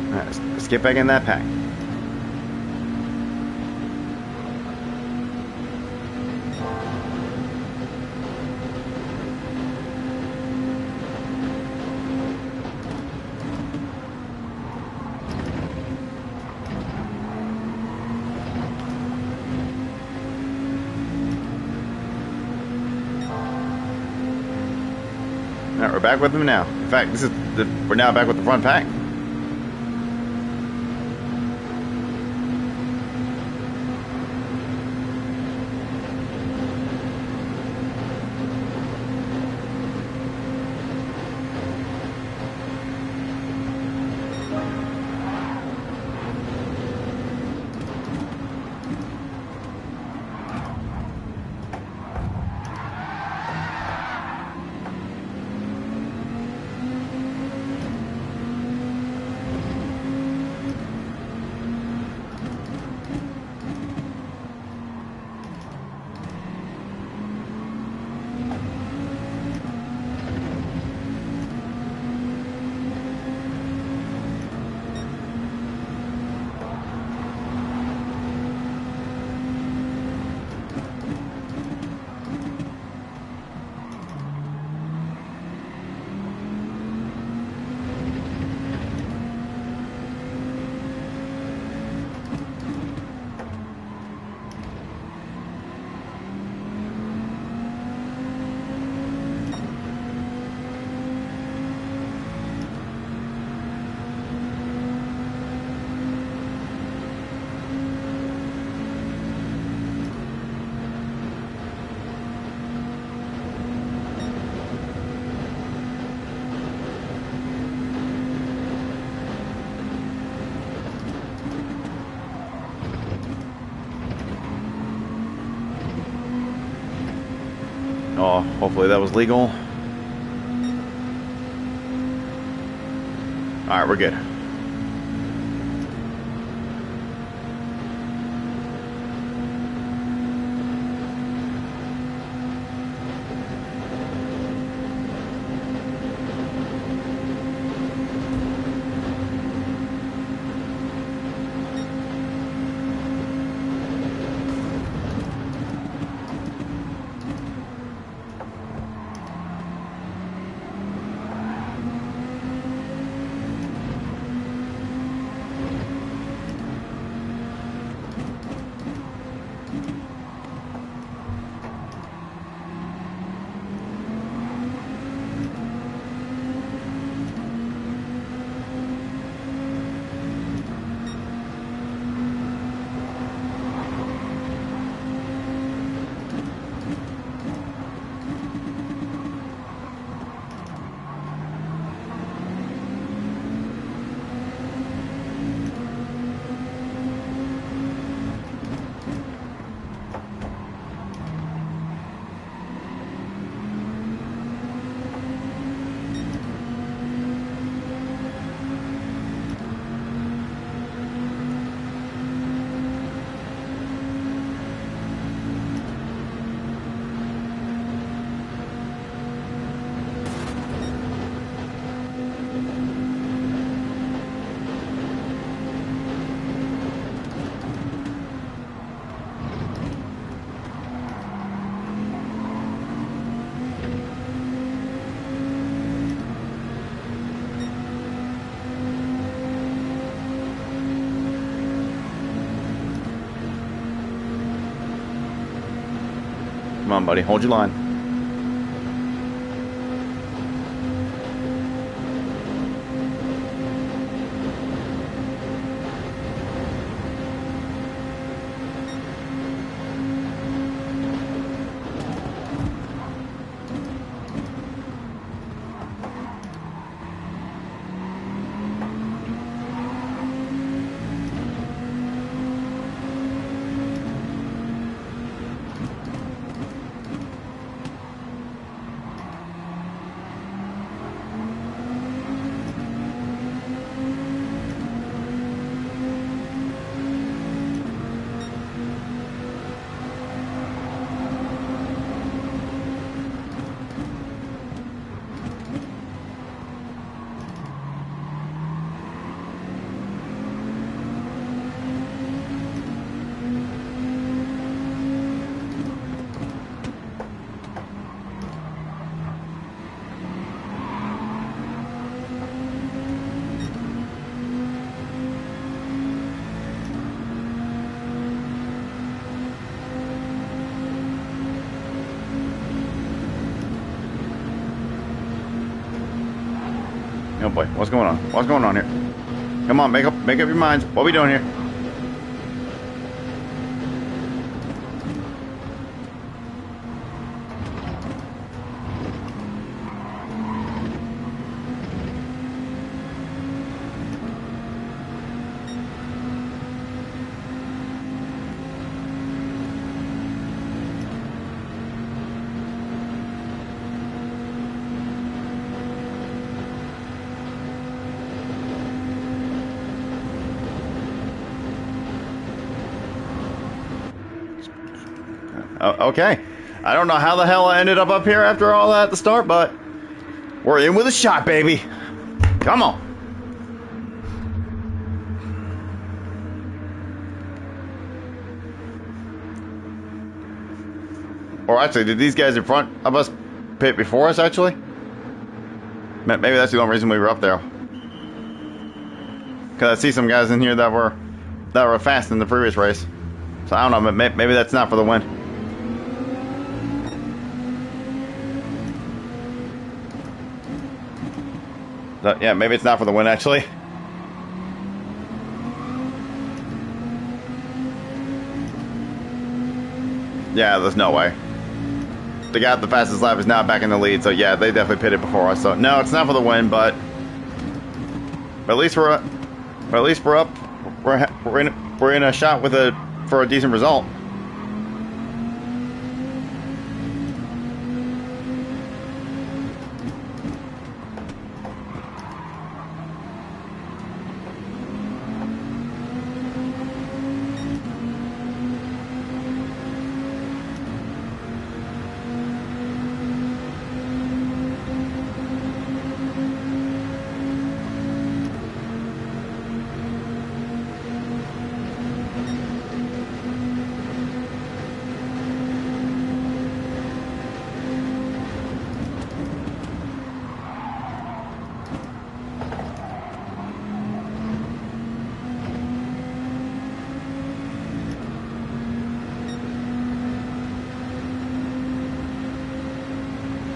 Alright, let's get back in that pack. Alright, we're back with them now. In fact, we're now back with the front pack. Oh, hopefully that was legal. Alright, we're good. Come on, buddy. Hold your line. Oh boy, what's going on? What's going on here? Come on, make up your minds. What are we doing here? Okay. I don't know how the hell I ended up here after all that at the start, but we're in with a shot, baby. Come on. Or actually, did these guys in front of us pit before us, actually? Maybe that's the only reason we were up there. Because I see some guys in here that were fast in the previous race. So I don't know, maybe that's not for the win. So, yeah, maybe it's not for the win, actually. Yeah, there's no way. The guy with the fastest lap is now back in the lead, so yeah, they definitely pitted before us. So no, it's not for the win, but at least we're up. We're in a shot for a decent result.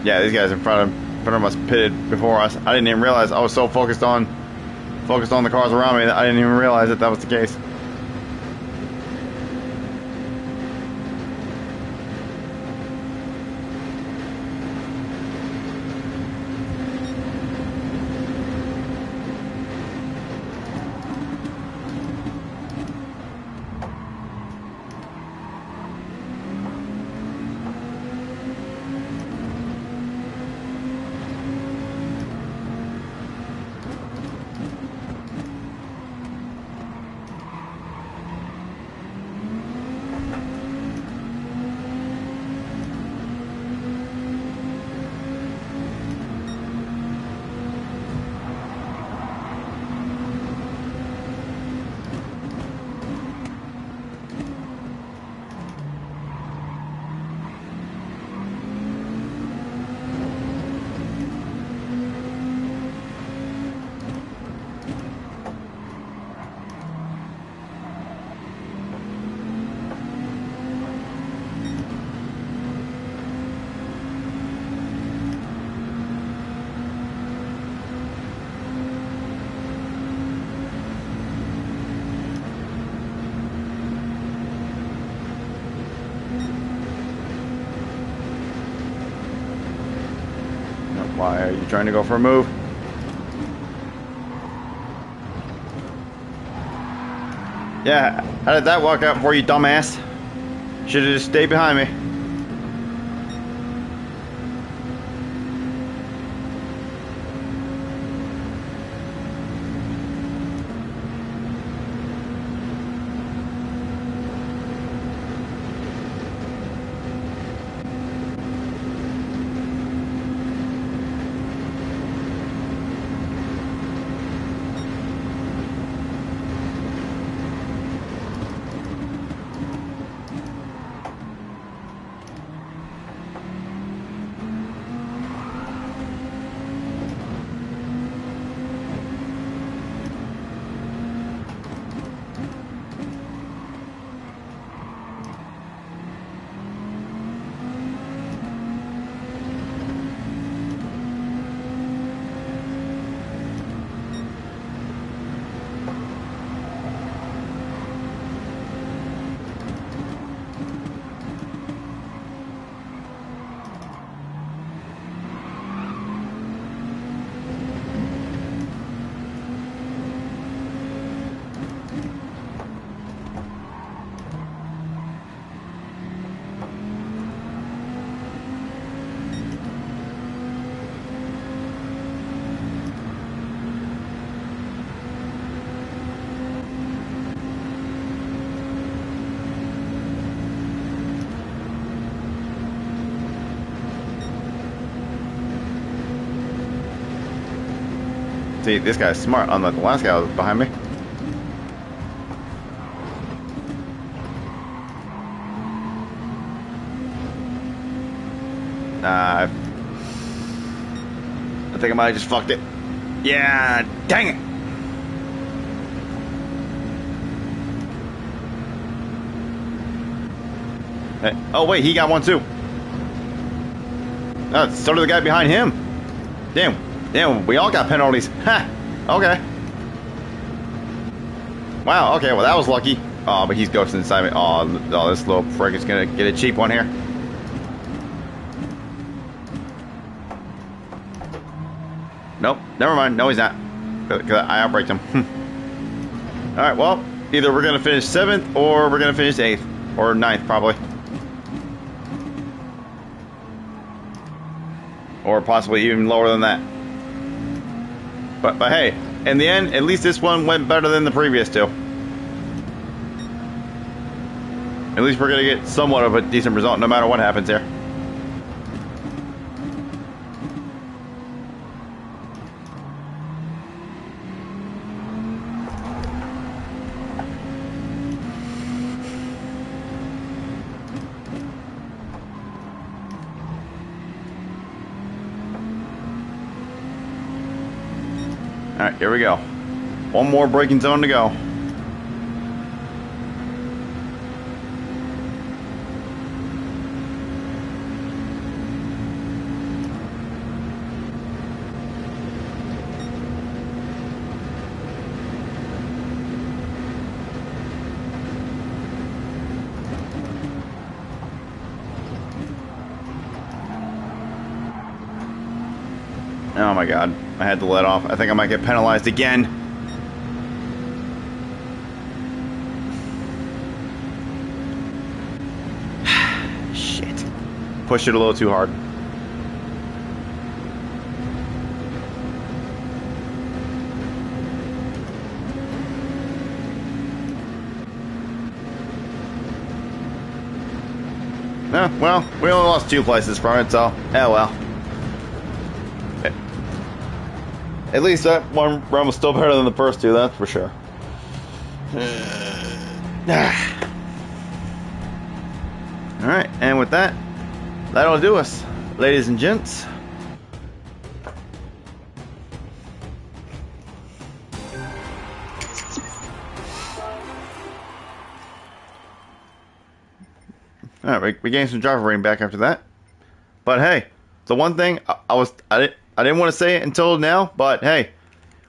Yeah, these guys in front of us pitted before us. I didn't even realize. I was so focused on the cars around me that I didn't even realize that was the case. Why are you trying to go for a move? Yeah, how did that work out for you, dumbass? Should have just stayed behind me. See, this guy's smart, unlike the last guy that was behind me. I think I might have just fucked it. Yeah, dang it. Hey, oh wait, he got one too. So did the guy behind him. Damn, we all got penalties. Ha, okay. Wow, okay, well that was lucky. Oh, but he's ghosting inside me. Oh, this little prick is gonna get a cheap one here. Nope, never mind. No, he's not. Cause I outbraked him. Alright, well, either we're gonna finish 7th or we're gonna finish 8th. Or 9th, probably. Or possibly even lower than that. But hey, in the end, at least this one went better than the previous two. At least we're gonna get somewhat of a decent result no matter what happens here. Alright, here we go. One more braking zone to go. Oh my god, I had to let off. I think I might get penalized again. Shit. Pushed it a little too hard. Well, we only lost 2 places from it, so, oh well. At least that one run was still better than the first 2, that's for sure. Alright, and with that, that'll do us, ladies and gents. Alright, we gained some driver rating back after that. But hey, the one thing I didn't want to say it until now, but hey,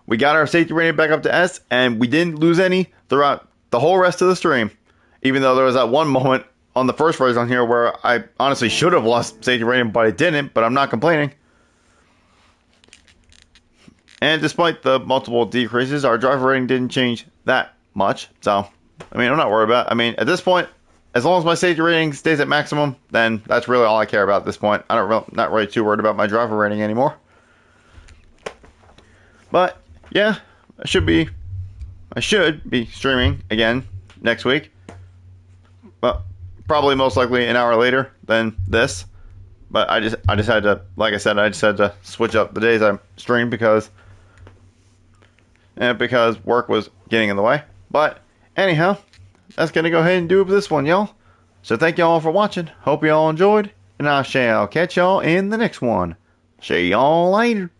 we got our safety rating back up to S, and we didn't lose any throughout the whole rest of the stream. Even though there was that one moment on the first race on here where I honestly should have lost safety rating, but I didn't, but I'm not complaining. And despite the multiple decreases, our driver rating didn't change that much. So, I mean, I'm not worried about it. I mean, at this point, as long as my safety rating stays at maximum, then that's really all I care about at this point. Not really too worried about my driver rating anymore. But yeah, I should be streaming again next week. Well, probably most likely an hour later than this. But I just had to, like I said, I just had to switch up the days I stream because work was getting in the way. But anyhow, that's gonna go ahead and do it for this one, y'all. So thank y'all for watching. Hope y'all enjoyed, and I shall catch y'all in the next one. See y'all later.